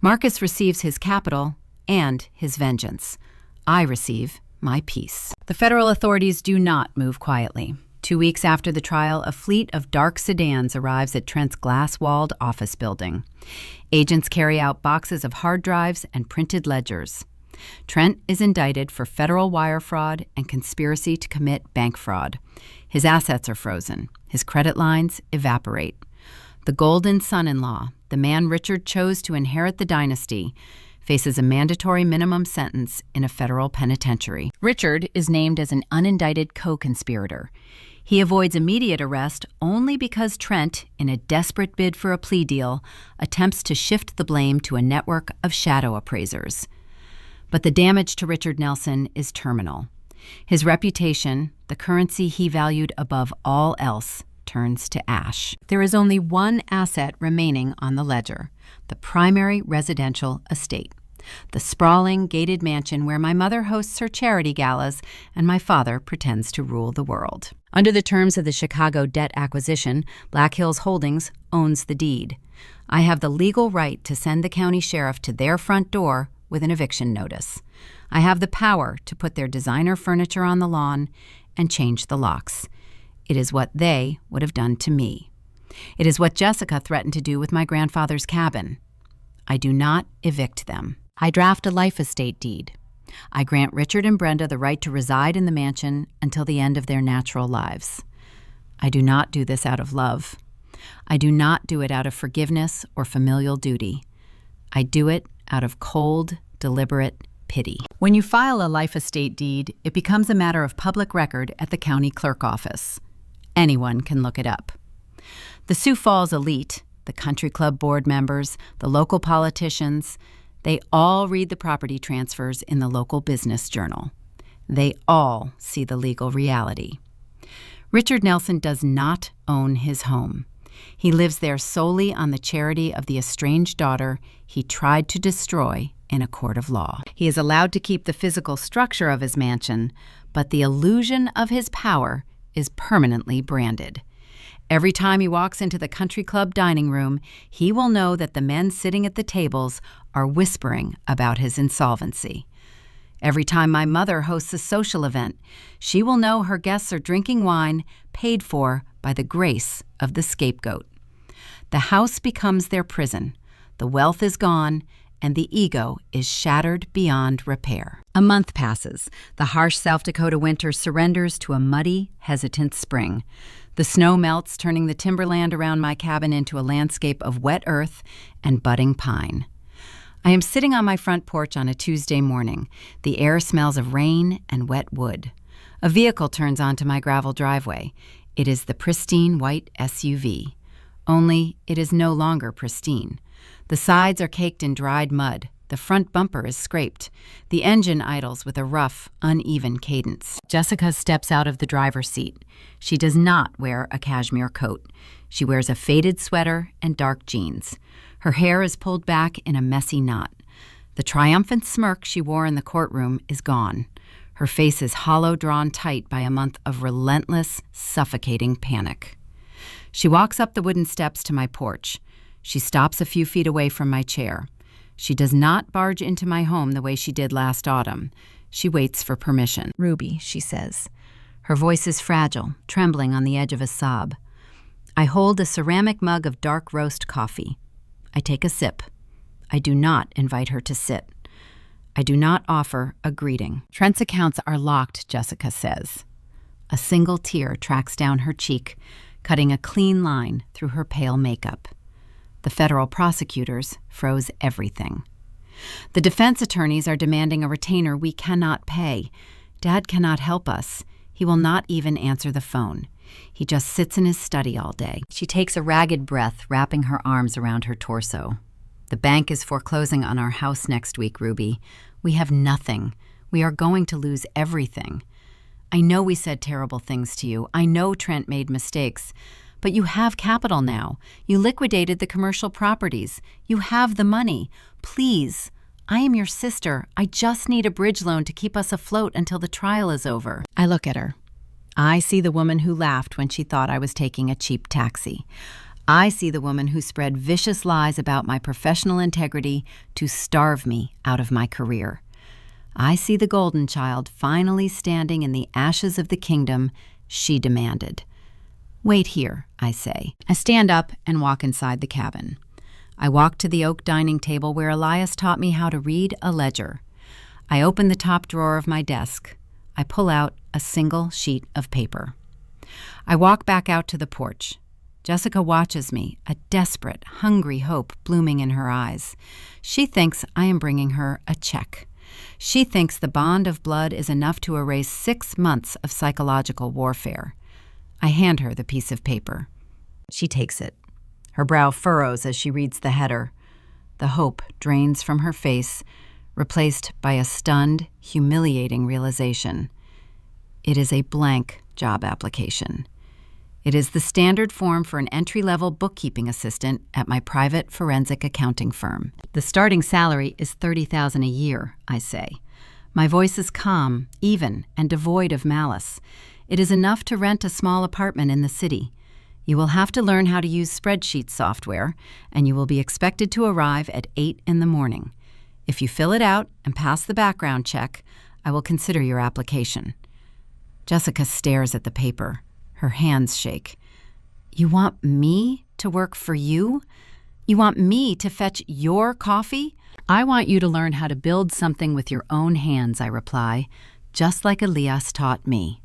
Marcus receives his capital and his vengeance. I receive my peace. The federal authorities do not move quietly. 2 weeks after the trial, a fleet of dark sedans arrives at Trent's glass-walled office building. Agents carry out boxes of hard drives and printed ledgers. Trent is indicted for federal wire fraud and conspiracy to commit bank fraud. His assets are frozen. His credit lines evaporate. The golden son-in-law, the man Richard chose to inherit the dynasty, faces a mandatory minimum sentence in a federal penitentiary. Richard is named as an unindicted co-conspirator. He avoids immediate arrest only because Trent, in a desperate bid for a plea deal, attempts to shift the blame to a network of shadow appraisers. But the damage to Richard Nelson is terminal. His reputation, the currency he valued above all else, turns to ash. There is only one asset remaining on the ledger: the primary residential estate, the sprawling, gated mansion where my mother hosts her charity galas and my father pretends to rule the world. Under the terms of the Chicago debt acquisition, Black Hills Holdings owns the deed. I have the legal right to send the county sheriff to their front door with an eviction notice. I have the power to put their designer furniture on the lawn and change the locks. It is what they would have done to me. It is what Jessica threatened to do with my grandfather's cabin. I do not evict them. I draft a life estate deed. I grant Richard and Brenda the right to reside in the mansion until the end of their natural lives. I do not do this out of love. I do not do it out of forgiveness or familial duty. I do it out of cold, deliberate pity. When you file a life estate deed, it becomes a matter of public record at the county clerk office. Anyone can look it up. The Sioux Falls elite, the country club board members, the local politicians, they all read the property transfers in the local business journal. They all see the legal reality. Richard Nelson does not own his home. He lives there solely on the charity of the estranged daughter he tried to destroy in a court of law. He is allowed to keep the physical structure of his mansion, but the illusion of his power is permanently branded. Every time he walks into the country club dining room, he will know that the men sitting at the tables are whispering about his insolvency. Every time my mother hosts a social event, she will know her guests are drinking wine paid for by the grace of the scapegoat. The house becomes their prison. The wealth is gone, and the ego is shattered beyond repair. A month passes. The harsh South Dakota winter surrenders to a muddy, hesitant spring. The snow melts, turning the timberland around my cabin into a landscape of wet earth and budding pine. I am sitting on my front porch on a Tuesday morning. The air smells of rain and wet wood. A vehicle turns onto my gravel driveway. It is the pristine white SUV. Only it is no longer pristine. The sides are caked in dried mud. The front bumper is scraped. The engine idles with a rough, uneven cadence. Jessica steps out of the driver's seat. She does not wear a cashmere coat. She wears a faded sweater and dark jeans. Her hair is pulled back in a messy knot. The triumphant smirk she wore in the courtroom is gone. Her face is hollow, drawn tight by a month of relentless, suffocating panic. She walks up the wooden steps to my porch. She stops a few feet away from my chair. She does not barge into my home the way she did last autumn. She waits for permission. "Ruby," she says. Her voice is fragile, trembling on the edge of a sob. I hold a ceramic mug of dark roast coffee. I take a sip. I do not invite her to sit. I do not offer a greeting. "Trent's accounts are locked," Jessica says. A single tear tracks down her cheek, cutting a clean line through her pale makeup. The federal prosecutors froze everything. The defense attorneys are demanding a retainer we cannot pay. Dad cannot help us. He will not even answer the phone. He just sits in his study all day. She takes a ragged breath, wrapping her arms around her torso. "The bank is foreclosing on our house next week, Ruby. We have nothing. We are going to lose everything. I know we said terrible things to you. I know Trent made mistakes. But you have capital now. You liquidated the commercial properties. You have the money. Please, I am your sister. I just need a bridge loan to keep us afloat until the trial is over." I look at her. I see the woman who laughed when she thought I was taking a cheap taxi. I see the woman who spread vicious lies about my professional integrity to starve me out of my career. I see the golden child finally standing in the ashes of the kingdom she demanded. "Wait here," I say. I stand up and walk inside the cabin. I walk to the oak dining table where Elias taught me how to read a ledger. I open the top drawer of my desk. I pull out a single sheet of paper. I walk back out to the porch. Jessica watches me, a desperate, hungry hope blooming in her eyes. She thinks I am bringing her a check. She thinks the bond of blood is enough to erase 6 months of psychological warfare. I hand her the piece of paper. She takes it. Her brow furrows as she reads the header. The hope drains from her face, replaced by a stunned, humiliating realization. It is a blank job application. It is the standard form for an entry-level bookkeeping assistant at my private forensic accounting firm. The starting salary is $30,000 a year, I say. My voice is calm, even, and devoid of malice. It is enough to rent a small apartment in the city. You will have to learn how to use spreadsheet software, and you will be expected to arrive at 8 in the morning. If you fill it out and pass the background check, I will consider your application. Jessica stares at the paper. Her hands shake. You want me to work for you? You want me to fetch your coffee? I want you to learn how to build something with your own hands, I reply, just like Elias taught me.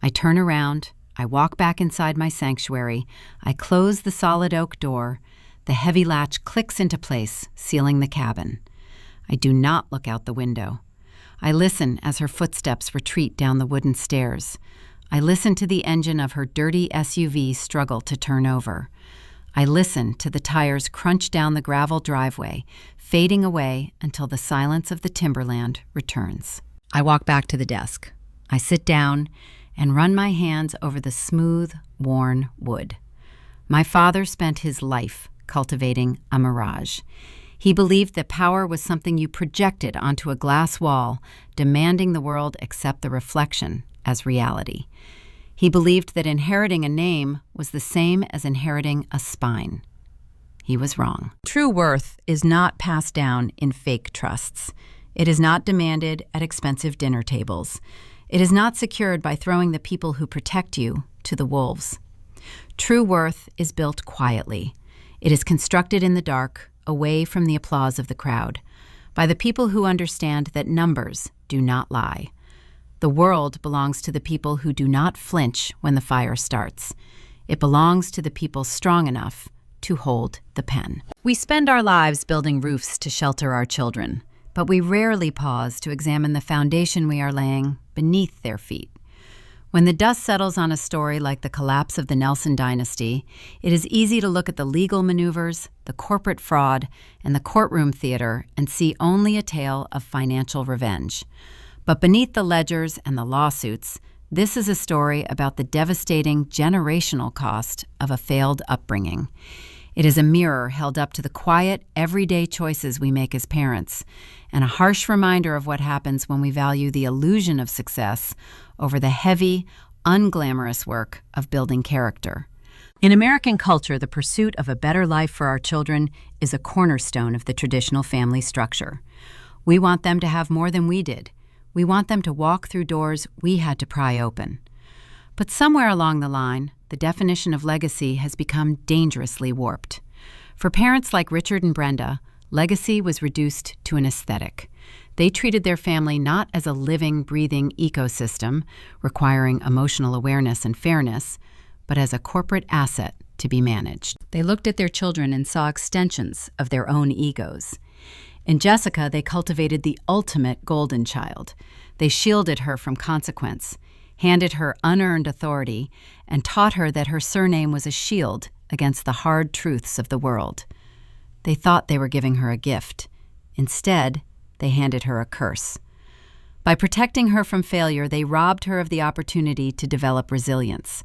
I turn around. I walk back inside my sanctuary. I close the solid oak door. The heavy latch clicks into place, sealing the cabin. I do not look out the window. I listen as her footsteps retreat down the wooden stairs. I listen to the engine of her dirty SUV struggle to turn over. I listen to the tires crunch down the gravel driveway, fading away until the silence of the timberland returns. I walk back to the desk. I sit down and run my hands over the smooth, worn wood. My father spent his life cultivating a mirage. He believed that power was something you projected onto a glass wall, demanding the world accept the reflection as reality. He believed that inheriting a name was the same as inheriting a spine. He was wrong. True worth is not passed down in fake trusts. It is not demanded at expensive dinner tables. It is not secured by throwing the people who protect you to the wolves. True worth is built quietly. It is constructed in the dark, away from the applause of the crowd, by the people who understand that numbers do not lie. The world belongs to the people who do not flinch when the fire starts. It belongs to the people strong enough to hold the pen. We spend our lives building roofs to shelter our children, but we rarely pause to examine the foundation we are laying beneath their feet. When the dust settles on a story like the collapse of the Nelson dynasty, it is easy to look at the legal maneuvers, the corporate fraud, and the courtroom theater and see only a tale of financial revenge. But beneath the ledgers and the lawsuits, this is a story about the devastating generational cost of a failed upbringing. It is a mirror held up to the quiet, everyday choices we make as parents, and a harsh reminder of what happens when we value the illusion of success over the heavy, unglamorous work of building character. In American culture, the pursuit of a better life for our children is a cornerstone of the traditional family structure. We want them to have more than we did. We want them to walk through doors we had to pry open. But somewhere along the line, the definition of legacy has become dangerously warped. For parents like Richard and Brenda, legacy was reduced to an aesthetic. They treated their family not as a living, breathing ecosystem requiring emotional awareness and fairness, but as a corporate asset to be managed. They looked at their children and saw extensions of their own egos. In Jessica, they cultivated the ultimate golden child. They shielded her from consequence, handed her unearned authority, and taught her that her surname was a shield against the hard truths of the world. They thought they were giving her a gift. Instead, they handed her a curse. By protecting her from failure, they robbed her of the opportunity to develop resilience.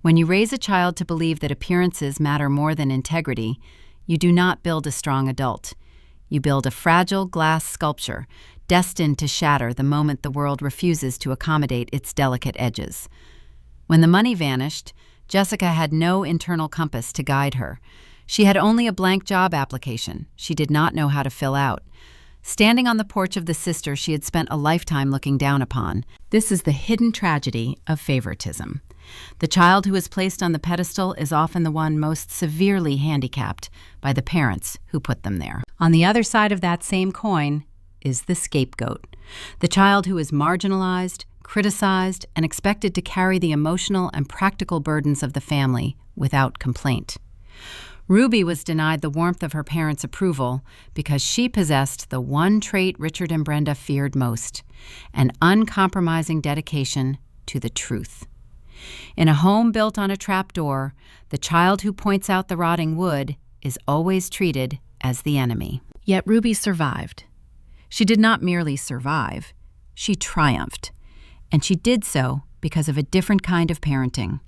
When you raise a child to believe that appearances matter more than integrity, you do not build a strong adult. You build a fragile glass sculpture, destined to shatter the moment the world refuses to accommodate its delicate edges. When the money vanished, Jessica had no internal compass to guide her. She had only a blank job application she did not know how to fill out. Standing on the porch of the sister she had spent a lifetime looking down upon, this is the hidden tragedy of favoritism. The child who is placed on the pedestal is often the one most severely handicapped by the parents who put them there. On the other side of that same coin is the scapegoat, the child who is marginalized, criticized, and expected to carry the emotional and practical burdens of the family without complaint. Ruby was denied the warmth of her parents' approval because she possessed the one trait Richard and Brenda feared most, an uncompromising dedication to the truth. In a home built on a trapdoor, the child who points out the rotting wood is always treated as the enemy. Yet Ruby survived. She did not merely survive, she triumphed. And she did so because of a different kind of parenting,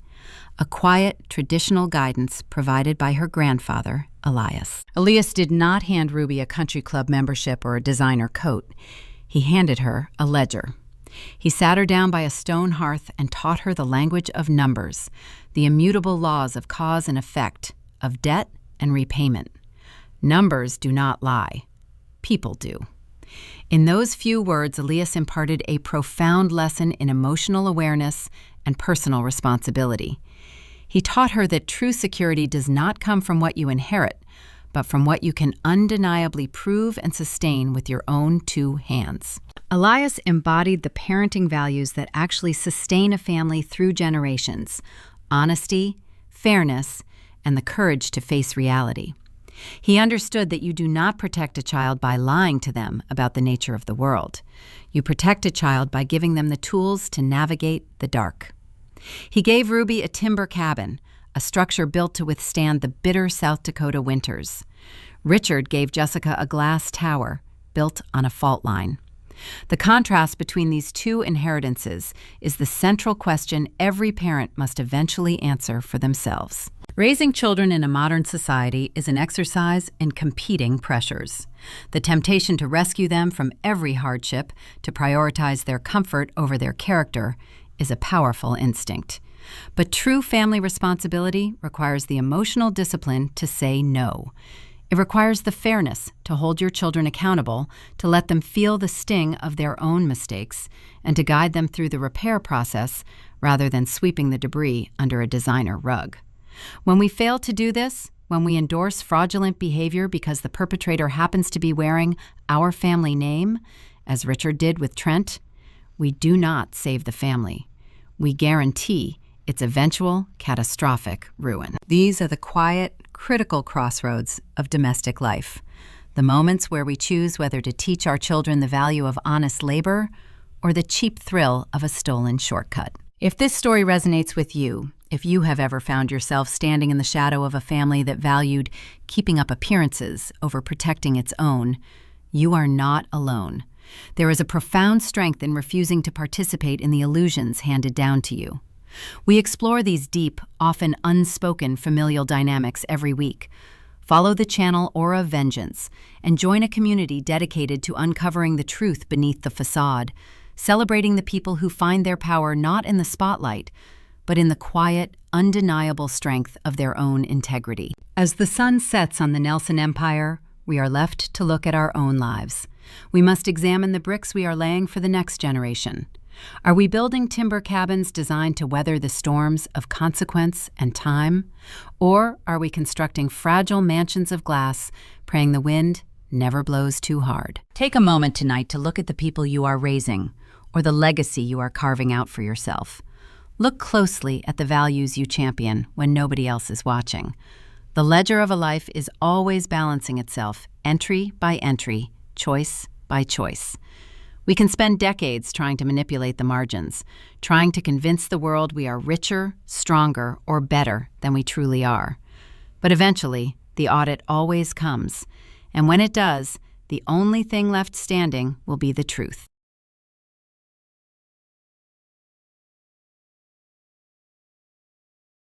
a quiet, traditional guidance provided by her grandfather, Elias. Elias did not hand Ruby a country club membership or a designer coat. He handed her a ledger. He sat her down by a stone hearth and taught her the language of numbers, the immutable laws of cause and effect, of debt and repayment. Numbers do not lie. People do. In those few words, Elias imparted a profound lesson in emotional awareness and personal responsibility. He taught her that true security does not come from what you inherit, but from what you can undeniably prove and sustain with your own two hands. Elias embodied the parenting values that actually sustain a family through generations: honesty, fairness, and the courage to face reality. He understood that you do not protect a child by lying to them about the nature of the world. You protect a child by giving them the tools to navigate the dark. He gave Ruby a timber cabin, a structure built to withstand the bitter South Dakota winters. Richard gave Jessica a glass tower built on a fault line. The contrast between these two inheritances is the central question every parent must eventually answer for themselves. Raising children in a modern society is an exercise in competing pressures. The temptation to rescue them from every hardship, to prioritize their comfort over their character, is a powerful instinct. But true family responsibility requires the emotional discipline to say no. It requires the fairness to hold your children accountable, to let them feel the sting of their own mistakes, and to guide them through the repair process rather than sweeping the debris under a designer rug. When we fail to do this, when we endorse fraudulent behavior because the perpetrator happens to be wearing our family name, as Richard did with Trent, we do not save the family. We guarantee its eventual catastrophic ruin. These are the quiet, critical crossroads of domestic life, the moments where we choose whether to teach our children the value of honest labor or the cheap thrill of a stolen shortcut. If this story resonates with you, if you have ever found yourself standing in the shadow of a family that valued keeping up appearances over protecting its own, you are not alone. There is a profound strength in refusing to participate in the illusions handed down to you. We explore these deep, often unspoken familial dynamics every week. Follow the channel Aura of Vengeance and join a community dedicated to uncovering the truth beneath the facade, celebrating the people who find their power not in the spotlight, but in the quiet, undeniable strength of their own integrity. As the sun sets on the Nelson Empire, we are left to look at our own lives. We must examine the bricks we are laying for the next generation. Are we building timber cabins designed to weather the storms of consequence and time? Or are we constructing fragile mansions of glass, praying the wind never blows too hard? Take a moment tonight to look at the people you are raising, or the legacy you are carving out for yourself. Look closely at the values you champion when nobody else is watching. The ledger of a life is always balancing itself, entry by entry, choice by choice. We can spend decades trying to manipulate the margins, trying to convince the world we are richer, stronger, or better than we truly are. But eventually, the audit always comes. And when it does, the only thing left standing will be the truth.